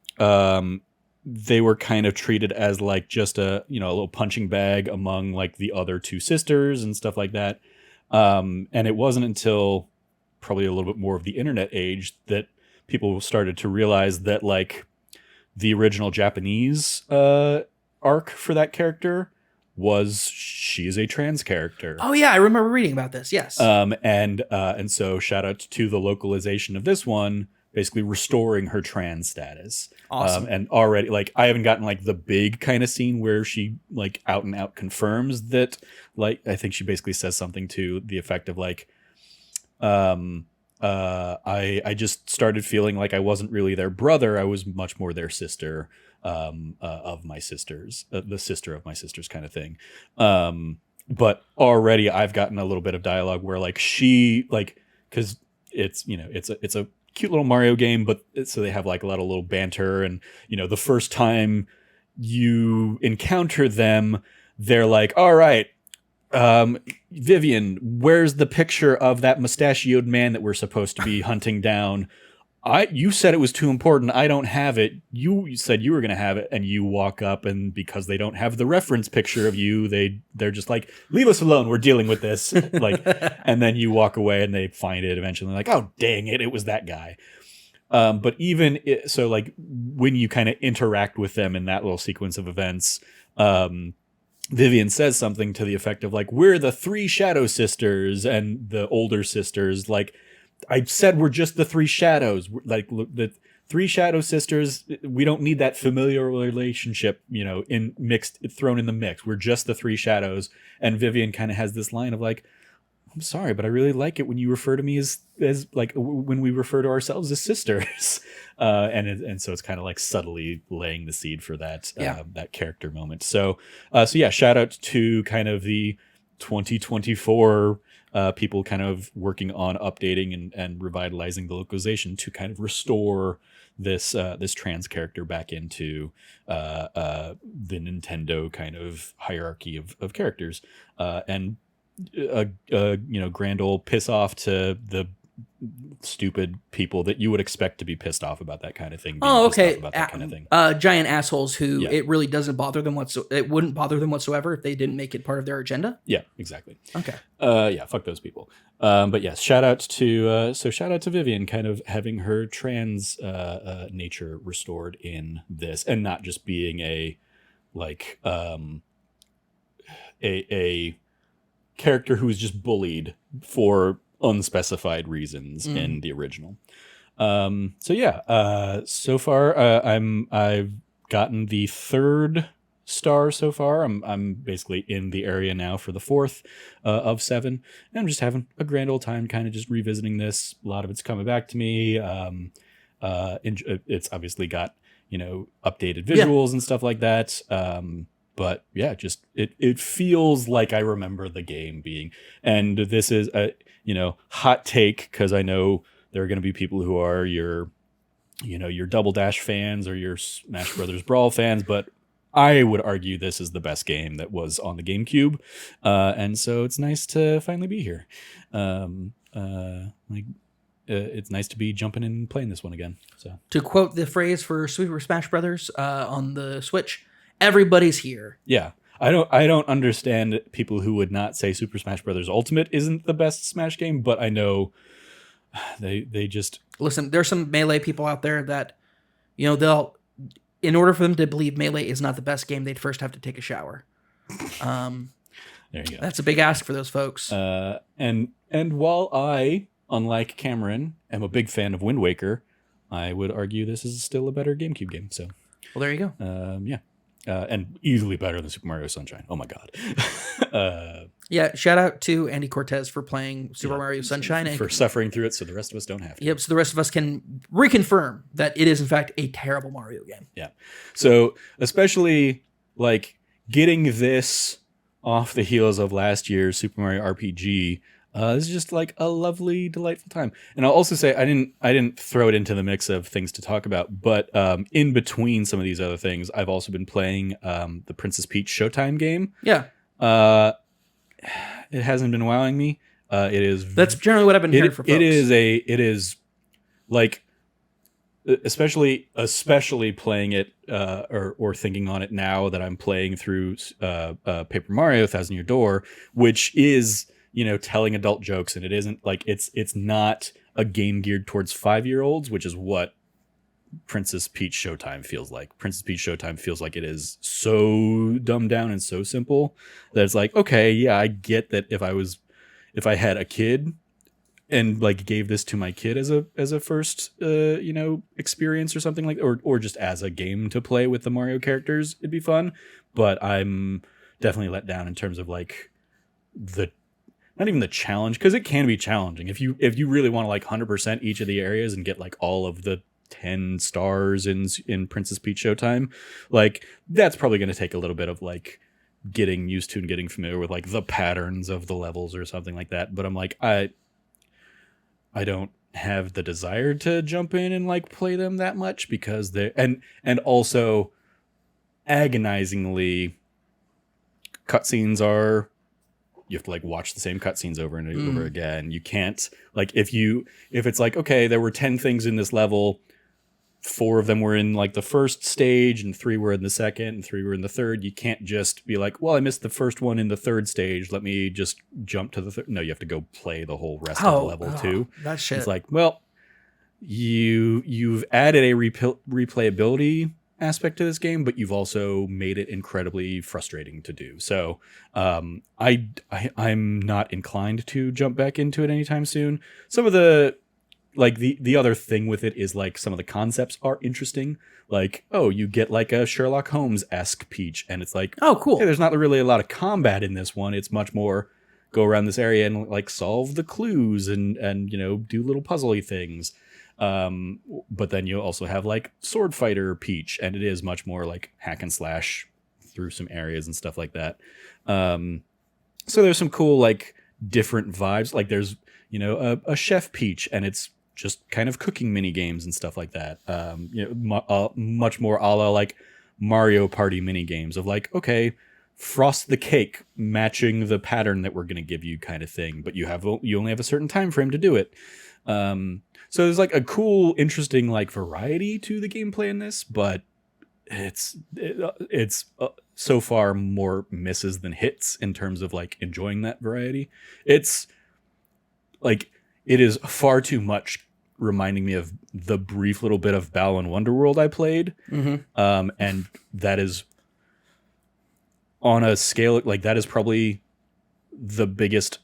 they were kind of treated as like just a little punching bag among like the other two sisters and stuff like that. And it wasn't until probably a little bit more of the internet age that people started to realize that like the original Japanese arc for that character was she is a trans character. Oh yeah, I remember reading about this. Yes. And so shout out to the localization of this one, basically restoring her trans status. Awesome. And already, like, I haven't gotten like the big kind of scene where she like out and out confirms that, like, I think she basically says something to the effect of like, I just started feeling like I wasn't really their brother. I was much more their sister, of my sisters, the sister of my sisters kind of thing. But already I've gotten a little bit of dialogue where like she like, cause it's a cute little Mario game, but so they have like a lot of little banter, and the first time you encounter them, they're like, all right, Vivian, where's the picture of that mustachioed man that we're supposed to be hunting down? You said it was too important. I don't have it. You said you were going to have it, and you walk up, and because they don't have the reference picture of you, they're just like, leave us alone. We're dealing with this. Like, and then you walk away, and they find it eventually. Like, oh dang it was that guy. But so like when you kind of interact with them in that little sequence of events, Vivian says something to the effect of like, we're the three Shadow Sisters, and the older sisters like, I said we're just the three shadows. Like the three Shadow Sisters, we don't need that familiar relationship, thrown in the mix. We're just the three shadows. And Vivian kind of has this line of like, I'm sorry, but I really like it when you refer to me as like when we refer to ourselves as sisters. And so it's kind of like subtly laying the seed for that that character moment. So yeah, shout out to kind of the 2024 people kind of working on updating and revitalizing the localization to kind of restore this trans character back into the Nintendo kind of hierarchy of characters, and grand old piss off to the stupid people that you would expect to be pissed off about that kind of thing. Oh, okay. About that kind of thing. Giant assholes who it really doesn't bother them it wouldn't bother them whatsoever if they didn't make it part of their agenda. Yeah, exactly. Okay. Yeah, fuck those people. But yes, shout out to Vivian kind of having her trans nature restored in this, and not just being a character who was just bullied for unspecified reasons in the original. So far I've gotten the third star so far. I'm basically in the area now for the fourth of 7, and I'm just having a grand old time, kind of just revisiting this. A lot of it's coming back to me. It's obviously got updated visuals and stuff like that. But yeah, just it feels like I remember the game being. And this is a hot take, because I know there are going to be people who are your Double Dash fans or your Smash Brothers Brawl fans, but I would argue this is the best game that was on the GameCube, and so it's nice to finally be here. It's nice to be jumping in and playing this one again. So, to quote the phrase for Super Smash Brothers on the Switch, everybody's here. Yeah. I don't understand people who would not say Super Smash Brothers Ultimate isn't the best Smash game, but I know they just listen. There's some Melee people out there that they'll, in order for them to believe Melee is not the best game, they'd first have to take a shower. There you go. That's a big ask for those folks. And while I, unlike Cameron, am a big fan of Wind Waker, I would argue this is still a better GameCube game. So, well, there you go. Yeah. And easily better than Super Mario Sunshine. Oh my god. Yeah, shout out to Andy Cortez for playing Super Mario Sunshine. And for suffering through it so the rest of us don't have to. Yep, so the rest of us can reconfirm that it is in fact a terrible Mario game. Yeah. So especially like getting this off the heels of last year's Super Mario RPG, this is just like a lovely, delightful time. And I'll also say I didn't throw it into the mix of things to talk about, but in between some of these other things, I've also been playing the Princess Peach Showtime game. Yeah. It hasn't been wowing me. That's generally what I've been hearing from folks. It is like, especially playing it or thinking on it now that I'm playing through Paper Mario Thousand Year Door, which is telling adult jokes, and it isn't like it's not a game geared towards 5-year-olds, which is what Princess Peach Showtime feels like. Princess Peach Showtime feels like it is so dumbed down and so simple that it's like, okay, yeah, I get that if I had a kid and like gave this to my kid as a first experience or something like, or just as a game to play with the Mario characters, it'd be fun. But I'm definitely let down in terms of like not even the challenge, because it can be challenging if you really want to like 100% each of the areas and get like all of the 10 stars in Princess Peach Showtime. Like that's probably going to take a little bit of like getting used to and getting familiar with like the patterns of the levels or something like that. But I'm like, I don't have the desire to jump in and like play them that much, because they're and also agonizingly cutscenes are, you have to like watch the same cutscenes over and over again. You can't like, if it's like, okay, there were 10 things in this level, 4 of them were in like the first stage and 3 were in the second and 3 were in the third. You can't just be like, well, I missed the first one in the third stage, let me just jump to the third. No, you have to go play the whole rest of the level too. That shit. It's like, well, you've added a replayability aspect to this game, but you've also made it incredibly frustrating to do. So I'm not inclined to jump back into it anytime soon. Some of the like the other thing with it is like some of the concepts are interesting. Like, oh, you get like a Sherlock Holmes-esque Peach, and it's like, oh, cool. Hey, there's not really a lot of combat in this one. It's much more go around this area and like solve the clues and do little puzzly things. But then you also have like Sword Fighter Peach, and it is much more like hack and slash through some areas and stuff like that. So there's some cool like different vibes. Like there's a Chef Peach, and it's just kind of cooking mini games and stuff like that. Much more a la like Mario Party mini games of like, okay, frost the cake matching the pattern that we're going to give you kind of thing, but you only have a certain time frame to do it. So there's like a cool, interesting like variety to the gameplay in this, but it's so far more misses than hits in terms of like enjoying that variety. It's like, it is far too much reminding me of the brief little bit of Balan Wonderworld I played. Mm-hmm. And that is on a scale, like that is probably the biggest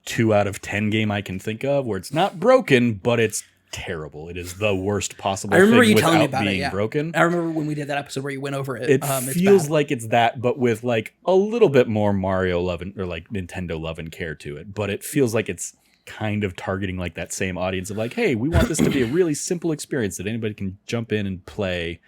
2 out of 10 game I can think of where it's not broken, but it's terrible. It is the worst possible I remember thing you telling me without about it. being Yeah, broken. I remember when we did that episode where you went over it. It It's feels bad. like it's that, but with like a little bit more Mario love or like Nintendo love and care to it. But it feels like it's kind of targeting like that same audience of like, hey, we want this to be a really simple experience that anybody can jump in and play.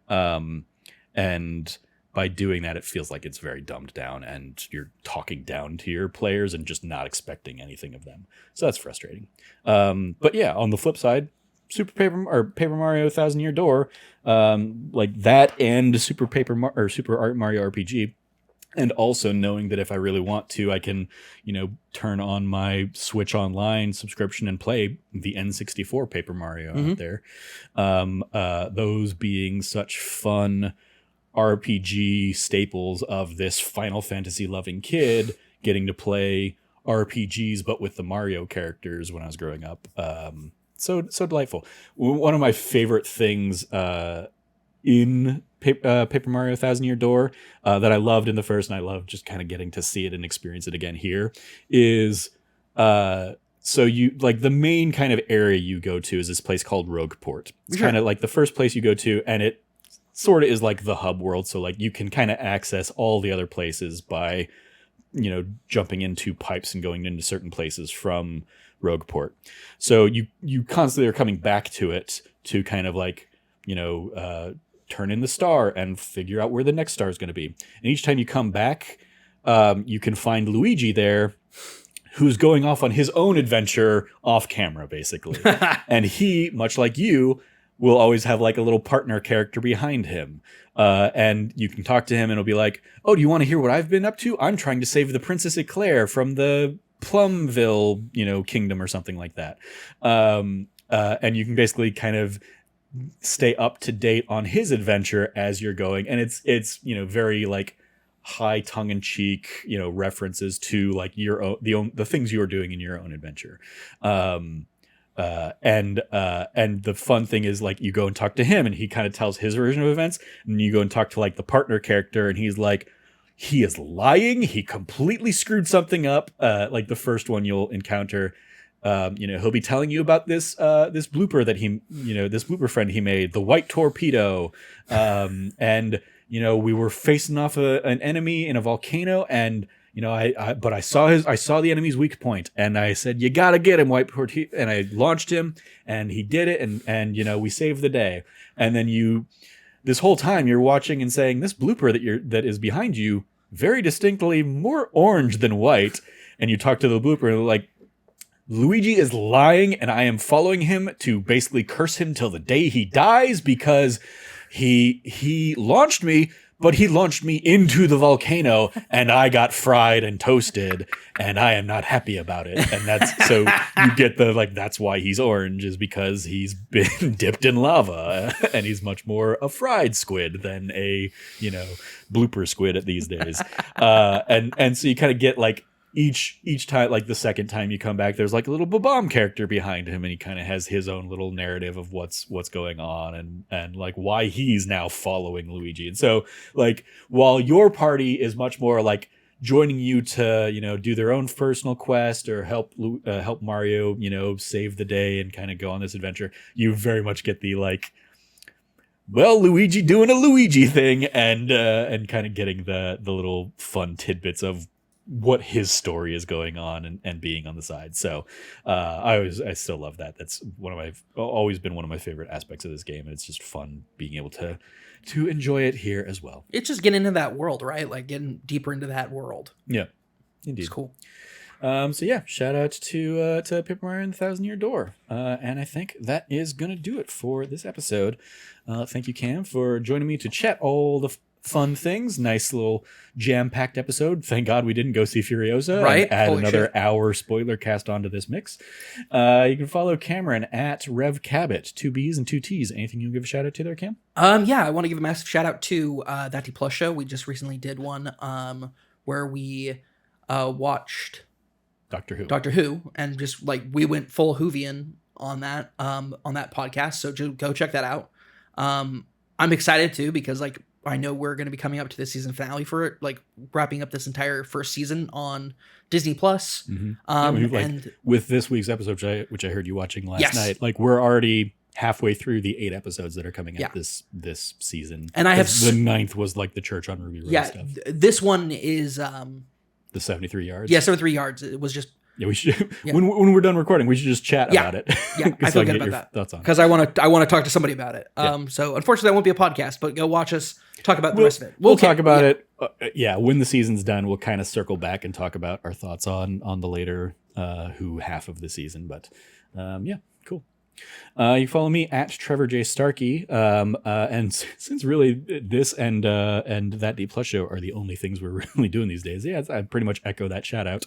And by doing that, it feels like it's very dumbed down and you're talking down to your players and just not expecting anything of them. So that's frustrating. But yeah, on the flip side, Paper Mario Thousand Year Door, like that and Super Mario RPG. And also knowing that if I really want to, I can, turn on my Switch Online subscription and play the N64 Paper Mario out there. Those being such fun RPG staples of this Final Fantasy loving kid getting to play RPGs, but with the Mario characters when I was growing up. So delightful. One of my favorite things in Paper Mario Thousand Year Door that I loved in the first, and I love just kind of getting to see it and experience it again here, is so you like the main kind of area you go to is this place called Rogueport. It's kind of like the first place you go to, and it sort of is like the hub world. So like you can kind of access all the other places by, jumping into pipes and going into certain places from Rogueport. So you constantly are coming back to it to kind of like, turn in the star and figure out where the next star is going to be. And each time you come back, you can find Luigi there, who's going off on his own adventure off camera, basically. And he, much like you, will always have like a little partner character behind him. And you can talk to him and it'll be like, oh, do you want to hear what I've been up to? I'm trying to save the Princess Eclair from the Plumville, kingdom or something like that. And you can basically kind of stay up to date on his adventure as you're going. And it's very like high tongue in cheek, references to like your own, the things you're doing in your own adventure. And the fun thing is like you go and talk to him and he kind of tells his version of events, and you go and talk to like the partner character and he's like, he is lying. He completely screwed something up. Like the first one you'll encounter, he'll be telling you about this blooper that this blooper friend he made, the white torpedo. And we were facing off an enemy in a volcano, and but I saw the enemy's weak point, and I said, you gotta get him, white torpedo, and I launched him, and he did it, and we saved the day. And then this whole time you're watching and saying, this blooper that is behind you, very distinctly more orange than white. And you talk to the blooper and like, Luigi is lying, and I am following him to basically curse him till the day he dies, because he launched me, but he launched me into the volcano and I got fried and toasted, and I am not happy about it. And that's, so you get that's why he's orange, is because he's been dipped in lava and he's much more a fried squid than a, blooper squid at these days. And so you kind of get like, each time, like the second time you come back, there's like a little Bob-omb character behind him, and he kind of has his own little narrative of what's going on and like why he's now following Luigi. And so like while your party is much more like joining you to do their own personal quest or help Mario save the day and kind of go on this adventure, you very much get the like, well, Luigi doing a Luigi thing and kind of getting the little fun tidbits of what his story is going on and being on the side. So I still love that. That's always been one of my favorite aspects of this game, and it's just fun being able to enjoy it here as well. It's just getting into that world, right? Like getting deeper into that world. Yeah, indeed. It's cool. So yeah, shout out to Paper Mario and the Thousand Year Door. And I think that is going to do it for this episode. Thank you, Cam, for joining me to chat all the fun things. Nice little jam-packed episode. Thank God we didn't go see Furiosa. Right? And add Holy another shit. hour spoiler cast onto this mix. You can follow Cameron at Rev Cabot, 2 B's and 2 T's. Anything you give a shout out to there, Cam? Yeah, I want to give a massive shout out to That D Plus show. We just recently did one where we watched Doctor Who, and just like we went full Whovian on that podcast. So go check that out. I'm excited too, because like know we're going to be coming up to the season finale for it, like wrapping up this entire first season on Disney Plus. And with this week's episode, which I heard you watching last night, like we're already halfway through the 8 episodes that are coming out this season. And I have the 9th was like the Church on Ruby Road stuff. This one is the 73 yards. Yeah, 73 yards. It was just. Yeah, we should. Yeah. When we're done recording, we should just chat about it. Yeah, I feel good about that. Thoughts on because I want to talk to somebody about it. So unfortunately, that won't be a podcast. But go watch us talk about the rest of it. We'll talk about it. When the season's done, we'll kind of circle back and talk about our thoughts on the later half of the season. But cool. You follow me at Trevor J. Starkey. And since really this and that D Plus show are the only things we're really doing these days, I pretty much echo that shout out.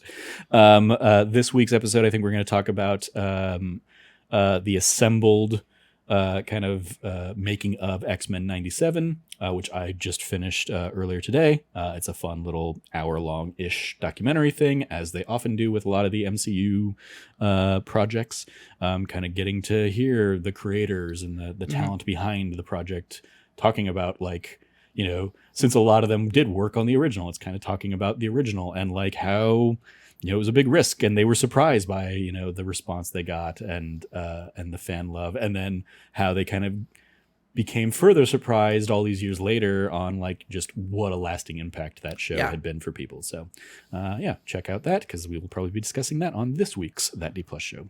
This week's episode, I think we're going to talk about the assembled making of X-Men 97, which I just finished earlier today. It's a fun little hour-long-ish documentary thing, as they often do with a lot of the MCU projects, kind of getting to hear the creators and the talent behind the project, talking about, like, you know, since a lot of them did work on the original, it's kind of talking about the original and like how, you know, it was a big risk and they were surprised by, you know, the response they got and the fan love, and then how they kind of became further surprised all these years later on like just what a lasting impact that show had been for people. So check out that, because we will probably be discussing that on this week's That D Plus show.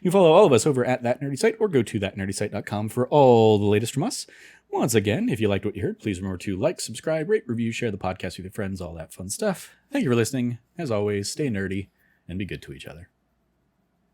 You can follow all of us over at That Nerdy Site, or go to thatnerdysite.com for all the latest from us. Once again, if you liked what you heard, please remember to like, subscribe, rate, review, share the podcast with your friends, all that fun stuff. Thank you for listening. As always, stay nerdy and be good to each other.